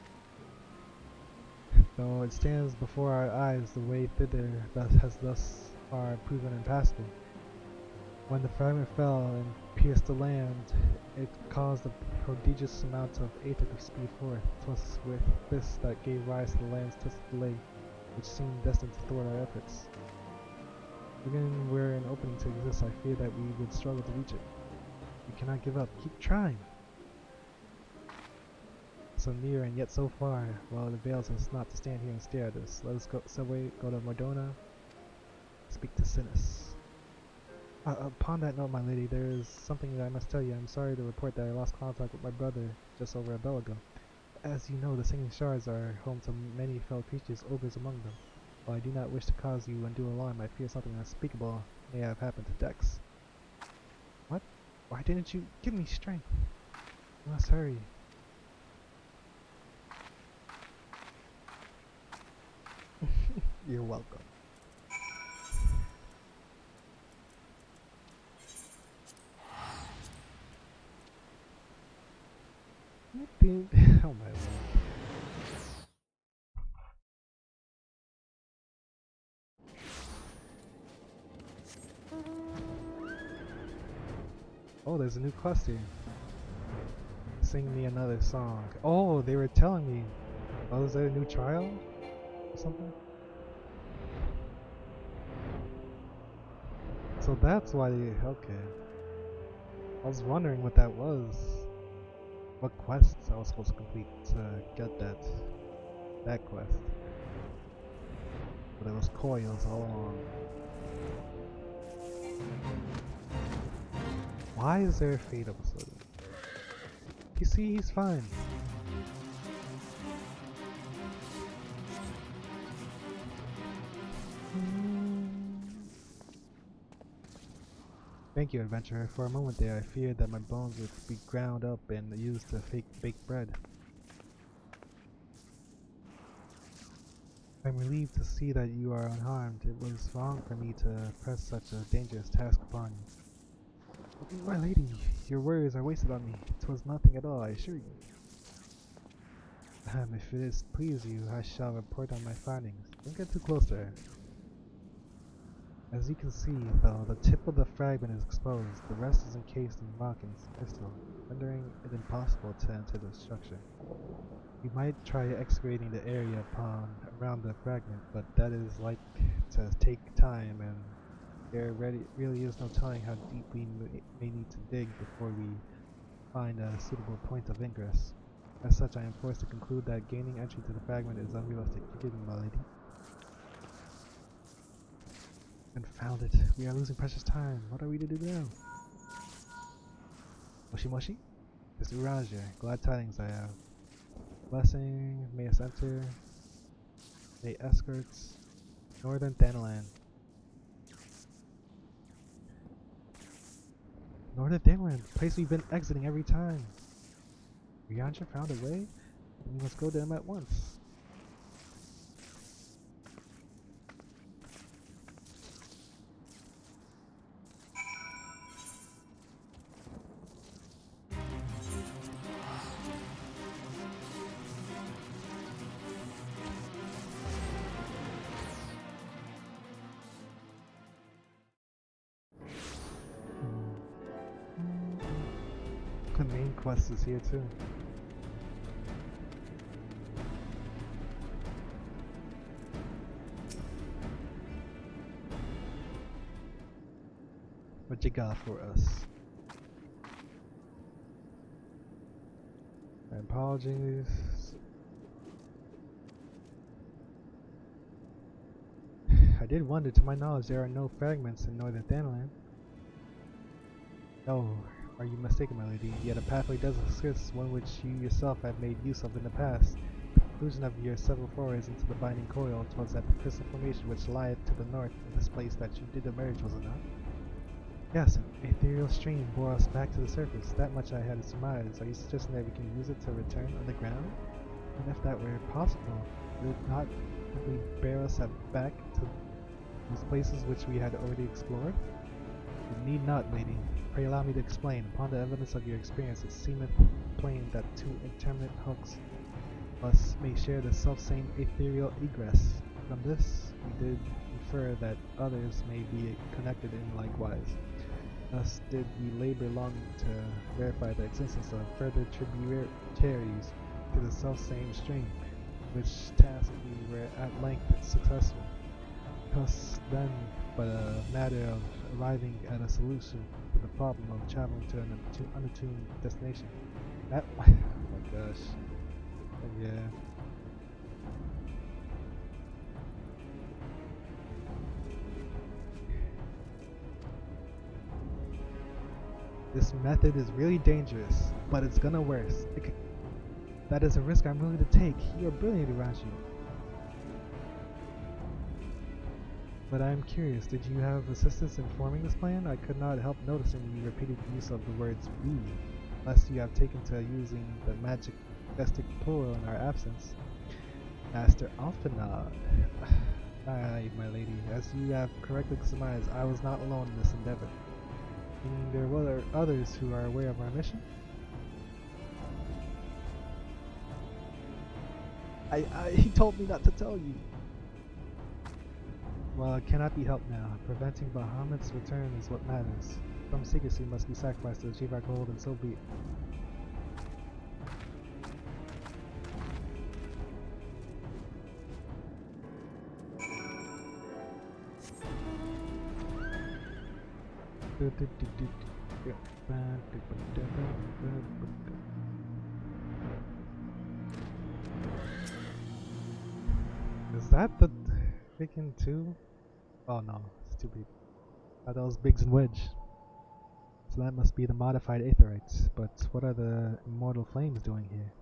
Though it stands before our eyes, the way thither has thus far proven impassable. When the fragment fell and pierced the land, it caused a prodigious amount of aether to speed forth. 'Twas with this that gave rise to the land's twisted delay, which seemed destined to thwart our efforts. Even were an opening to exist, I fear that we would struggle to reach it. We cannot give up. Keep trying! So near and yet so far, while it avails us not to stand here and stare at us. Let us go to Mordona, speak to Sinus. Upon that note, my lady, there is something that I must tell you. I'm sorry to report that I lost contact with my brother just over a bell ago. As you know, the Singing Shards are home to many fell creatures, ogres among them. While I do not wish to cause you undue alarm, I fear something unspeakable may have happened to Dex. What? Why didn't you give me strength? You must hurry. You're welcome. Oh my lord. Oh, there's a new quest here. Sing me another song. Oh, they were telling me. Oh, is there a new trial? Or something? So that's why they. Okay. I was wondering what that was. What quests I was supposed to complete to get that quest. But it was coils all along. Why is there a fade episode? You see, he's fine. Thank you, adventurer. For a moment there, I feared that my bones would be ground up and used to bake bread. I'm relieved to see that you are unharmed. It was wrong for me to press such a dangerous task upon you. My lady, your words are wasted on me. 'Twas nothing at all, I assure you. If it is please you, I shall report on my findings. Don't get too close to her. As you can see, though, the tip of the fragment is exposed. The rest is encased in rock and crystal, rendering it impossible to enter the structure. You might try excavating the area around the fragment, but that is like to take time, and there really is no telling how deep we may need to dig before we find a suitable point of ingress. As such, I am forced to conclude that gaining entry to the fragment is unrealistic. Forgive me, my lady. Confound it. We are losing precious time. What are we to do now? Moshi Moshi? It's Uraja. Glad tidings I have. Blessing, may us enter. May escorts. Northern Thanalan. Northern Thanalan, the place we've been exiting every time. Uraja found a way? We must go to them at once. The main quest is here too. What you got for us? My apologies. I did wonder, to my knowledge, there are no fragments in Northern Thanalan. No, are you mistaken, my lady? Yet a pathway does exist, one which you yourself have made use of in the past. The conclusion of your several forays into the binding coil was at the crystal formation which lieth to the north of this place that you did emerge, was it not? Yes, an ethereal stream bore us back to the surface. That much I had surmised. Are you suggesting that we can use it to return underground? And if that were possible, would it not simply bear us back to those places which we had already explored? You need not, lady. Pray allow me to explain. Upon the evidence of your experience, it seemeth plain that two intermittent hooks may share the self-same ethereal egress. From this, we did infer that others may be connected in likewise. Thus did we labor long to verify the existence of further tributaries to the self-same stream, which task we were at length successful. Thus then but a matter of arriving at a solution to the problem of traveling to an unattuned destination. That oh my gosh. Yeah. This method is really dangerous, but it's gonna work. That is a risk I'm willing to take. You are brilliant, Uraji. But I am curious, did you have assistance in forming this plan? I could not help noticing the repeated use of the words we. unless you have taken to using the majestic plural in our absence. Master Alphanod. Aye, my lady, as you have correctly surmised, I was not alone in this endeavor. Meaning there were others who are aware of our mission? He told me not to tell you. Well, it cannot be helped now. Preventing Bahamut's return is what matters. Some secrecy must be sacrificed to achieve our goal, and so be it. Is that the freaking two? Oh no, it's too big. Are those Biggs and Wedge? So that must be the modified Aetherites. But what are the immortal flames doing here?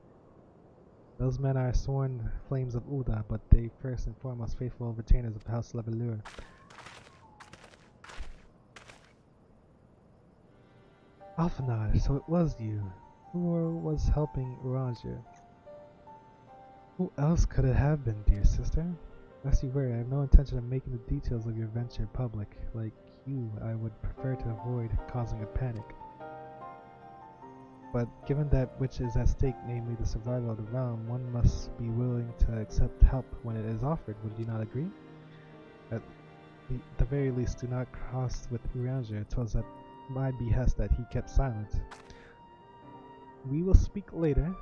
Those men are sworn flames of Uda, but they first and foremost faithful retainers of House Levelure. Alphanod, so it was you. Who was helping Uranger? Who else could it have been, dear sister? Lest you worry, I have no intention of making the details of your venture public. Like you, I would prefer to avoid causing a panic. But given that which is at stake, namely the survival of the realm, one must be willing to accept help when it is offered. Would you not agree? At the very least, do not cross with Uranger. 'Twas at my behest that he kept silent. We will speak later.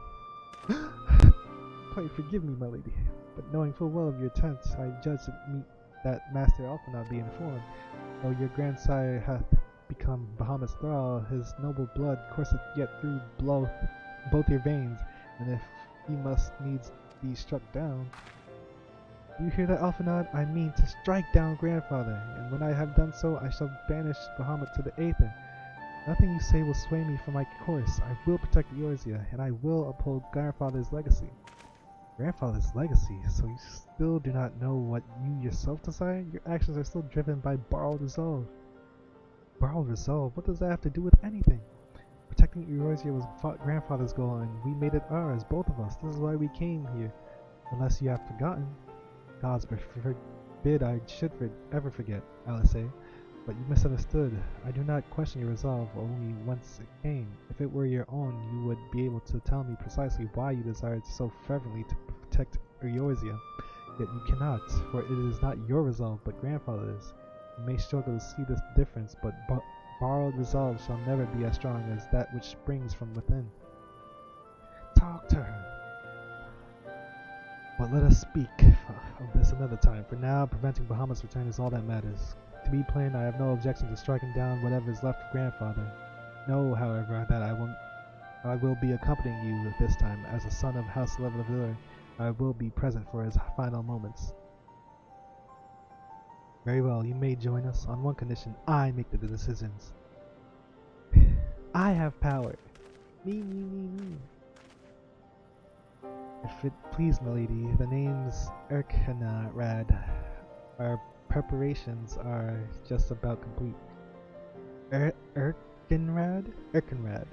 Pray forgive me, my lady, but knowing full well of your intent, I judge that Master Alphanod be informed. Though your grandsire hath become Bahamut's thrall, his noble blood courseth yet through both your veins, and if he must needs be struck down. You hear that, Alphanod? I mean to strike down grandfather, and when I have done so, I shall banish Bahamut to the Aether. Nothing you say will sway me from my course. I will protect Eorzea, and I will uphold grandfather's legacy. Grandfather's legacy? So you still do not know what you yourself desire? Your actions are still driven by borrowed resolve. Borrowed resolve? What does that have to do with anything? Protecting Eorzea was grandfather's goal, and we made it ours, both of us. This is why we came here. Unless you have forgotten. Gods forbid I should ever forget, Alice. But you misunderstood. I do not question your resolve, only whence it came. If it were your own, you would be able to tell me precisely why you desired so fervently to protect Eorzea. Yet you cannot, for it is not your resolve, but grandfather's. You may struggle to see this difference, but borrowed resolve shall never be as strong as that which springs from within. Talk to her. But let us speak of this another time. For now, preventing Bahamut's return is all that matters. To be plain, I have no objection to striking down whatever is left of grandfather. Know, however, that I will be accompanying you this time. As a son of House Levelure, I will be present for his final moments. Very well, you may join us. On one condition, I make the decisions. I have power. Me. If it please, my lady, the name's Erkenrad. Our preparations are just about complete. Erkenrad? Erkenrad.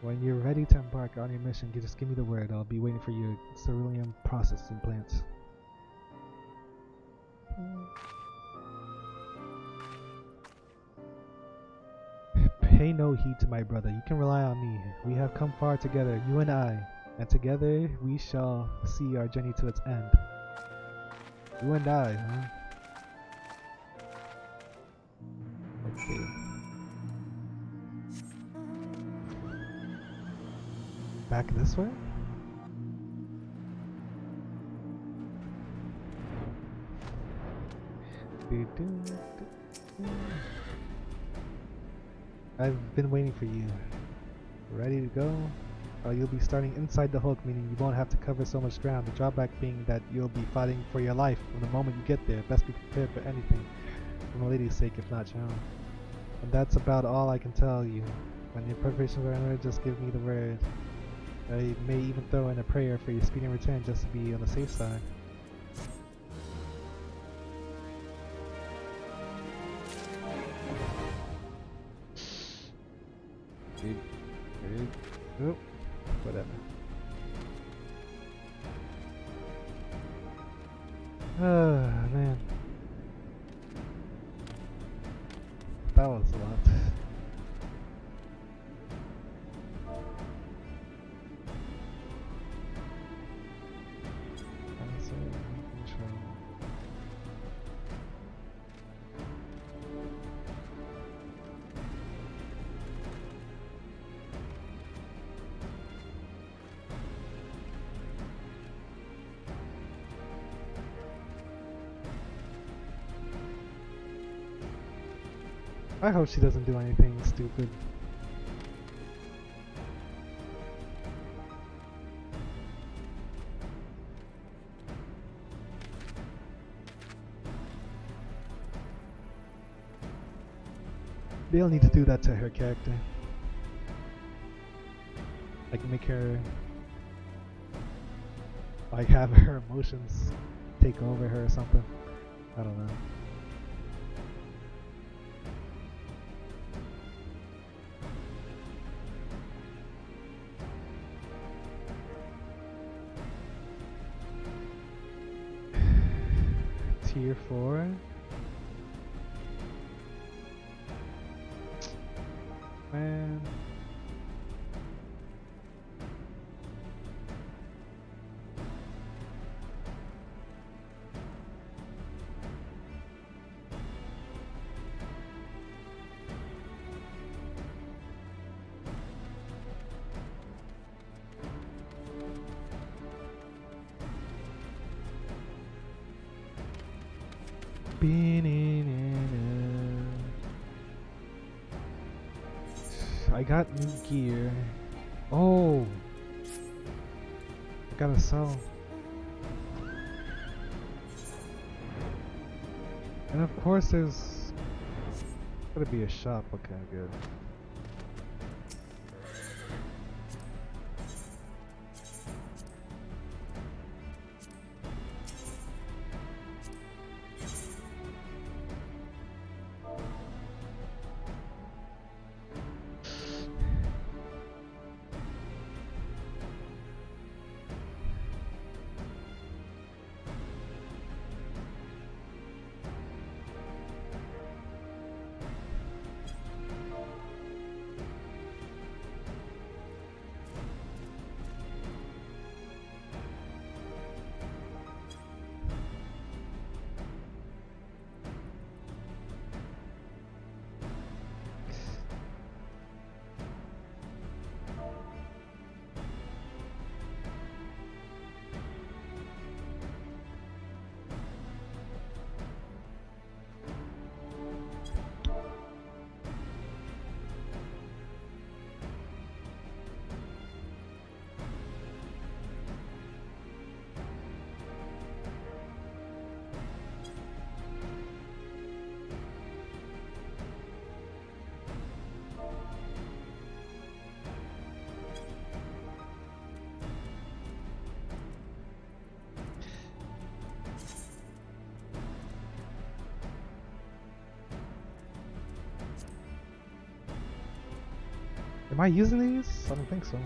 When you're ready to embark on your mission, just give me the word. I'll be waiting for your cerulean processing plants. Pay no heed to my brother. You can rely on me. We have come far together, you and I, and together we shall see our journey to its end. You and I, huh? Okay. Back this way? I've been waiting for you. Ready to go? You'll be starting inside the Hulk, meaning you won't have to cover so much ground. The drawback being that you'll be fighting for your life from the moment you get there. Best be prepared for anything, for my lady's sake, if not your own. And that's about all I can tell you. When your preparations are in order, just give me the word. I may even throw in a prayer for your speedy return just to be on the safe side. Dude, Oop, whatever. Man. That was a lot. I hope she doesn't do anything stupid. They don't need to do that to her character. Like make her, like have her emotions take over her or something. I don't know. Tier 4. Man. I got new gear. Oh, I gotta sell. And of course there's gotta be a shop. Okay, good. Am I using these? I don't think so.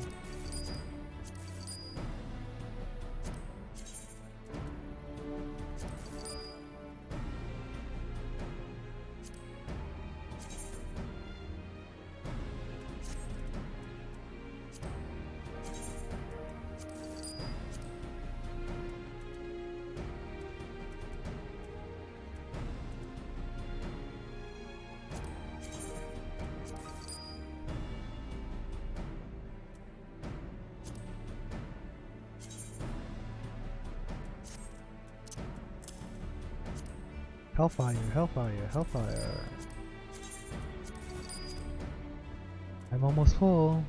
Hellfire, Hellfire, Hellfire. I'm almost full.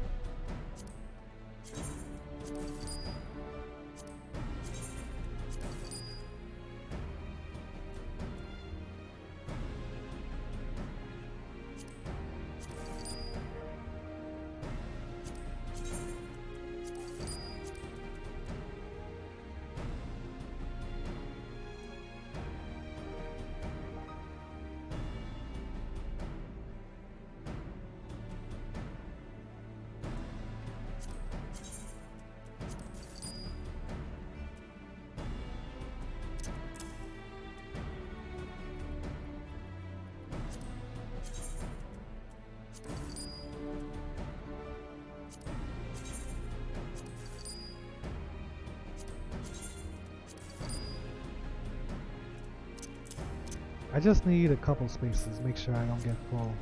I just need a couple spaces, make sure I don't get full.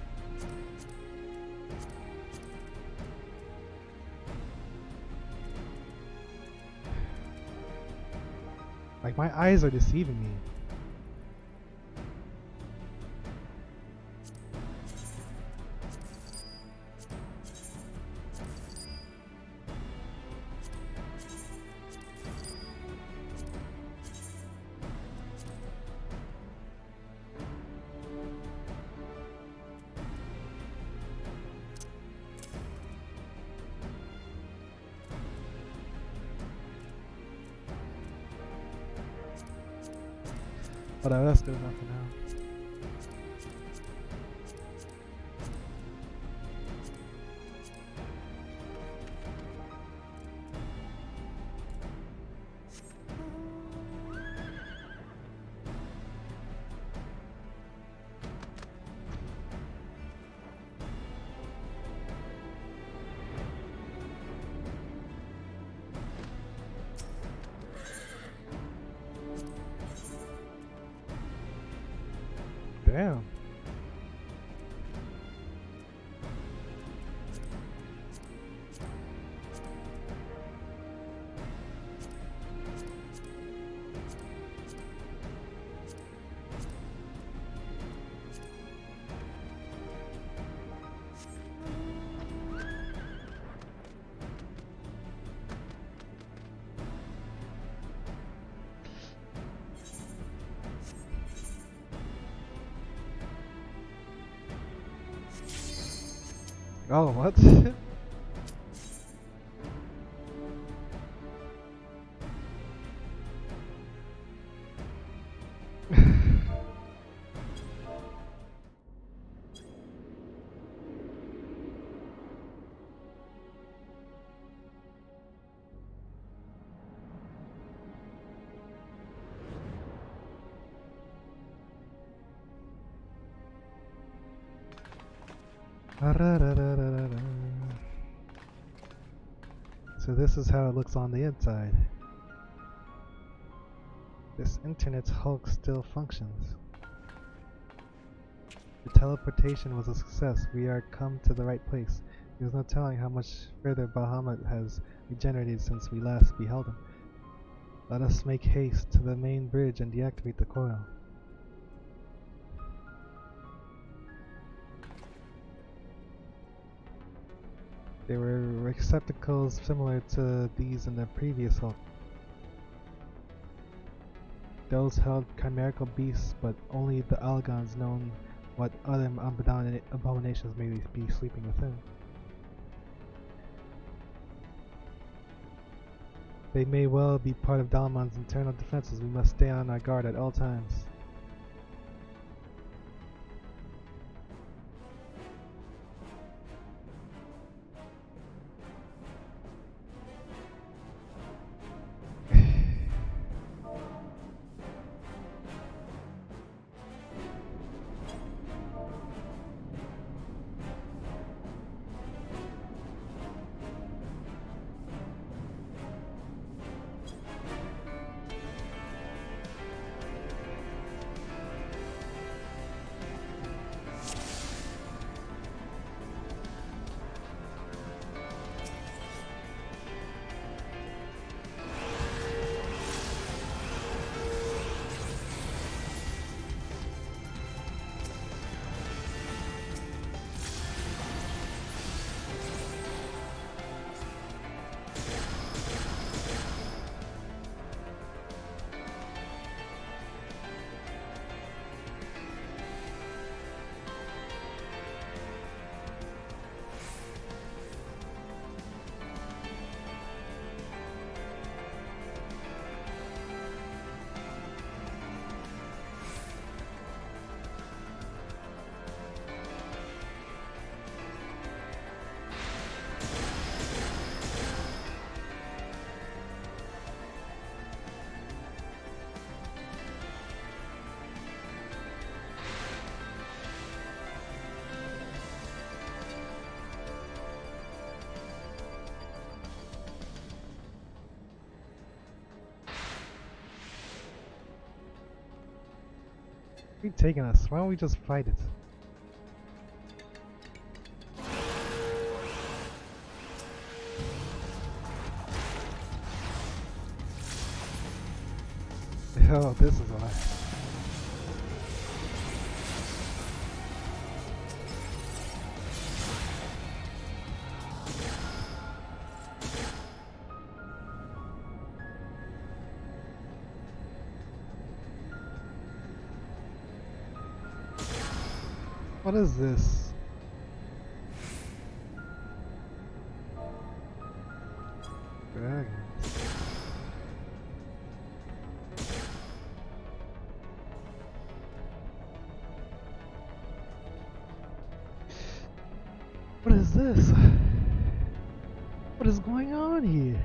Like, my eyes are deceiving me. But that's good enough for now. Damn. Oh, what? So this is how it looks on the inside. This internet's Hulk still functions. The teleportation was a success. We are come to the right place. There's no telling how much further Bahamut has regenerated since we last beheld him. Let us make haste to the main bridge and deactivate the coil. There were receptacles similar to these in the previous Hulk. Those held chimerical beasts, but only the Algons known what other abominations may be sleeping within. They may well be part of Dalaman's internal defenses. We must stay on our guard at all times. You're taking us. Why don't we just fight it? Oh, this is why. What is this? Dragons. What is this? What is going on here?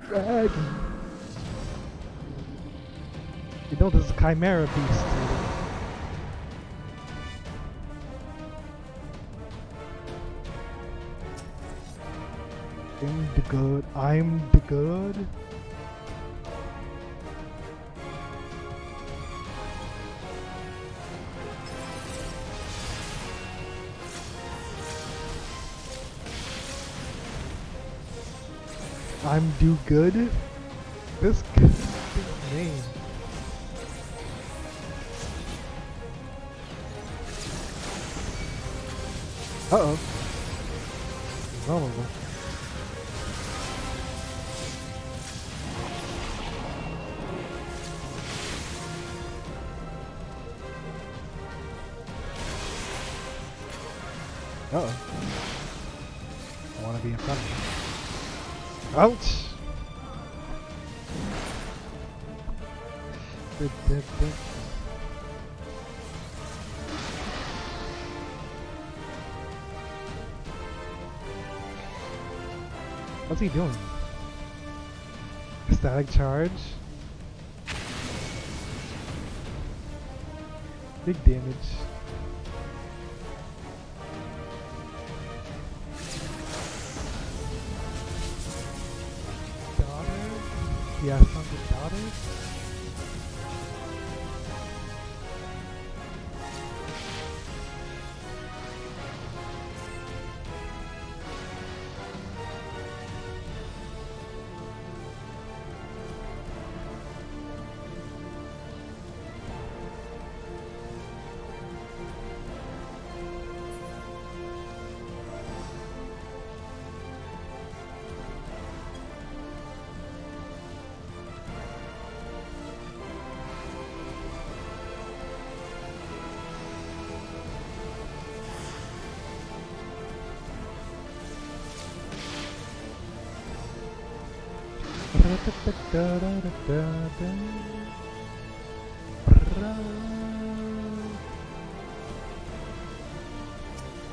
Dragon. You know this is Chimera Beast. I'm the good. I'm the good. I'm do good. This name. Uh-oh. Vulnerable. Uh-oh. I want to be in front of you. Ouch! What's he doing? Static charge? Big damage. Yeah, something daughters.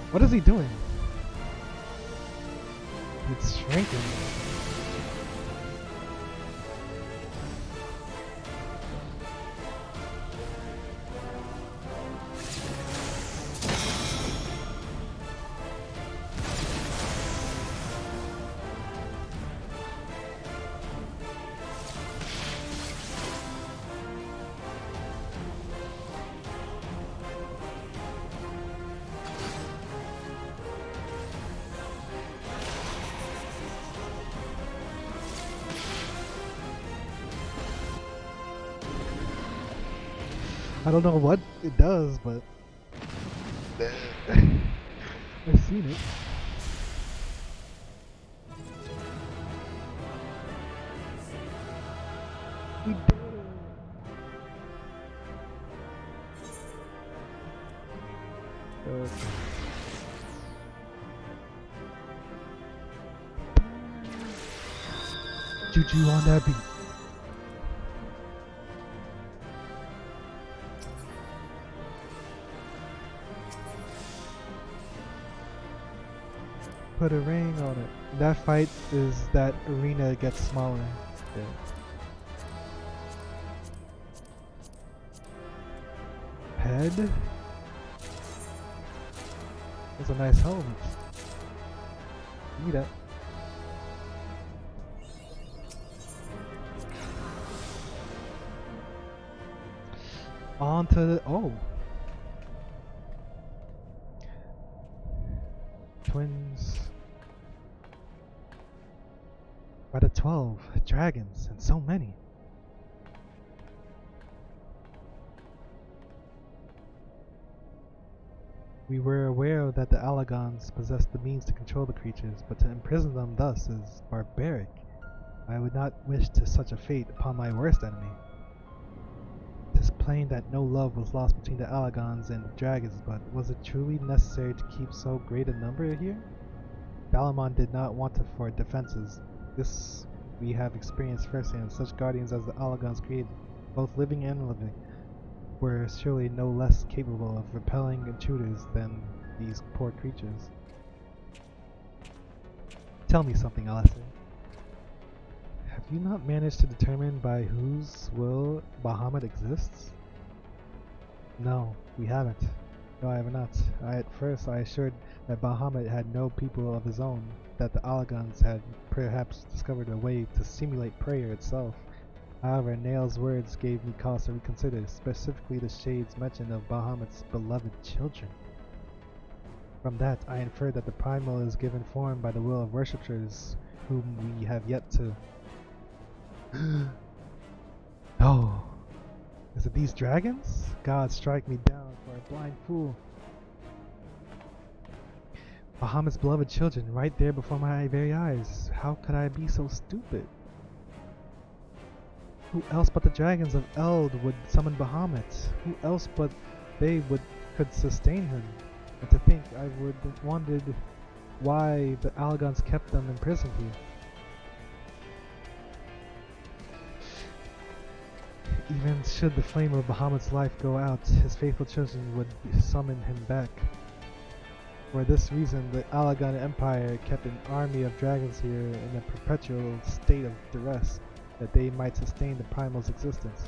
What is he doing? It's shrinking. I don't know what it does, but I've seen it. We did it. Juju on that beat. Put a ring on it. That fight is that arena gets smaller. Yeah. Head? That's a nice helmet. Give me that. On to the twins by the 12 dragons and so many. We were aware that the Allagons possessed the means to control the creatures, but to imprison them thus is barbaric. I would not wish to such a fate upon my worst enemy. It is plain that no love was lost between the Allagons and the dragons, but was it truly necessary to keep so great a number here? Balamon did not want to for defenses. This we have experienced firsthand. Such guardians as the Allagons created, both living and unliving, were surely no less capable of repelling intruders than these poor creatures. Tell me something, Alessi. Have you not managed to determine by whose will Bahamut exists? No, we haven't. No, I have not. At first I assured that Bahamut had no people of his own, that the Allagons had perhaps discovered a way to simulate prayer itself. However, Nail's words gave me cause to reconsider, specifically the Shade's mention of Bahamut's beloved children. From that, I inferred that the primal is given form by the will of worshippers whom we have yet to... Oh! Is it these dragons? God, strike me down for a blind fool. Bahamut's beloved children, right there before my very eyes. How could I be so stupid? Who else but the dragons of Eld would summon Bahamut? Who else but they could sustain him? And to think I would have wondered why the Allagons kept them imprisoned here. Even should the flame of Bahamut's life go out, his faithful children would summon him back. For this reason, the Allagan Empire kept an army of dragons here in a perpetual state of duress, that they might sustain the primal's existence.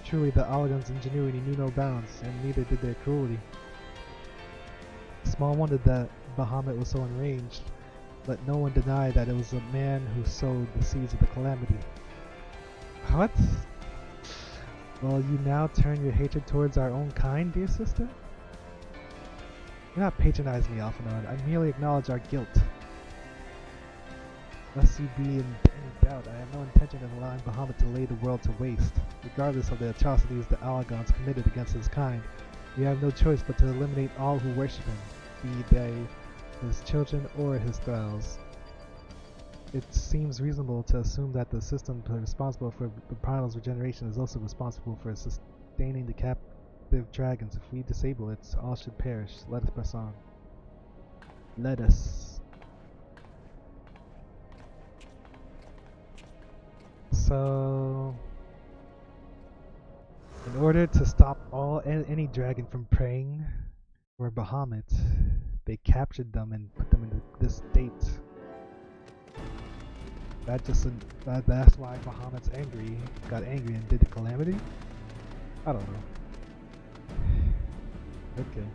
Truly, the Allagan's ingenuity knew no bounds, and neither did their cruelty. Small wonder that Bahamut was so enraged. Let no one deny that it was a man who sowed the seeds of the calamity. What? Will you now turn your hatred towards our own kind, dear sister? Do not patronize me, Alphanod. I merely acknowledge our guilt. Lest you be in any doubt, I have no intention of allowing Bahamut to lay the world to waste. Regardless of the atrocities the Allagons committed against his kind, we have no choice but to eliminate all who worship him, be they his children or his thralls. It seems reasonable to assume that the system responsible for the primal's regeneration is also responsible for sustaining the captive dragons. If we disable it, all should perish. Let us press on. Let us. So, in order to stop any dragon from preying for Bahamut, they captured them and put them in this state. That's why Bahamut's got angry and did the calamity? I don't know. Okay.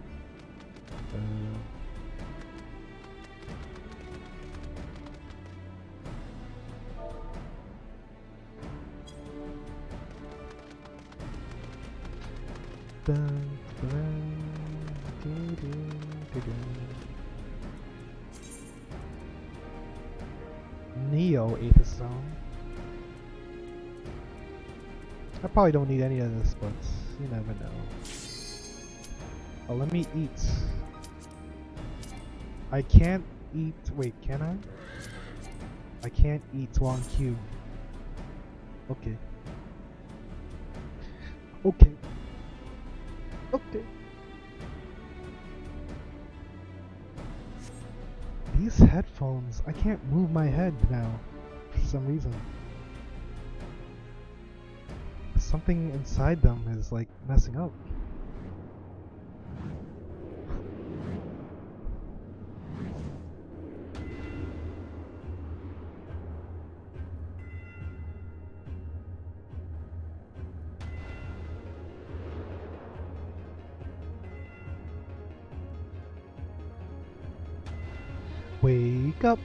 Neo Aethys Zone. I probably don't need any of this, but you never know. Oh, let me eat. I can't eat. Wait, can I? I can't eat Wong Q. Okay. Okay. Okay. These headphones, I can't move my head now for some reason. Something inside them is like messing up. Wake up!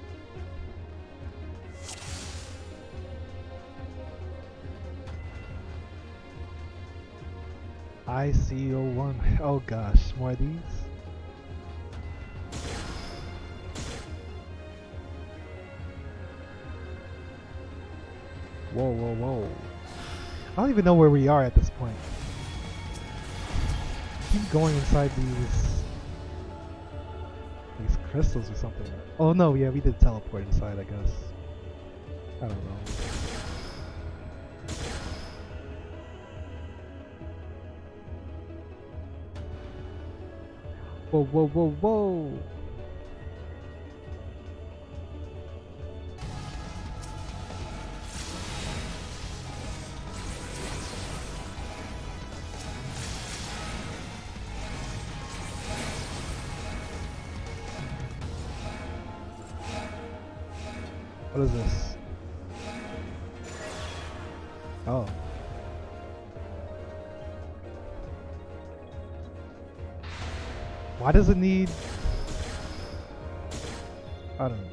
ICO1. Oh gosh, more of these? Whoa, whoa, whoa. I don't even know where we are at this point. Keep going inside these crystals or something. Oh no, yeah, we did teleport inside, I guess. I don't know. Whoa, whoa, whoa, whoa! What is this? Oh. Why does it need... I don't know.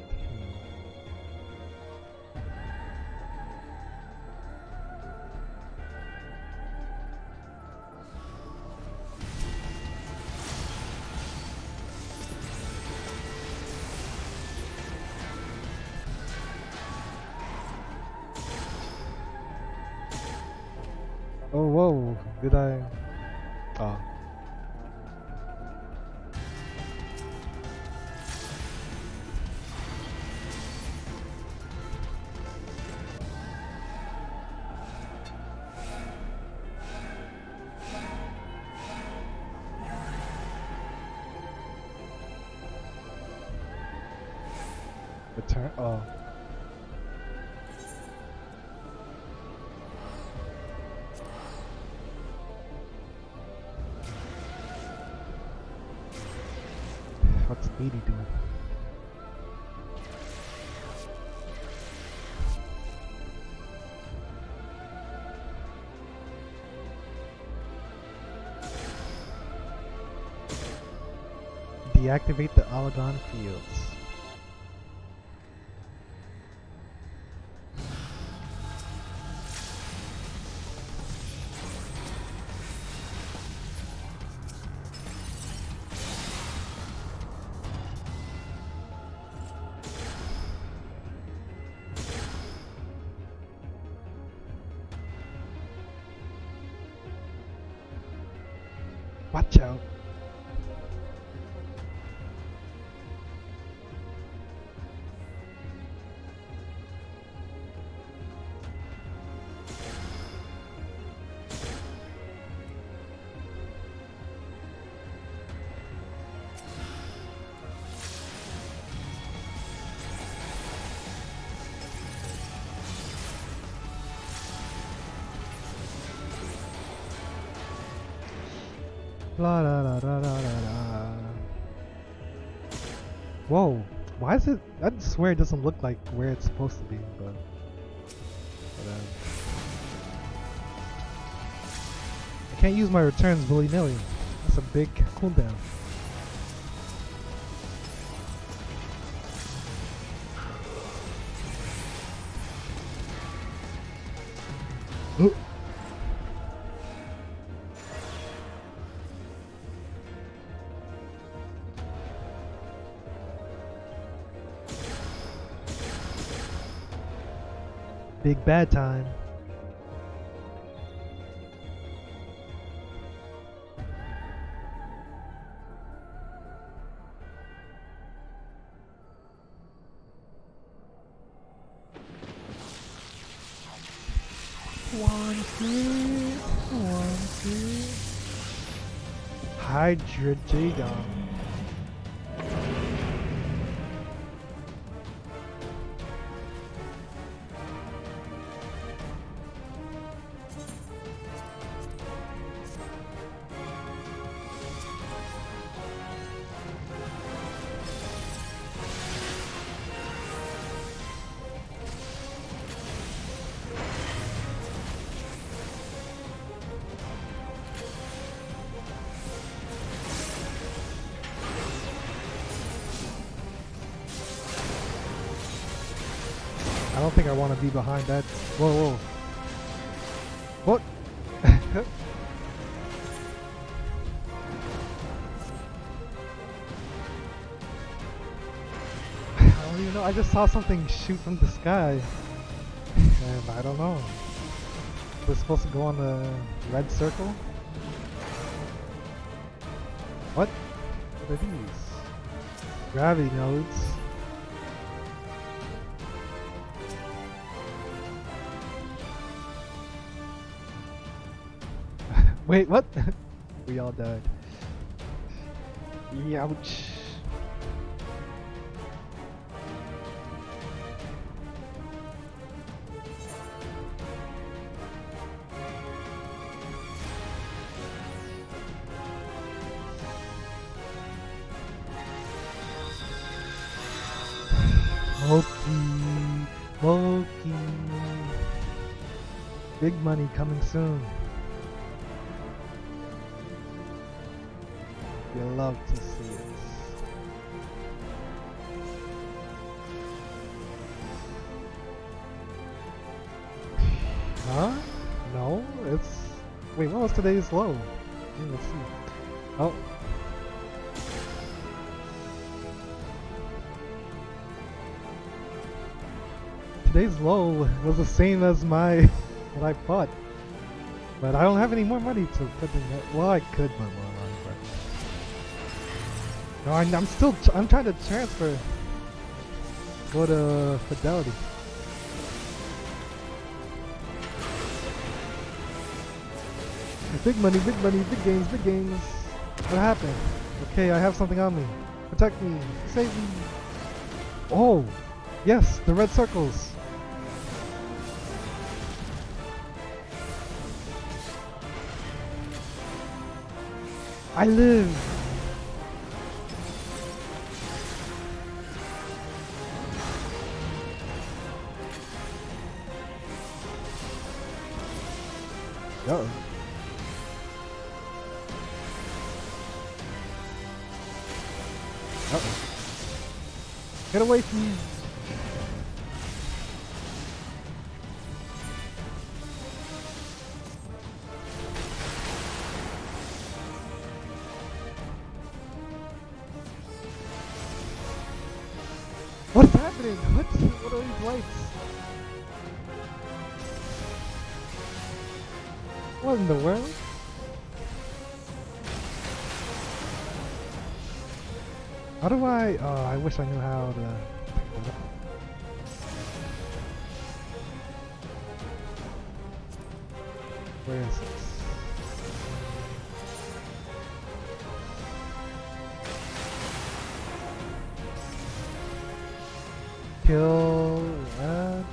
Oh, whoa. Did I... Oh. Return. Oh. What's Beatty doing? Deactivate the Alagon fields. Watch out. La la la la la la. Whoa, why is it? I swear it doesn't look like where it's supposed to be, but I can't use my returns willy-nilly. That's a big cooldown. Big bad time. One, two. Hydra Jagon. don't think I want to be behind that. Whoa, whoa. What? I don't even know. I just saw something shoot from the sky. And I don't know. We're supposed to go on the red circle? What? What are these? Gravity nodes. Wait, what? We all died. Ouch. Loki. Big money coming soon. You'll love to see it. Huh? No, it's... Wait, what was today's low? Let's see. Oh. Today's low was the same as my what I bought, but I don't have any more money to put in that. Well, I could put more money, but no, I'm trying to transfer. Go to Fidelity. Big money, big money, big games, big games. What happened? Okay, I have something on me. Protect me, save me. Oh, yes, the red circles. I live! Uh-oh. Uh-oh. Get away from me! What's happening? What are these lights? What in the world? How do I... Oh, I wish I knew how to... Where is this? Kill that.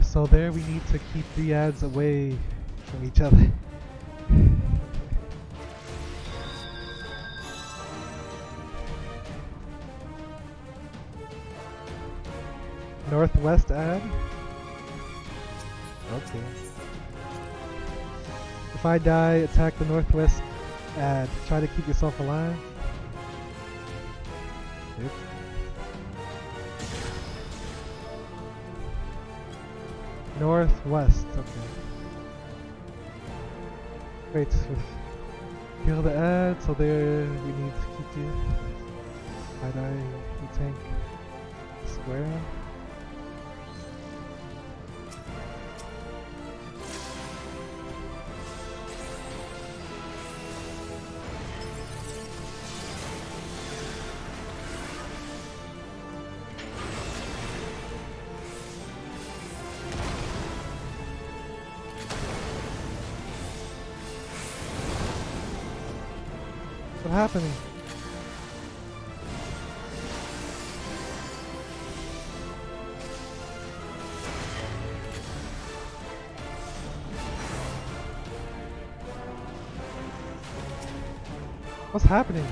So there we need to keep the ads away from each other. Northwest ad? Okay. If I die, attack the northwest ad. Try to keep yourself alive. Yep. Northwest, okay. Wait, kill the ad, so there we need to keep you. I die, you tank square. What's happening? What's happening?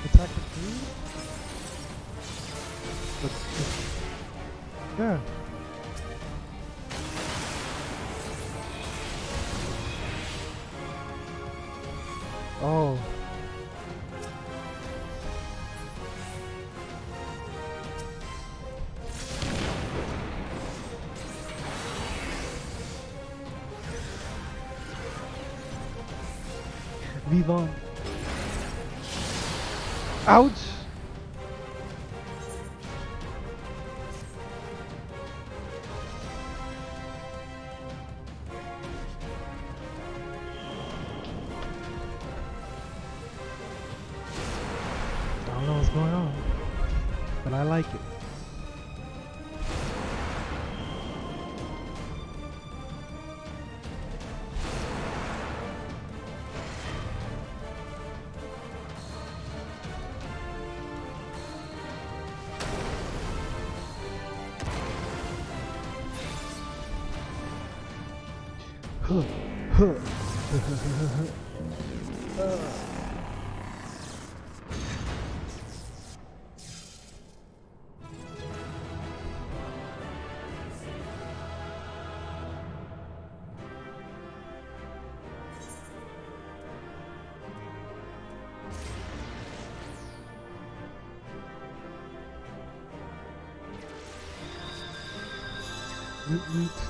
Attack the tree? Yeah. Oh. Vivon. Ouch! I don't know what's going on, but I like it. Huh, huh.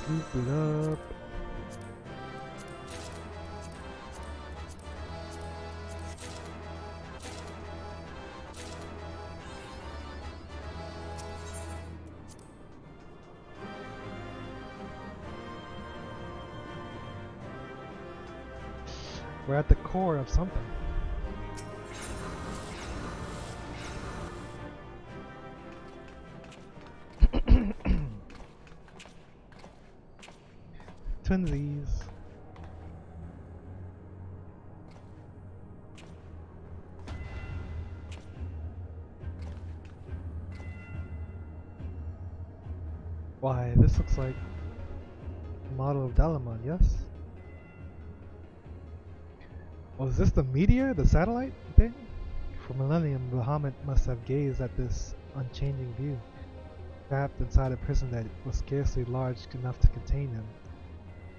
Scoop it up. We're at the core of something. Twinsies. Why, this looks like a model of Dalamon, yes? Oh, is this the meteor? The satellite thing? For millennium, Bahamut must have gazed at this unchanging view, trapped inside a prison that was scarcely large enough to contain him.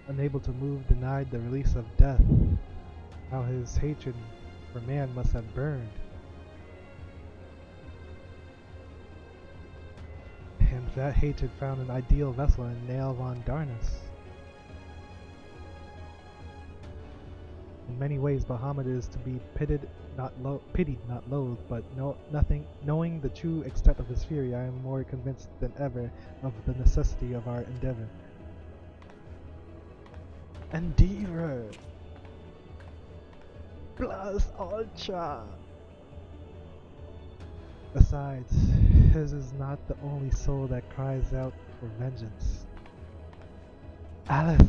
Unable to move, denied the release of death. How his hatred for man must have burned. And that hatred found an ideal vessel in Nail von Darnus. In many ways, Bahamut is to be pitied, not loathed, but knowing the true extent of his fury, I am more convinced than ever of the necessity of our endeavor. Endeavor! Plus Ultra! Besides, his is not the only soul that cries out for vengeance. Alice!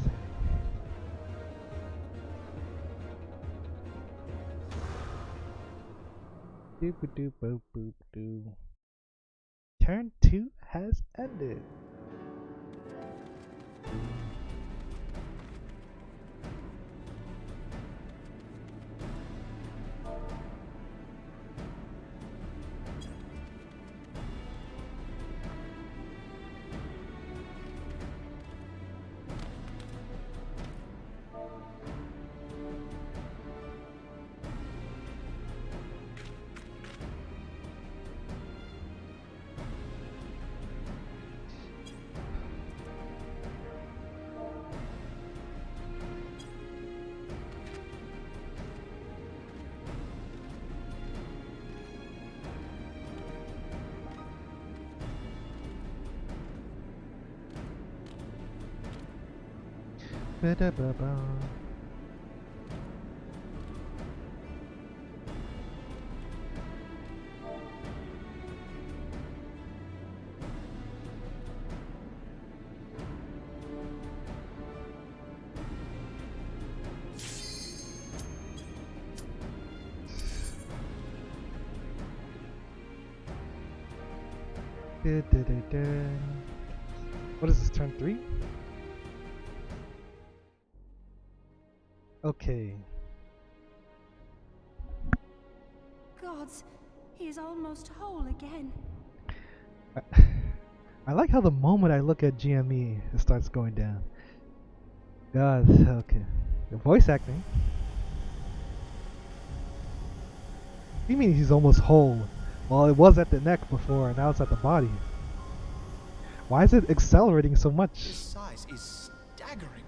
Doop boop boop doo. Turn 2 has ended. Ba-da-ba-ba. What is this, turn 3? Okay. Gods, he is almost whole again. I like how the moment I look at GME, it starts going down. God, okay. The voice acting. You mean he's almost whole? Well, it was at the neck before, now it's at the body. Why is it accelerating so much? His size is staggering.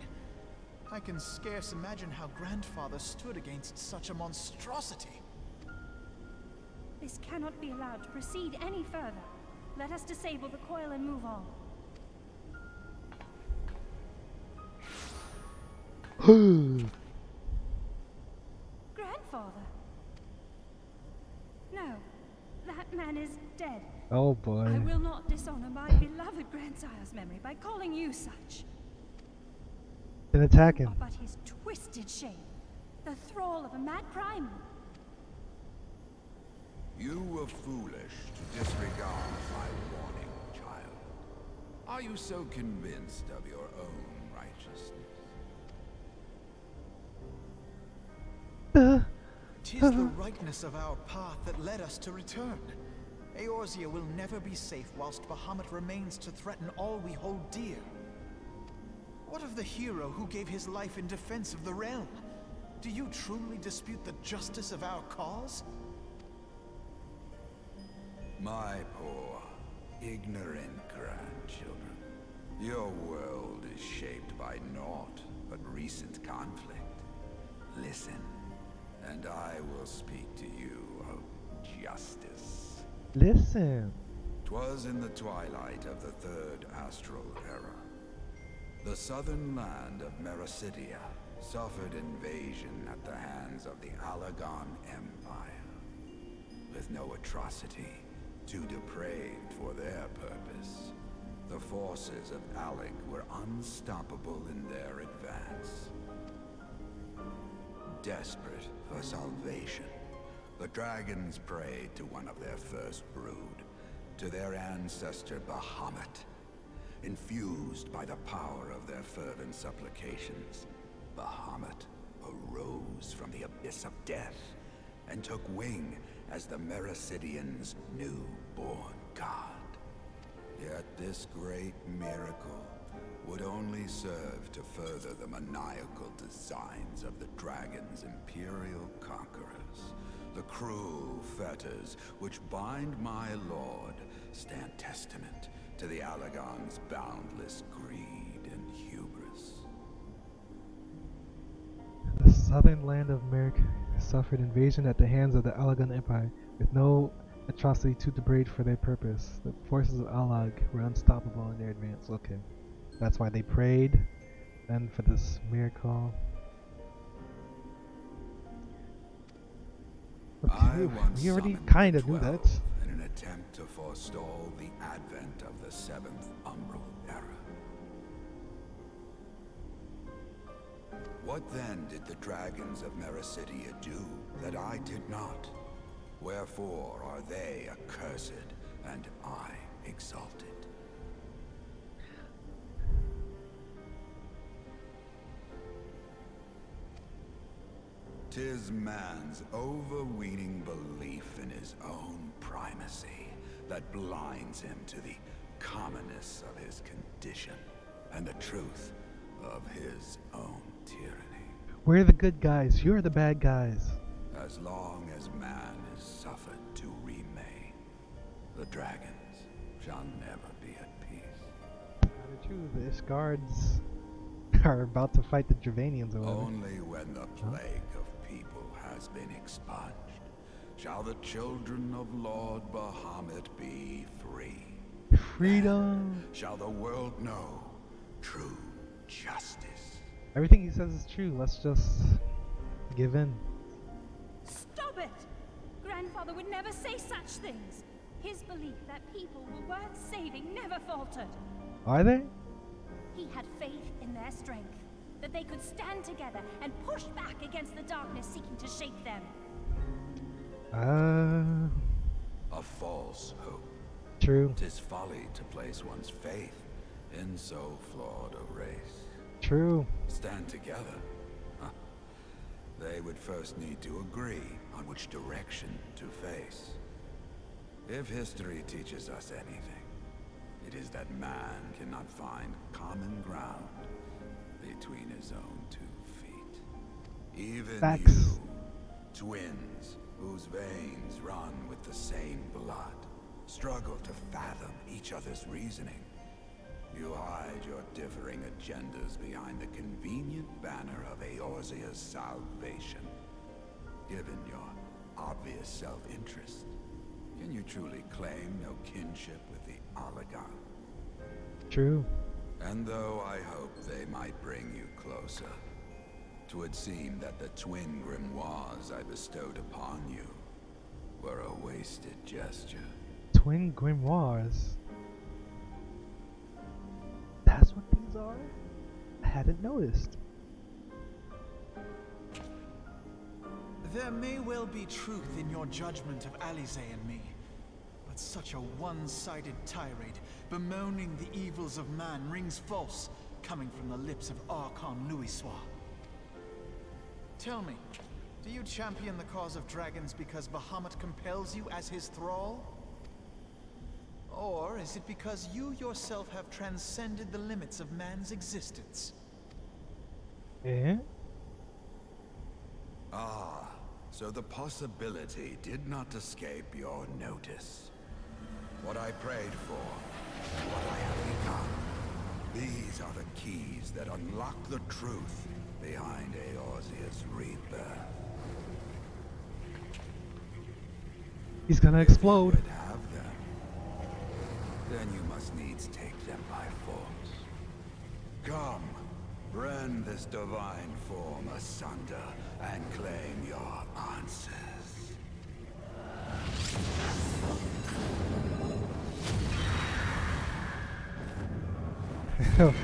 I can scarce imagine how Grandfather stood against such a monstrosity. This cannot be allowed to proceed any further. Let us disable the coil and move on. Grandfather? No, that man is dead. Oh boy. I will not dishonor my beloved grandsire's memory by calling you such. Then attack him. But his twisted shape, the thrall of a mad primal. You were foolish to disregard my warning, child. Are you so convinced of your own righteousness? 'Tis the rightness of our path that led us to return. Eorzea will never be safe whilst Bahamut remains to threaten all we hold dear. What of the hero who gave his life in defense of the realm? Do you truly dispute the justice of our cause? My poor, ignorant grandchildren. Your world is shaped by naught but recent conflict. Listen, and I will speak to you of justice. Listen. 'Twas in the twilight of the third astral era. The southern land of Mericidia suffered invasion at the hands of the Alagon Empire. With no atrocity too depraved for their purpose, the forces of Alec were unstoppable in their advance. Desperate for salvation, the dragons prayed to one of their first brood, to their ancestor Bahamut. Infused by the power of their fervent supplications, Bahamut arose from the abyss of death and took wing as the Mericidians' new-born god. Yet this great miracle would only serve to further the maniacal designs of the dragon's imperial conquerors. The cruel fetters which bind my lord stand testament to the Alagon's boundless greed and hubris. The southern land of Merc suffered invasion at the hands of the Alagon Empire, with no atrocity too depraved for their purpose. The forces of Alag were unstoppable in their advance. Okay. That's why they prayed, then for this miracle. Okay, we already kind of knew that. In an attempt to forestall the advent of the 7th Umbral Era. What then did the dragons of Mericidia do that I did not? Wherefore are they accursed and I exalted? 'Tis man's overweening belief in his own primacy that blinds him to the commonness of his condition and the truth of his own tyranny. We're the good guys, you're the bad guys. As long as man is suffered to remain, the dragons shall never be at peace. Not true, the Ishgards are about to fight the Dravanians or whatever. Only when the plague of people has been expunged shall the children of Lord Bahamut be free. Freedom! Then shall the world know true justice. Everything he says is true, let's just give in. Stop it! Grandfather would never say such things. His belief that people were worth saving never faltered. Are they? He had faith in their strength, that they could stand together and push back against the darkness seeking to shape them. A false hope. True. 'Tis folly to place one's faith in so flawed a race. True. Stand together? Huh. They would first need to agree on which direction to face. If history teaches us anything, it is that man cannot find common ground between his own 2 feet. Even Facts. you, twins whose veins run with the same blood, struggle to fathom each other's reasoning. You hide your differing agendas behind the convenient banner of Eorzea's salvation. Given your obvious self-interest, can you truly claim no kinship with the Oligon? True. And though I hope they might bring you closer, 'twould seem that the twin grimoires I bestowed upon you were a wasted gesture. Twin grimoires. That's what these are? I hadn't noticed. There may well be truth in your judgment of Alize and me, but such a one-sided tirade bemoaning the evils of man rings false, coming from the lips of Archon Louisoix. Tell me, do you champion the cause of dragons because Bahamut compels you as his thrall? Or is it because you yourself have transcended the limits of man's existence? Eh? Ah, so the possibility did not escape your notice. What I prayed for, and what I have become. These are the keys that unlock the truth behind Eorzea's rebirth. He's gonna explode. If you would have them, then you must needs take them by force. Come, rend this divine form asunder and claim your answers.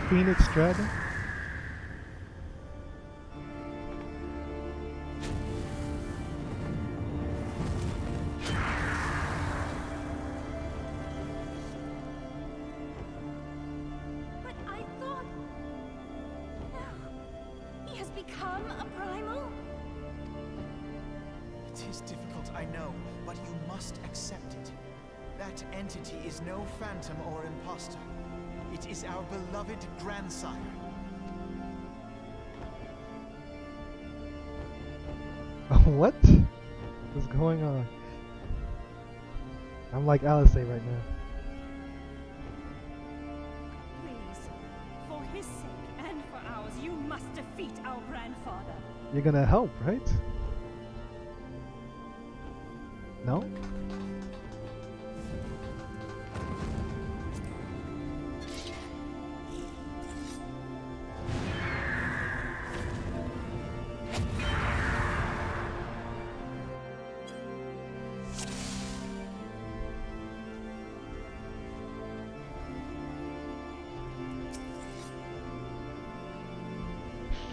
Phoenix Dragon? But I thought... No. He has become a primal? It is difficult, I know, but you must accept it. That entity is no phantom or imposter. It is our beloved grandsire. What is going on? I'm like Alice right now. Please, for his sake and for ours, you must defeat our grandfather. You're gonna help, right? No?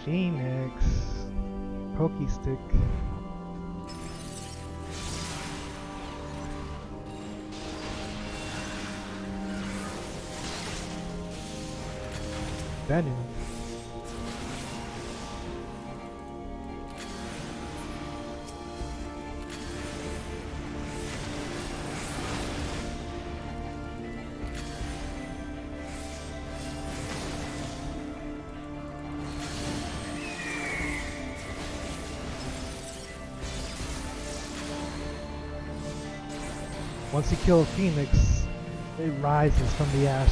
Phoenix. Pokey stick. Venom. Once you kill a phoenix, it rises from the ashes.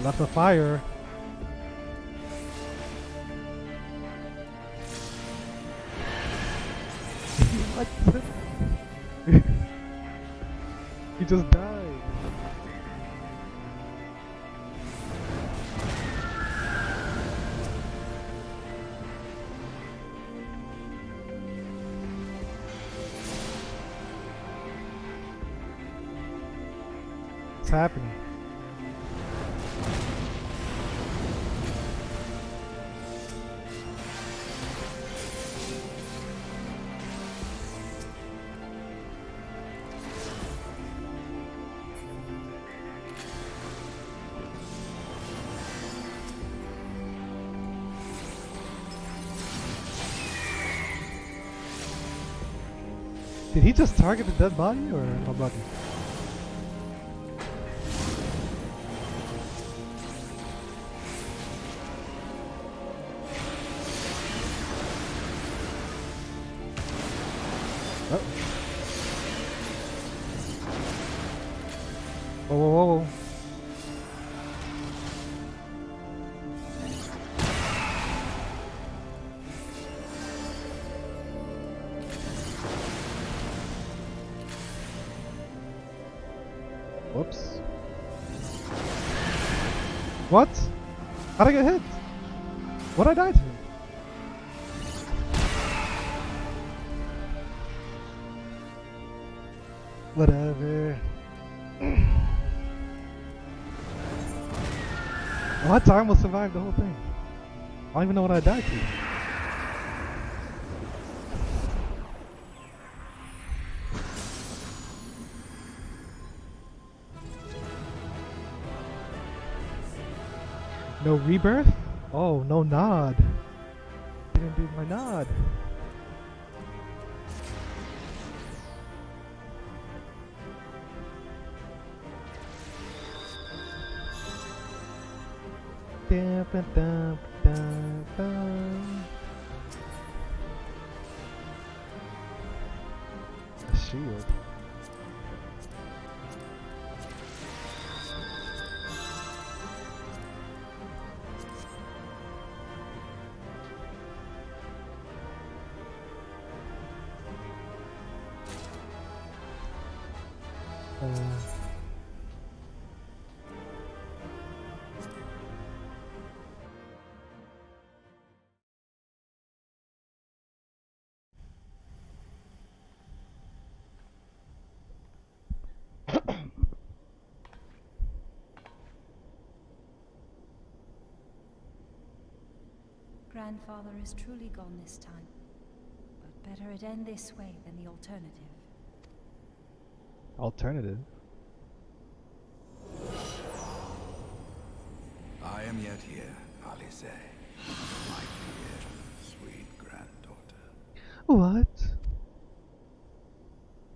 Left a fire. What? He just died. What's happening? Did he just target the dead body or a body? Oh. Whoa, whoa, whoa. Whoops. What? How'd I get hit? What'd I die to? Whatever. What time will survive the whole thing? I don't even know what I died to. No rebirth? Oh, no nod. Didn't do my nod. Dun, dun, dun, dun, dun. A shield. Grandfather is truly gone this time. But better it end this way than the alternative. Alternative? I am yet here, Alice, my dear, sweet granddaughter. What?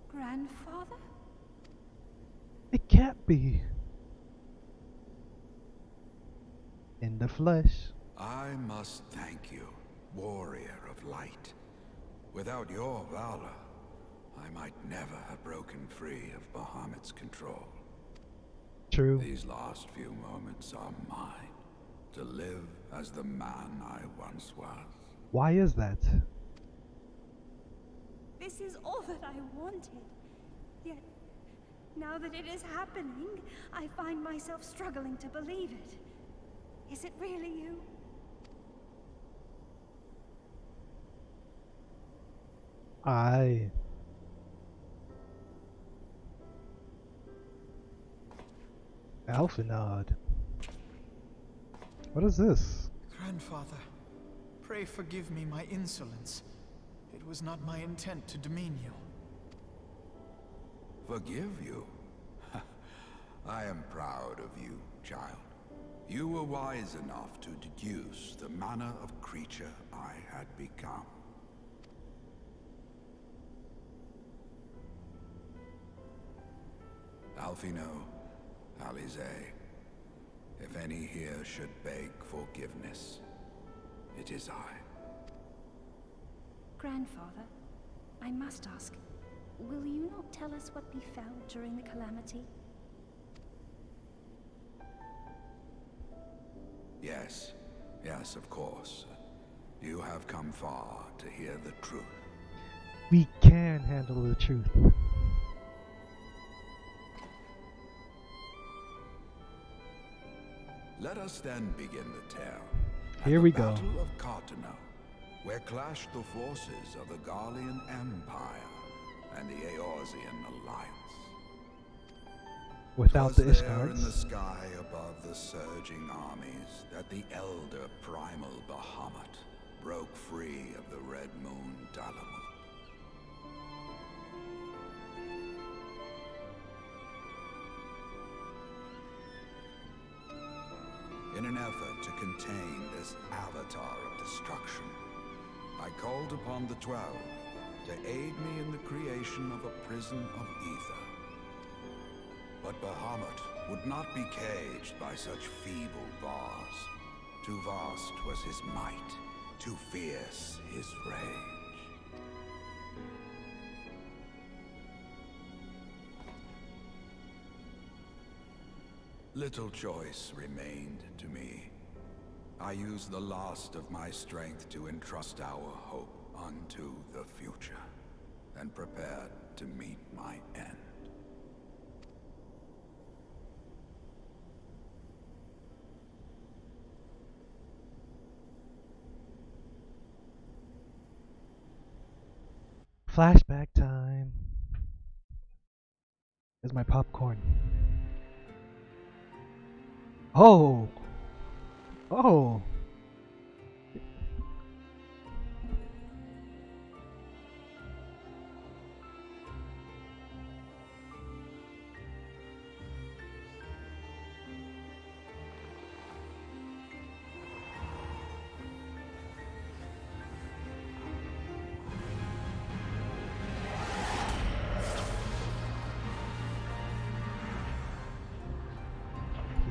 Grandfather? It can't be. In the flesh. I must thank you, warrior of light. Without your valor, I might never have broken free of Bahamut's control. True. These last few moments are mine, to live as the man I once was. Why is that? This is all that I wanted. Yet, now that it is happening, I find myself struggling to believe it. Is it really you? Alphanod. What is this? Grandfather, pray forgive me my insolence. It was not my intent to demean you. Forgive you? I am proud of you, child. You were wise enough to deduce the manner of creature I had become. Alfino, Alize, if any here should beg forgiveness, it is I. Grandfather, I must ask, will you not tell us what befell during the calamity? Yes, yes, of course. You have come far to hear the truth. We can handle the truth. Let us then begin the tale. Here we go. At the Battle of Cartano, where clashed the forces of the Garlean Empire and the Eorzean Alliance. Without the Twas there in the Ishgars. sky above the surging armies that the elder primal Bahamut broke free of the Red Moon Dalamut. In an effort to contain this avatar of destruction, I called upon the 12 to aid me in the creation of a prison of ether. But Bahamut would not be caged by such feeble bars. Too vast was his might, too fierce his rage. Little choice remained to me. I used the last of my strength to entrust our hope unto the future, and prepared to meet my end. Flashback time. Is my popcorn. Oh! Oh!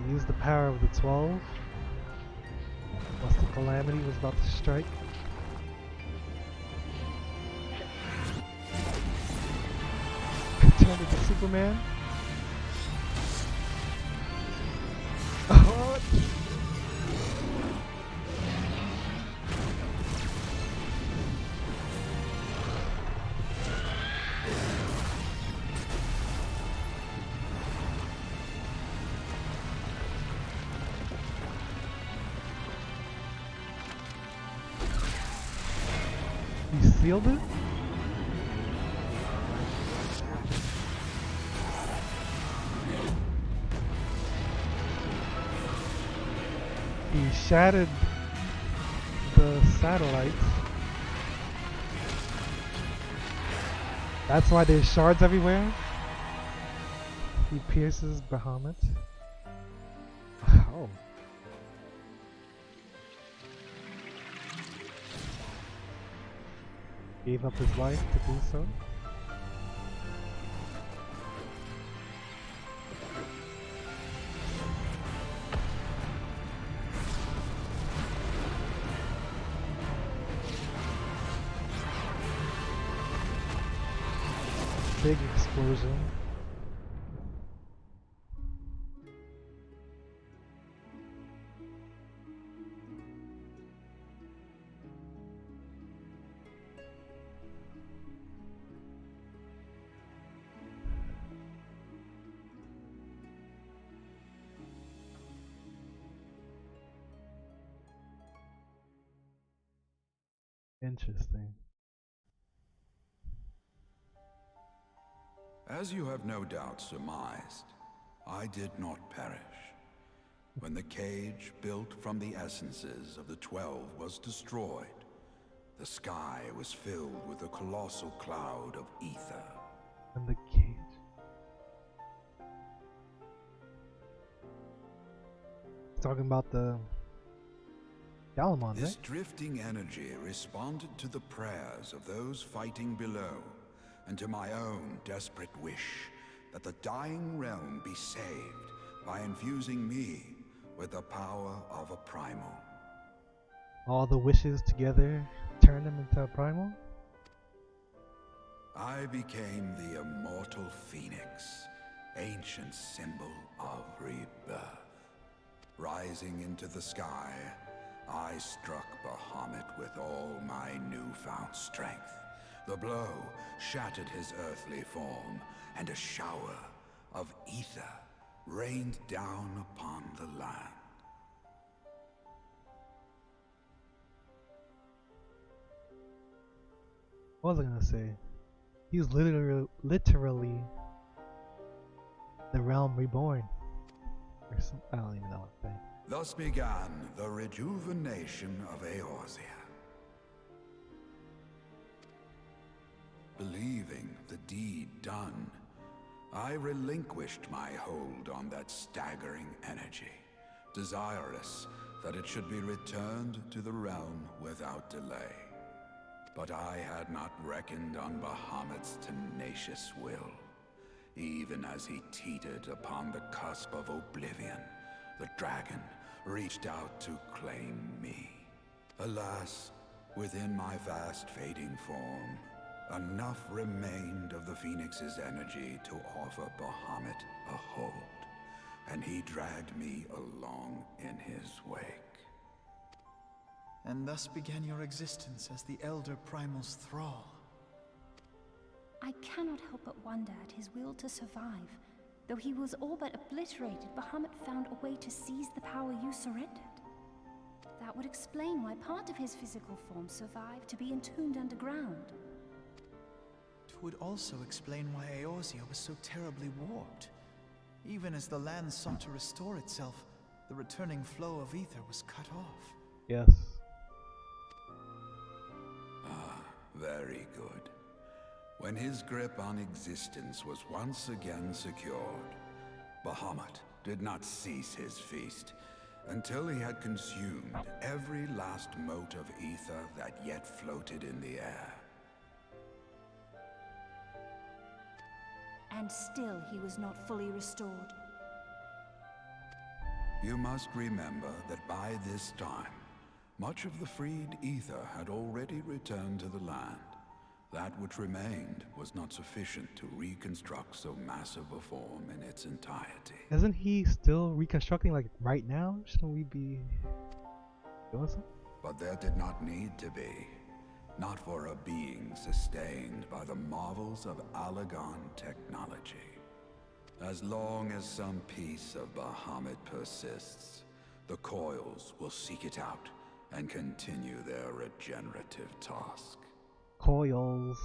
He used the power of the 12. Once the calamity was about to strike. Turned into Superman. Oh. He sealed it? He shattered the satellites. That's why there's shards everywhere. He pierces Bahamut. Oh. Gave up his life to do so. Big explosion. Interesting. As you have no doubt surmised, I did not perish. When the cage built from the essences of the 12 was destroyed, the sky was filled with a colossal cloud of ether. And the cage. Talking about the Galamon, This right? drifting energy responded to the prayers of those fighting below, and to my own desperate wish that the dying realm be saved by infusing me with the power of a primal. All the wishes together turn him into a primal? I became the immortal phoenix, ancient symbol of rebirth. Rising into the sky, I struck Bahamut with all my newfound strength. The blow shattered his earthly form, and a shower of ether rained down upon the land. What was I gonna say? He was literally the realm reborn. Or some, I don't even know what to say. Thus began the rejuvenation of Eorzea. Believing the deed done, I relinquished my hold on that staggering energy, desirous that it should be returned to the realm without delay. But I had not reckoned on Bahamut's tenacious will. Even as he teetered upon the cusp of oblivion, the dragon reached out to claim me. Alas, within my vast fading form, enough remained of the Phoenix's energy to offer Bahamut a hold, and he dragged me along in his wake. And thus began your existence as the Elder Primal's thrall. I cannot help but wonder at his will to survive. Though he was all but obliterated, Bahamut found a way to seize the power you surrendered. That would explain why part of his physical form survived to be entombed underground. It would also explain why Eorzea was so terribly warped. Even as the land sought to restore itself, the returning flow of ether was cut off. Yes. Ah, very good. When his grip on existence was once again secured, Bahamut did not cease his feast until he had consumed every last mote of ether that yet floated in the air. And still he was not fully restored. You must remember that by this time, much of the freed ether had already returned to the land. That which remained was not sufficient to reconstruct so massive a form in its entirety. Isn't he still reconstructing like right now? Shouldn't we be doing something? But there did not need to be. Not for a being sustained by the marvels of Allagan technology. As long as some piece of Bahamut persists, the coils will seek it out and continue their regenerative task. Coils.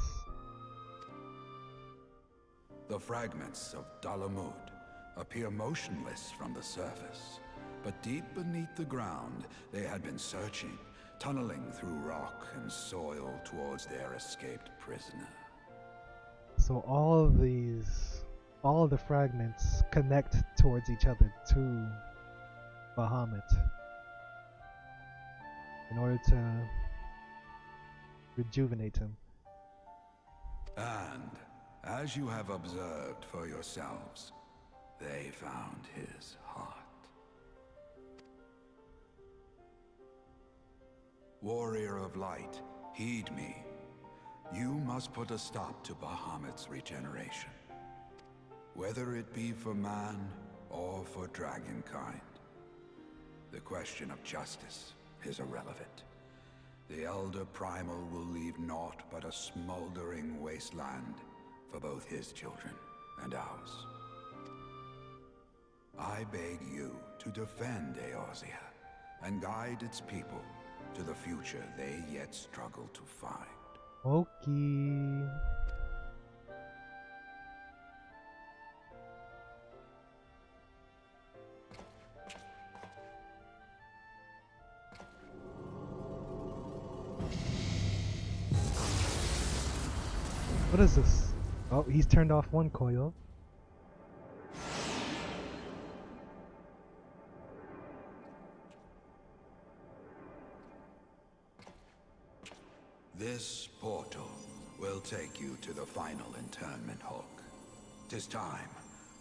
The fragments of Dalamud appear motionless from the surface, but deep beneath the ground they had been searching, tunneling through rock and soil towards their escaped prisoner. So all of the fragments connect towards each other to Bahamut in order to rejuvenate him. And, as you have observed for yourselves, they found his heart. Warrior of Light, heed me. You must put a stop to Bahamut's regeneration. Whether it be for man or for dragonkind. The question of justice is irrelevant. The Elder Primal will leave naught but a smoldering wasteland for both his children and ours. I beg you to defend Eorzea and guide its people to the future they yet struggle to find. Okay. What is this? Oh, he's turned off one coil. This portal will take you to the final internment hulk. 'Tis time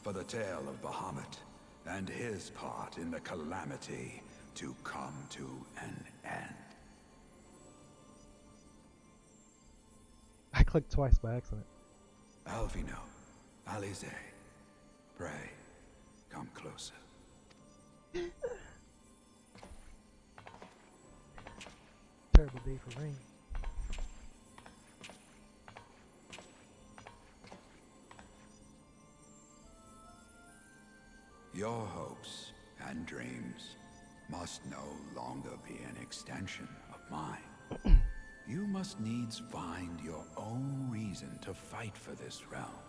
for the tale of Bahamut and his part in the calamity to come to an end. I clicked twice by accident. Alvino, Alize, pray, come closer. Terrible day for rain. Your hopes and dreams must no longer be an extension of mine. You must needs find your own reason to fight for this realm.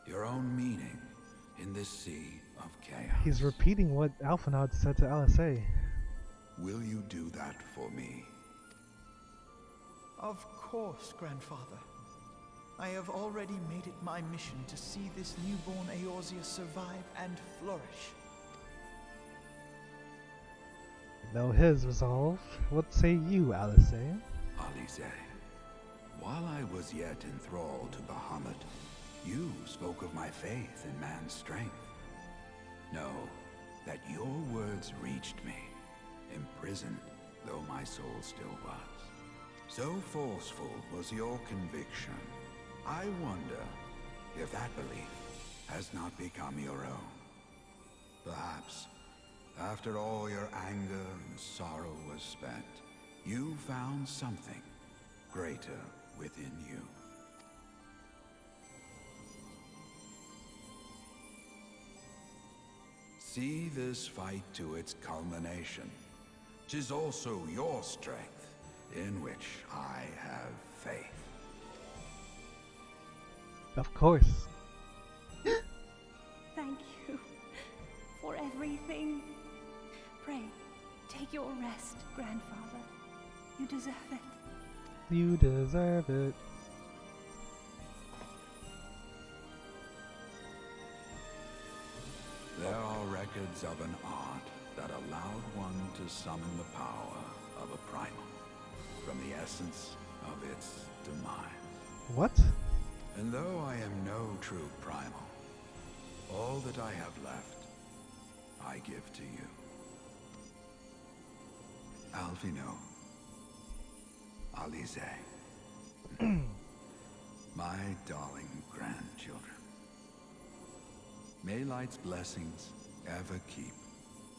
Your own meaning in this sea of chaos. He's repeating what Alphinaud said to Alice. Will you do that for me? Of course, Grandfather. I have already made it my mission to see this newborn Eorzea survive and flourish. Know his resolve. What say you, Alice? Alize, while I was yet enthralled to Bahamut, you spoke of my faith in man's strength. Know that your words reached me, imprisoned though my soul still was. So forceful was your conviction, I wonder if that belief has not become your own. Perhaps, after all your anger and sorrow was spent, you found something greater within you. See this fight to its culmination. 'Tis also your strength in which I have faith. Of course. Thank you for everything. Pray, take your rest, Grandfather. You deserve it. You deserve it. There are records of an art that allowed one to summon the power of a primal from the essence of its demise. What? And though I am no true primal, all that I have left, I give to you. Alvino, Alize, my darling grandchildren. May Light's blessings ever keep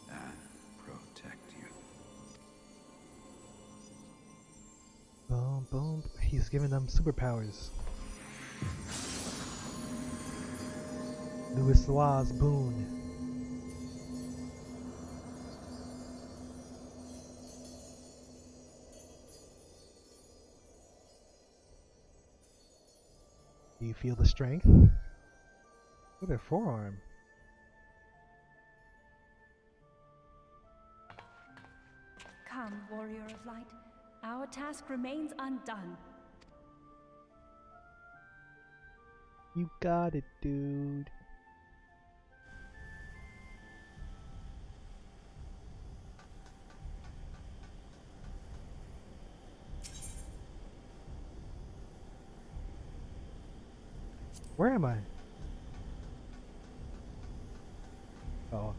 and protect you. Boom, boom. He's giving them superpowers. Louis Law's boon. Do you feel the strength? Look at their forearm. Come, warrior of light. Our task remains undone. You got it, dude. Where am I? Oh.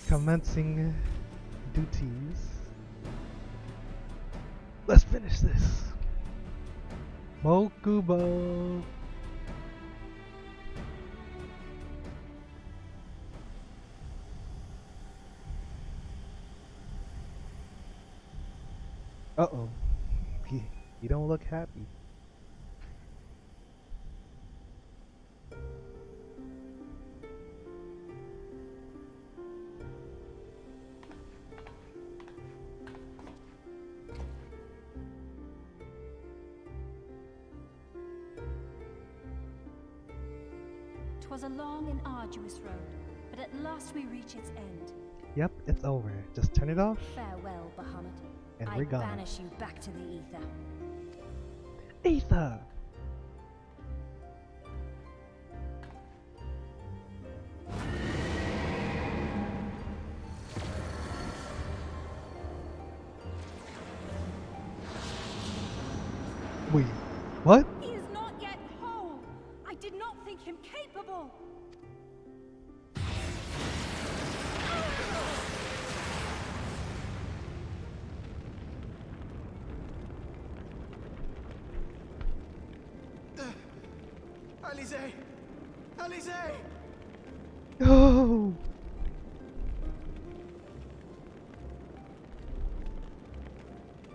Commencing duties. Let's finish this. Mokubo. Uh-oh. You don't look happy. Twas a long and arduous road, but at last we reach its end. Yep, it's over. Just turn it off, Farewell, Bahamut. and I we're gone. banish you back to the ether. Ether! Wait, what? He is not yet whole. I did not think him capable. Alize! Alize! No!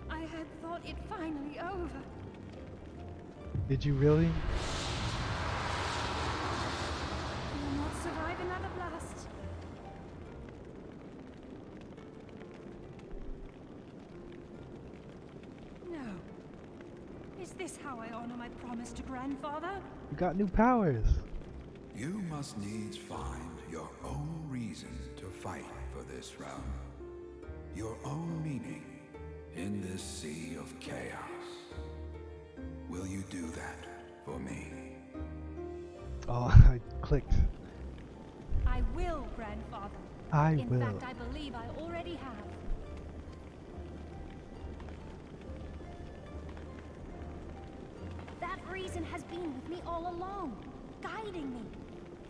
I had thought it finally over. Did you really? You will not survive another blast. No. Is this how I honor my promise to Grandfather? You got new powers. You must needs find your own reason to fight for this realm. Your own meaning in this sea of chaos. Will you do that for me? Oh, I clicked. I will, Grandfather. I In will. fact, I believe I already have. That reason has been with me all along, guiding me.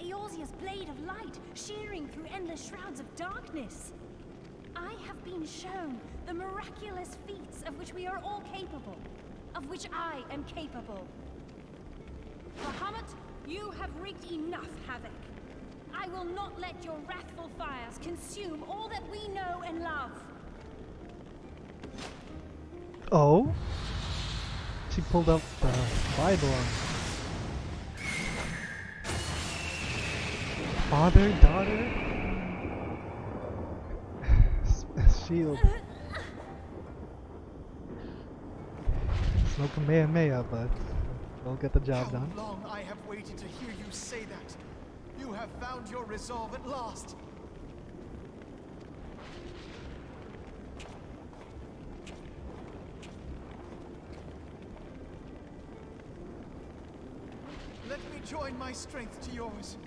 Eorzea's blade of light, shearing through endless shrouds of darkness. I have been shown the miraculous feats of which we are all capable, of which I am capable. Bahamut, you have wreaked enough havoc. I will not let your wrathful fires consume all that we know and love. Oh? She pulled up the Bible on father, daughter, shield. It's no Kamehameha, but we'll get the job done. How long I have waited to hear you say that. You have found your resolve at last. Let me join my strength to yours.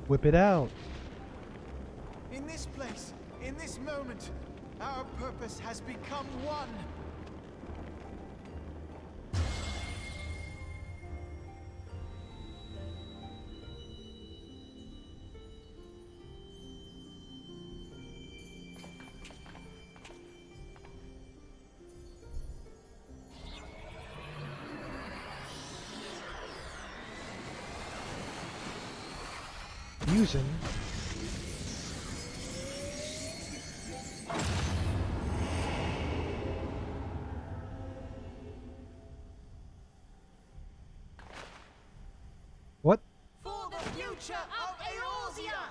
Whip it out. In this place, in this moment, our purpose has become one. Fusion. What? For the future of Eorzea!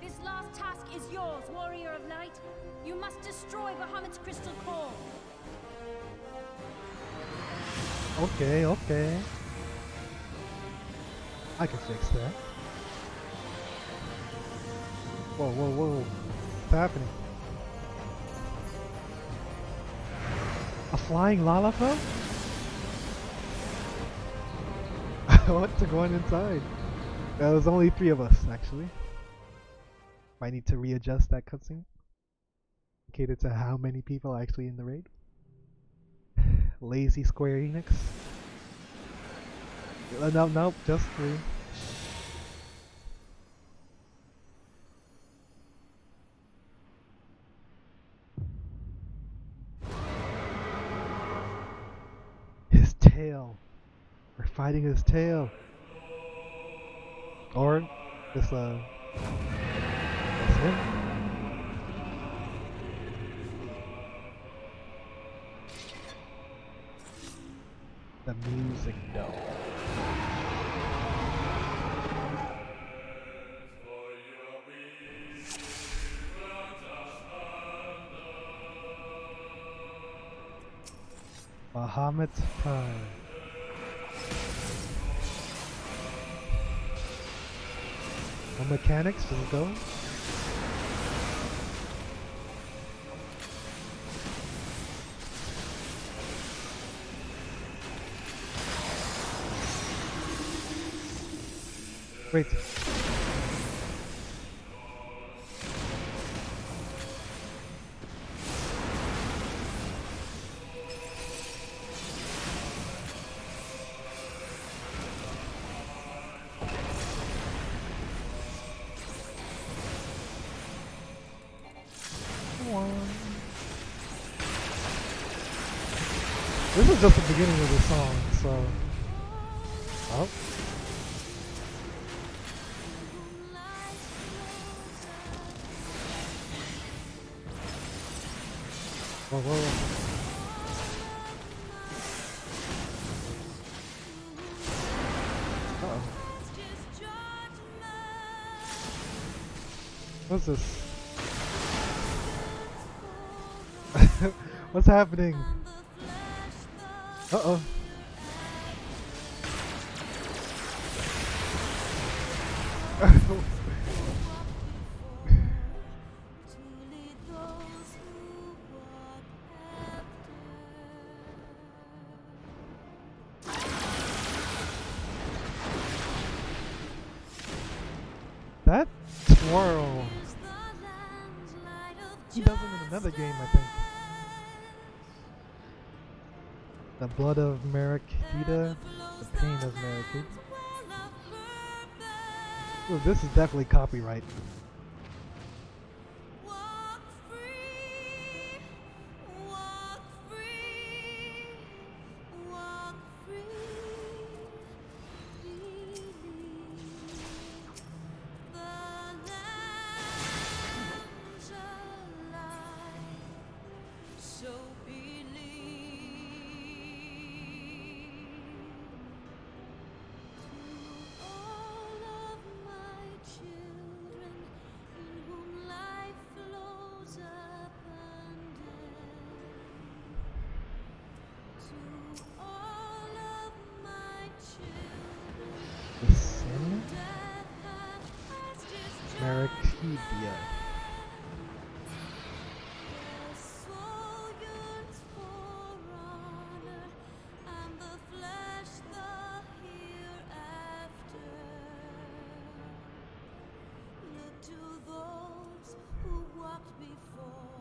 This last task is yours, Warrior of Light. You must destroy Bahamut's crystal core. Okay, okay. I can fix that. Whoa, whoa, whoa. What's happening? A flying Lalafell? I want to go inside. There was only 3 of us, actually. Might need to readjust that cutscene. Cater to how many people are actually in the raid. Lazy Square Enix. No, nope, just 3. His tail. We're fighting his tail. Or this that's him. The music though. Bahamut's time. No mechanics, just go. Wait. This is just the beginning of the song, so. Oh. Whoa, whoa, whoa. Uh-oh. What's this? What's happening? Uh-oh. That twirl. He does it in another game, I think. The blood of Marakita, the pain of Marakita. Well, this is definitely copyright. The sin? Marakidia.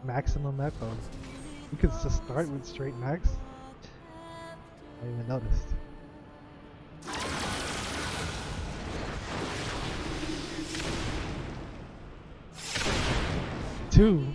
Maximum echo. You could just start with straight max. I didn't even noticed. Two.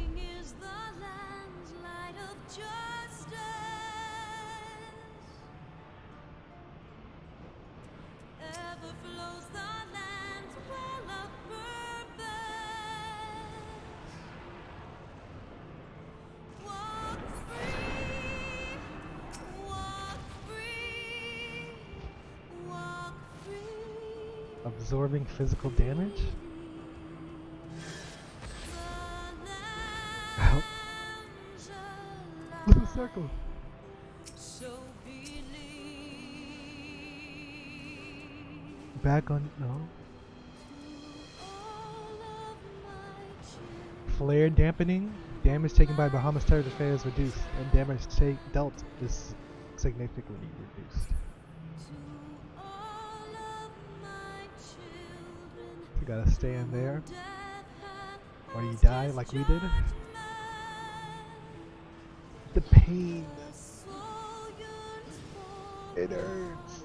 Absorbing physical damage? Ow. Look at the circle. Back on, no. Flare dampening. Damage taken by Bahamut's turret affair is reduced, and damage dealt is significantly reduced. You gotta stay in there, or you die like we did. The pain. It hurts.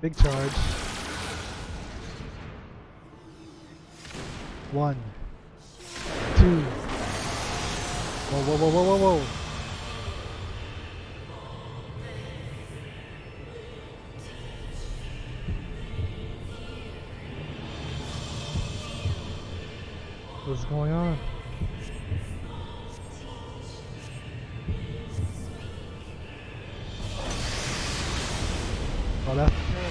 Big charge. 1, 2. Whoa, whoa, whoa, whoa, whoa, whoa. What's going on? Oh, that's terrible.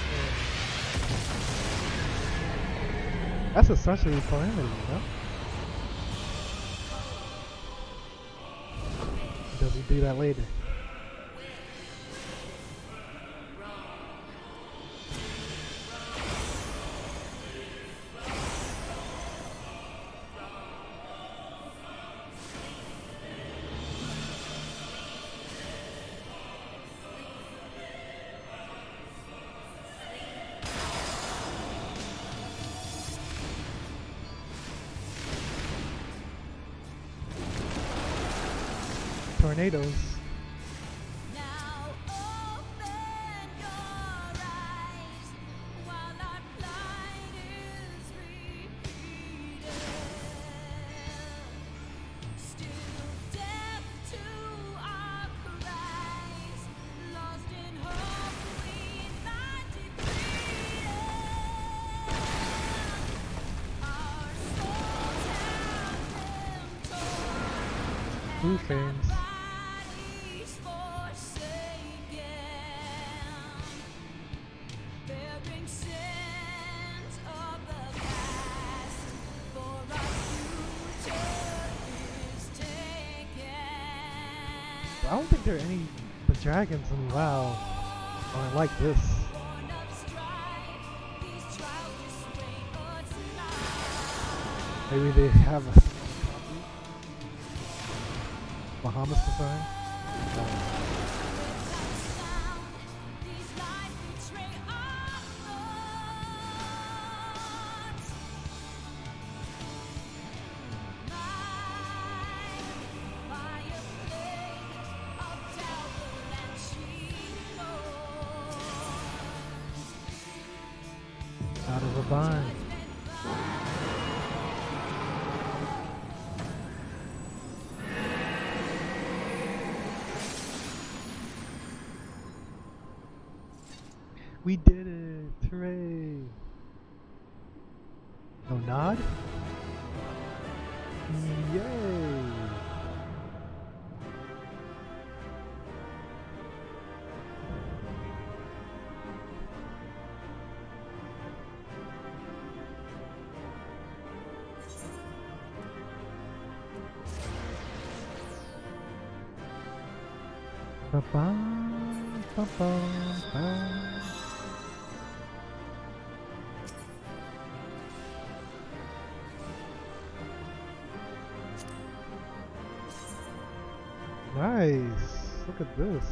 That's essentially a calamity, you know? Does he do that later? Tornadoes. Blue fans. don't think there are any the dragons in WoW are like this. Maybe they have a Bahamut's design. Out of a bind. We did it! Hooray! No nod? Yay! Ba-bum, ba-bum, bum. Nice! Look at this.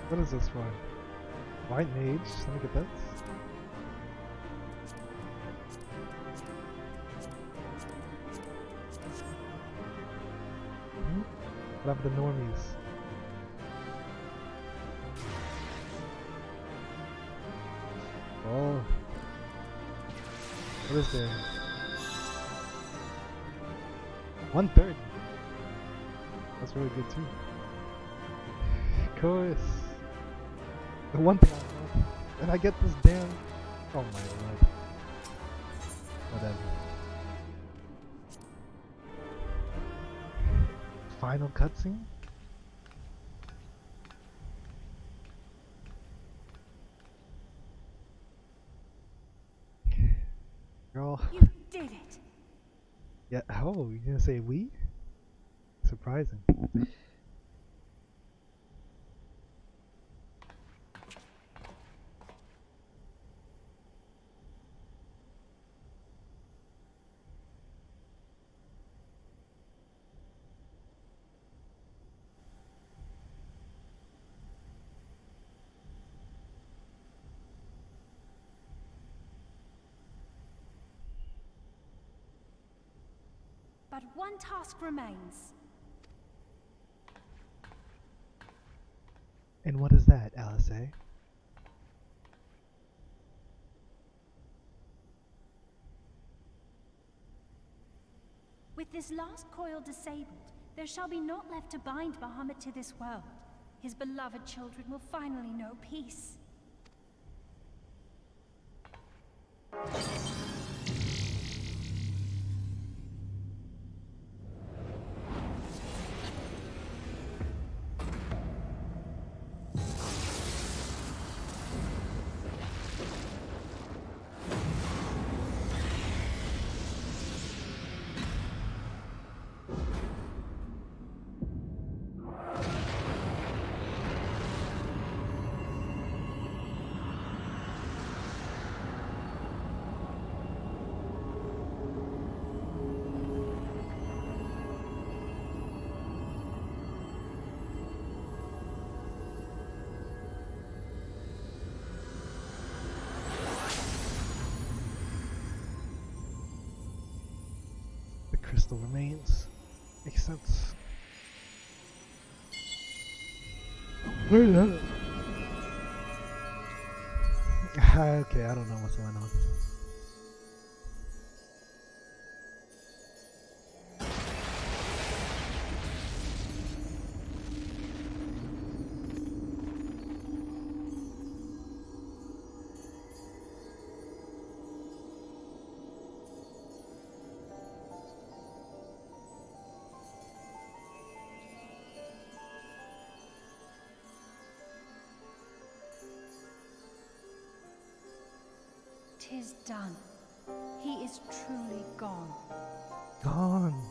What is this one? White mage. Let me get that. What happened to normies? Oh. What is there? 1/3. That's really good too. Of course. The one thing I love. And I get this damn. Oh my lord. Whatever. Final cutscene? Girl. You did it! Yeah, oh, you gonna say we? Surprising. But one task remains. And what is that, LSA? With this last coil disabled, there shall be naught left to bind Bahamut to this world. His beloved children will finally know peace. Crystal remains. Makes sense. Okay, I don't know what's going on. Tis done. He is truly gone. Gone.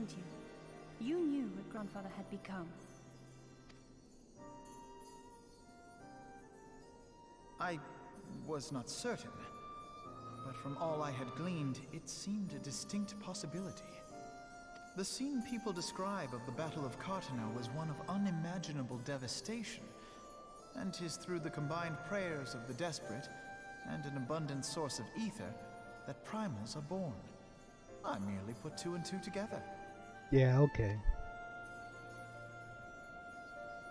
didn't you? You knew what Grandfather had become. I was not certain, but from all I had gleaned, it seemed a distinct possibility. The scene people describe of the Battle of Cartano was one of unimaginable devastation, and 'tis through the combined prayers of the desperate and an abundant source of ether that primals are born. I merely put two and two together. Yeah, okay.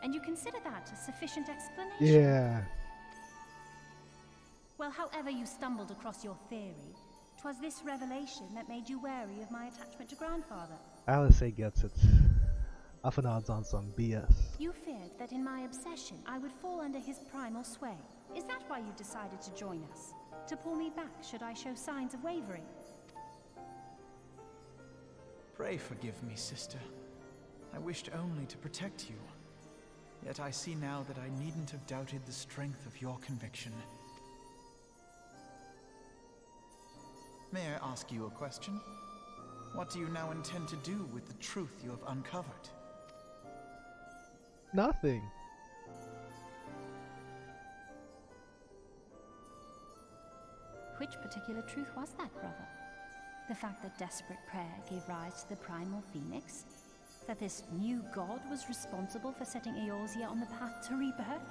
And you consider that a sufficient explanation? Yeah. Well, however you stumbled across your theory, 'twas this revelation that made you wary of my attachment to Grandfather. Alice gets it. Afanad's on some BS. You feared that in my obsession, I would fall under his primal sway. Is that why you decided to join us? To pull me back should I show signs of wavering? Pray forgive me, sister. I wished only to protect you. Yet I see now that I needn't have doubted the strength of your conviction. May I ask you a question? What do you now intend to do with the truth you have uncovered? Nothing. Which particular truth was that, brother? The fact that desperate prayer gave rise to the primal phoenix? That this new god was responsible for setting Eorzea on the path to rebirth?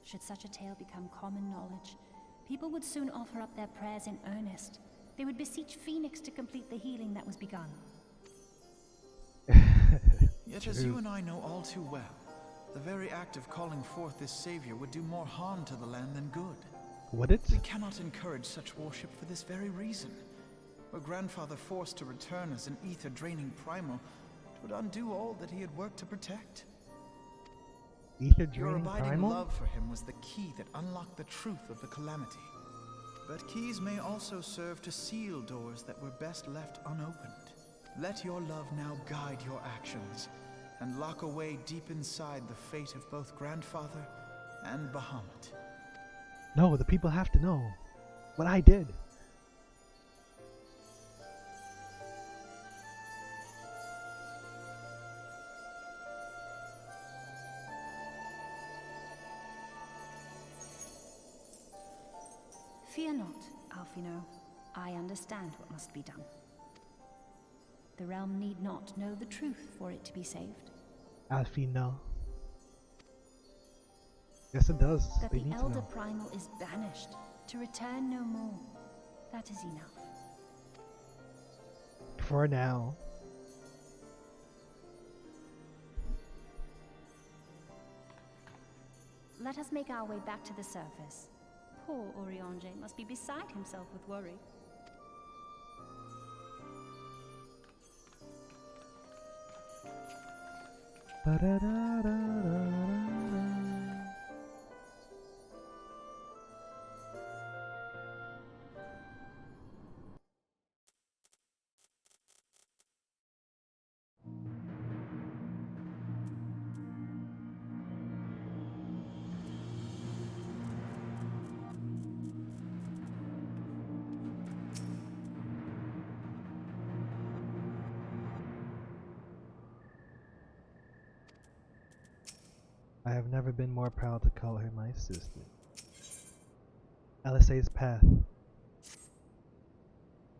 Should such a tale become common knowledge, people would soon offer up their prayers in earnest. They would beseech Phoenix to complete the healing that was begun. Yet as you and I know all too well, the very act of calling forth this savior would do more harm to the land than good. Would it? We cannot encourage such worship for this very reason. Were Grandfather forced to return as an ether-draining primal, it would undo all that he had worked to protect. Ether Your draining abiding primal? love for him was the key that unlocked the truth of the calamity. But keys may also serve to seal doors that were best left unopened. Let your love now guide your actions, and lock away deep inside the fate of both Grandfather and Bahamut. No, the people have to know what I did. Fear not, Alfino. I understand what must be done. The realm need not know the truth for it to be saved. Alfie, no. Yes, it does. That They the need to Elder know. Primal is banished, to return no more. That is enough. For now. Let us make our way back to the surface. Poor Oriange must be beside himself with worry. Ba-da-da-da-da-da-da. I have never been more proud to call her my sister. LSA's path.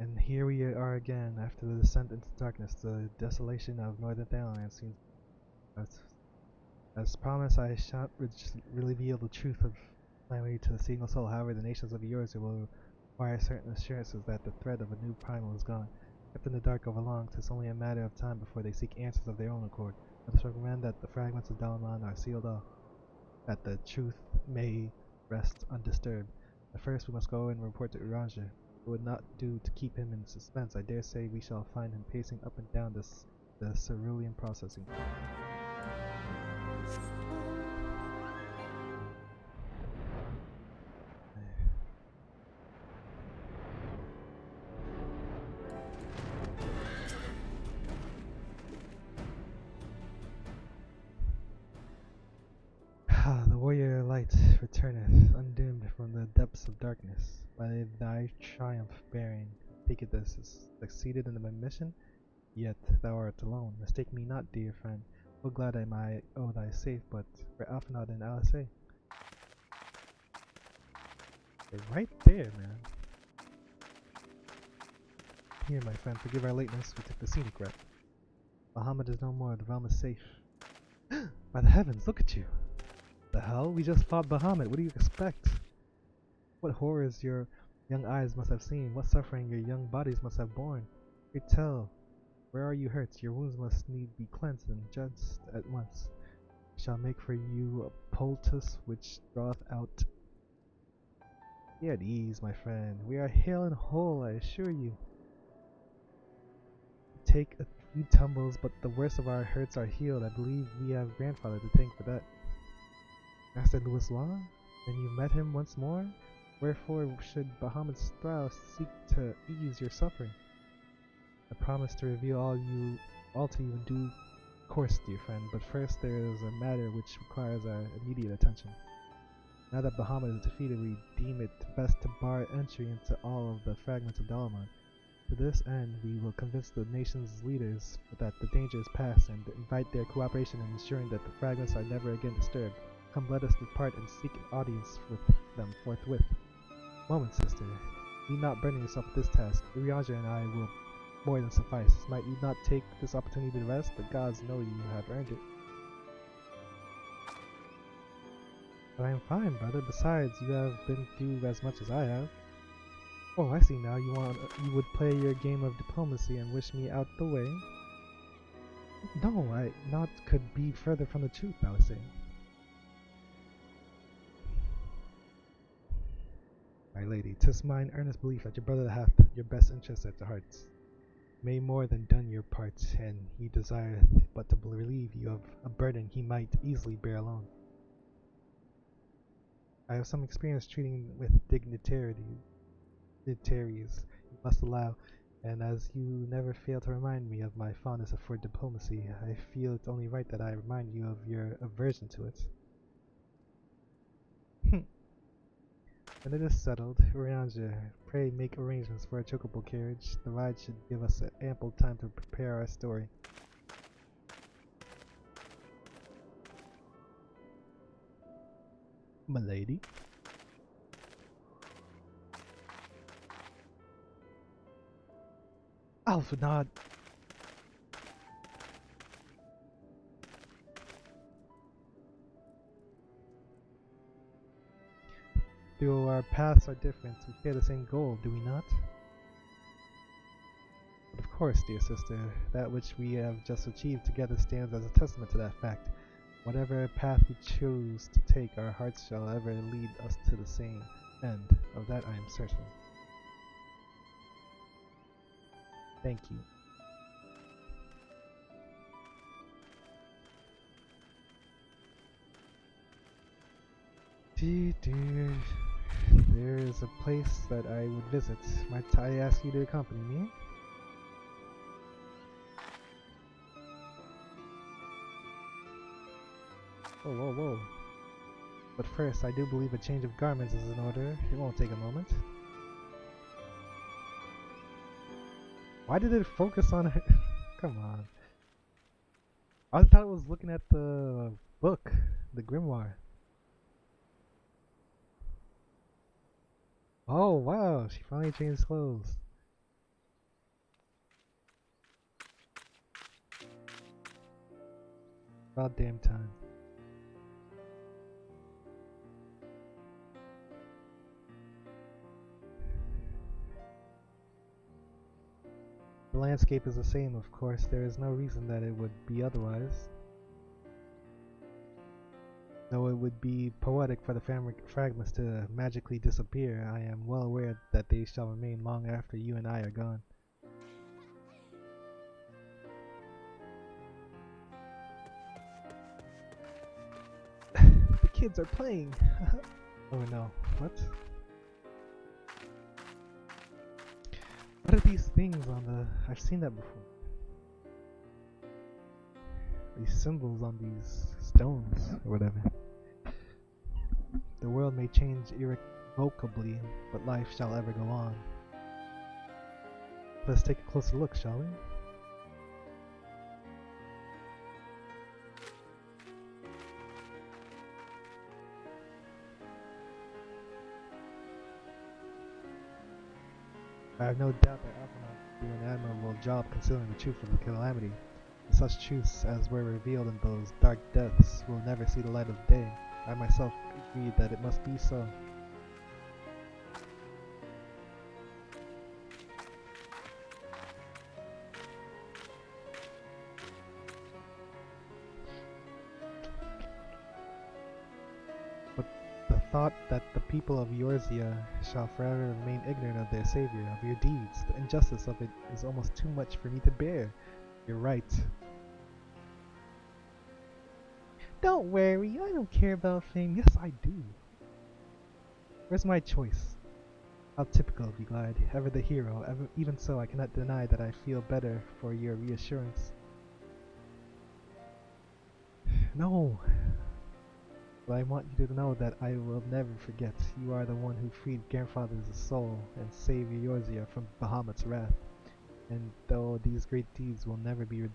And here we are again, after the descent into darkness. The desolation of northern Thailand seems... As promised, I shall reveal the truth of my way to the single soul. However, the nations of Eorzea will require certain assurances that the threat of a new primal is gone. Kept in the dark over long, 'tis only a matter of time before they seek answers of their own accord. Let us recommend that the fragments of Dalaman are sealed off, that the truth may rest undisturbed. But first we must go and report to Uranja. It would not do to keep him in suspense. I dare say we shall find him pacing up and down the cerulean processing plant. The warrior light light returneth undimmed from the depths of darkness, by thy triumph bearing. Take it thou hast succeeded in my mission, yet thou art alone. Mistake me not, dear friend. So glad am I, oh, thy safe, but for Alphanod and LSA. They're right there, man. Here, my friend, forgive our lateness, we took the scenic route. Bahamut is no more, the realm is safe. By the heavens, look at you! The hell? We just fought Bahamut, what do you expect? What horrors your young eyes must have seen, what suffering your young bodies must have borne. Pray tell, where are you hurt? Your wounds must need be cleansed and just at once. We shall make for you a poultice which draweth out. Be at ease, my friend. We are hale and whole, I assure you. Take a few tumbles, but the worst of our hurts are healed. I believe we have grandfather to thank for that. Master Louis Law? Then you met him once more? Wherefore should Bahamut Strauss seek to ease your suffering? I promise to reveal all to you in due course, dear friend, but first there is a matter which requires our immediate attention. Now that Bahamut is defeated, we deem it best to bar entry into all of the fragments of Dalamon. To this end, we will convince the nation's leaders that the danger is past and invite their cooperation in ensuring that the fragments are never again disturbed. Come, let us depart and seek an audience with them forthwith. Moment, sister. Need not burden yourself with this task. Urianger and I will more than suffice. Might you not take this opportunity to rest? The gods know you have earned it. But I am fine, brother. Besides, you have been through as much as I have. Oh, I see now. You would play your game of diplomacy and wish me out the way. No, I not could be further from the truth, I was saying. My lady, 'tis mine earnest belief that your brother hath your best interests at the heart. May more than done your part, and he desireth but to relieve you of a burden he might easily bear alone. I have some experience treating with dignitaries, you must allow, and as you never fail to remind me of my fondness for diplomacy, I feel it's only right that I remind you of your aversion to it. When it is settled, Urianger, pray make arrangements for a chocobo carriage. The ride should give us ample time to prepare our story. Milady? Alphanod! Though our paths are different, we share the same goal, do we not? But of course, dear sister, that which we have just achieved together stands as a testament to that fact. Whatever path we choose to take, our hearts shall ever lead us to the same end. Of that I am certain. Thank you. Dear, there is a place that I would visit. Might I ask you to accompany me? Whoa, whoa, whoa. But first, I do believe a change of garments is in order. It won't take a moment. Why did it focus on her? Come on. I thought it was looking at the book, the grimoire. Oh wow, she finally changed clothes. About damn time. The landscape is the same, of course. There is no reason that it would be otherwise. Though it would be poetic for the fragments to magically disappear, I am well aware that they shall remain long after you and I are gone. The kids are playing! Oh no, what? What are these things on the... I've seen that before. These symbols on these stones, or whatever. The world may change irrevocably, but life shall ever go on. Let's take a closer look, shall we? I have no doubt that Alphinaud will do an admirable job concealing the truth of the calamity. Such truths as were revealed in those dark depths will never see the light of day. I myself agreed that it must be so. But the thought that the people of Eorzea shall forever remain ignorant of their savior, of your deeds, the injustice of it is almost too much for me to bear. You're right. Don't worry, I don't care about fame. Yes, I do. Where's my choice? How typical of you, Glide. Ever the hero. Even so, I cannot deny that I feel better for your reassurance. No. But I want you to know that I will never forget. You are the one who freed Grandfather's soul and saved Eorzea from Bahamut's wrath. And though these great deeds will never be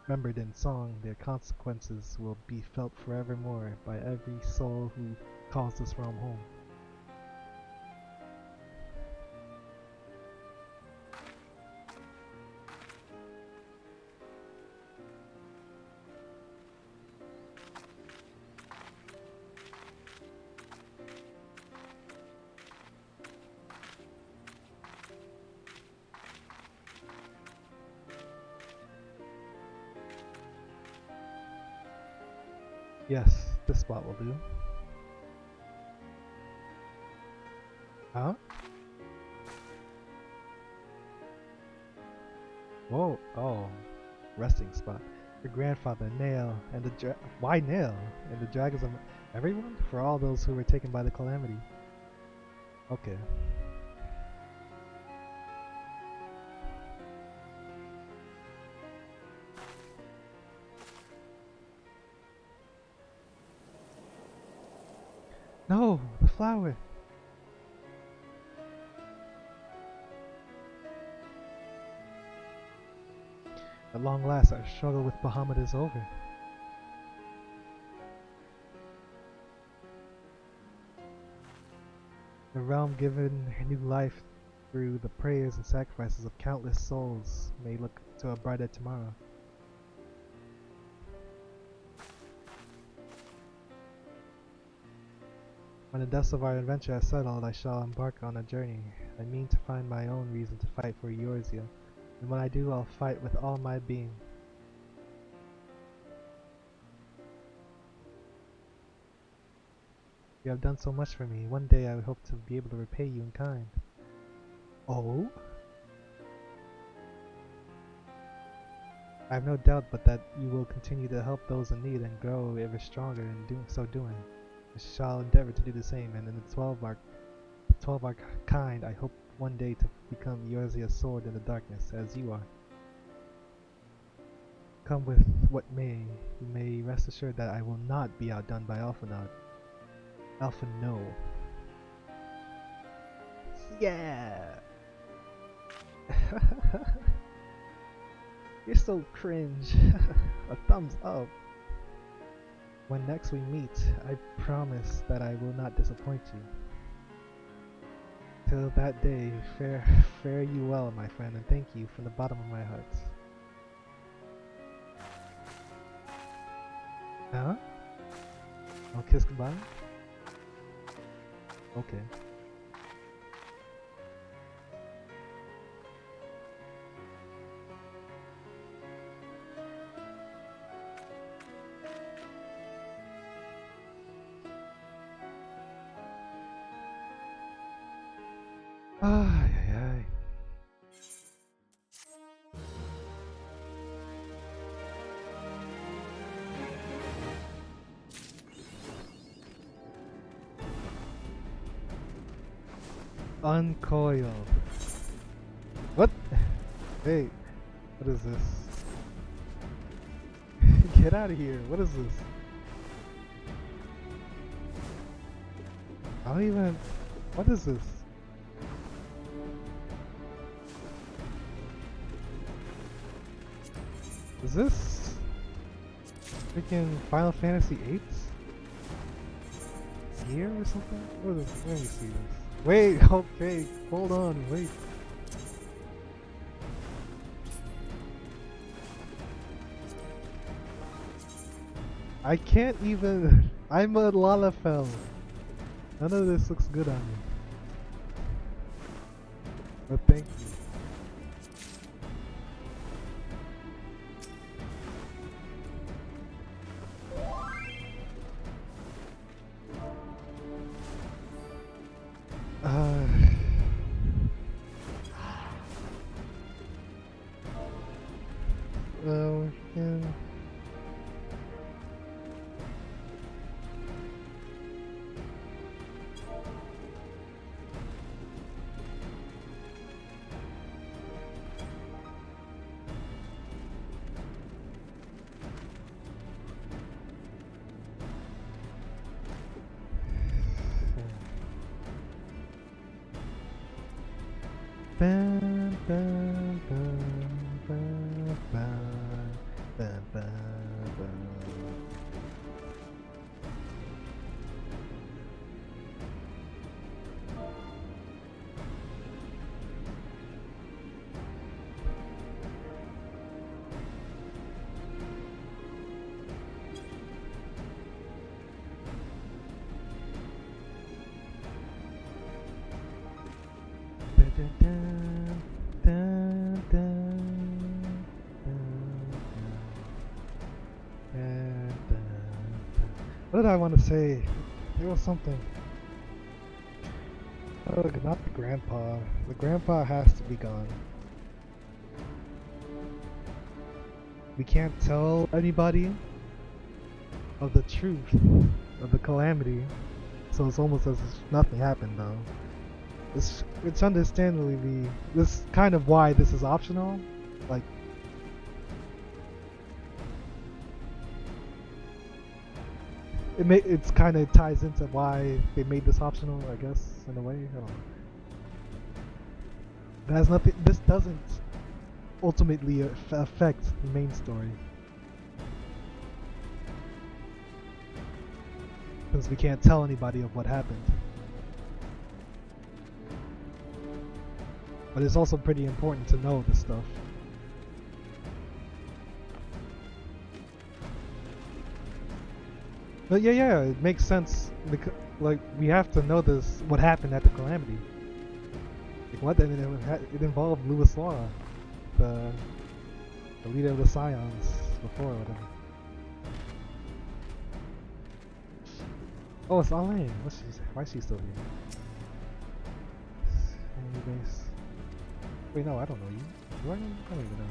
remembered in song, their consequences will be felt forevermore by every soul who calls this realm home. Yes, this spot will do. Huh? Whoa, oh. Resting spot. Your grandfather, Nail, and the why Nail? And the dragons of everyone? For all those who were taken by the calamity. Okay. No, the flower. At long last, our struggle with Bahamut is over. The realm given new life through the prayers and sacrifices of countless souls may look to a brighter tomorrow. When the dust of our adventure has settled, I shall embark on a journey. I mean to find my own reason to fight for Eorzea, and when I do, I'll fight with all my being. You have done so much for me. One day I hope to be able to repay you in kind. Oh? I have no doubt but that you will continue to help those in need and grow ever stronger in so doing. I shall endeavor to do the same, and in the 12 arc kind, I hope one day to become Eorzea's sword in the darkness, as you are. Come with what may, you may rest assured that I will not be outdone by Alphinaud. Alpha no. Yeah! You're so cringe. A thumbs up. When next we meet, I promise that I will not disappoint you. Till that day, fare you well, my friend, and thank you from the bottom of my heart. Huh? I'll kiss goodbye? Okay. Ay, ay, ay. Uncoiled. What? Hey, what is this? Get out of here. What is this? I don't even... What is this? Is this freaking Final Fantasy VIII? Here or something? What is this? Let me see this. Wait, okay, hold on, wait. I can't even... I'm a Lalafell. None of this looks good on me. But thank you. Yeah. Bam, bam, bam, bam, bam, bam, bam, bam. What did I want to say? There was something. Oh, not the grandpa. The grandpa has to be gone. We can't tell anybody of the truth of the calamity, so it's almost as if nothing happened though. It's understandably this kind of why this is optional. Like, it's kind of ties into why they made this optional, I guess, in a way. I don't know. It has nothing. This doesn't ultimately affect the main story, because we can't tell anybody of what happened. But it's also pretty important to know this stuff. But yeah, it makes sense. Because, like, we have to know this, what happened at the calamity. Like, what? It involved Louis Law, the leader of the Scions before, or whatever. Oh, it's Alain. Why is she still here? Base. Wait, no, I don't know you. Do I know you? I don't even know.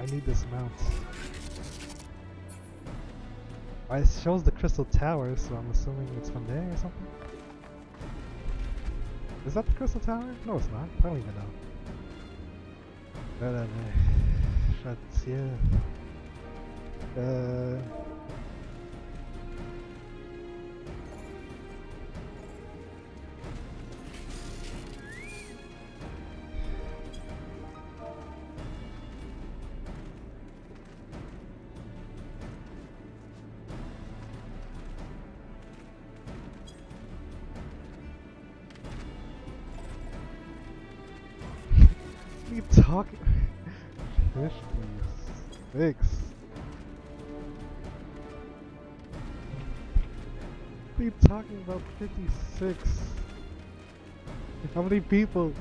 I need this mount. It shows the Crystal Tower, so I'm assuming it's from there or something? Is that the Crystal Tower? No, it's not. I don't even know. That's, yeah. Keep talking. 56. Keep talking about 56. How many people?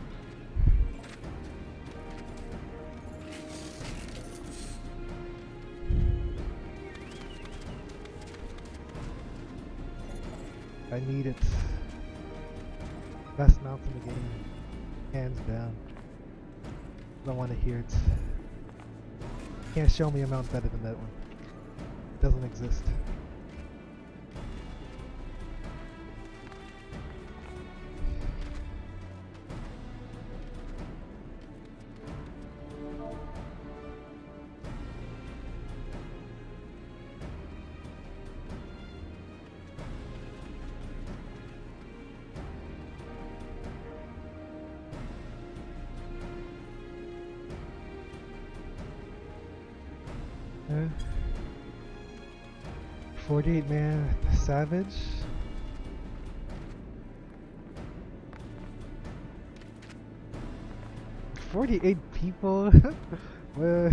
I need it. Best mount in the game. Hands down. I don't want to hear it. Can't show me a mount better than that one. It doesn't exist. 48 man savage. $48 people? Well,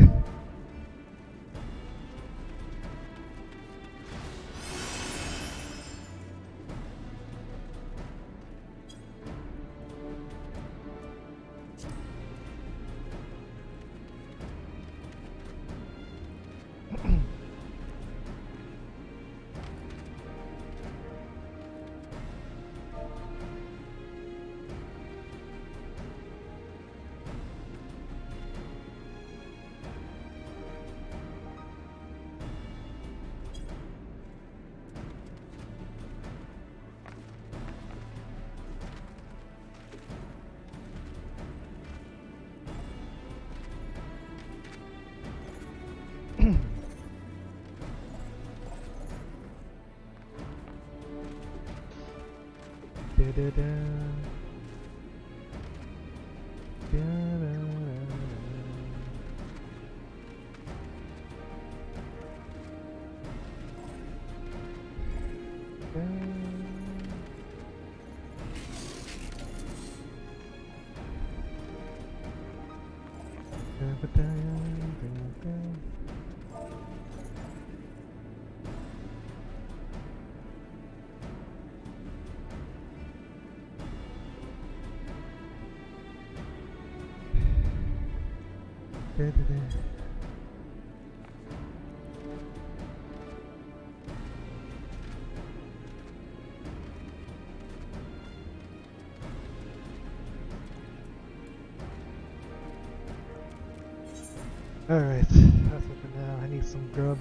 da-da-da. Da-da-da-da. Alright, that's it for now. I need some grub.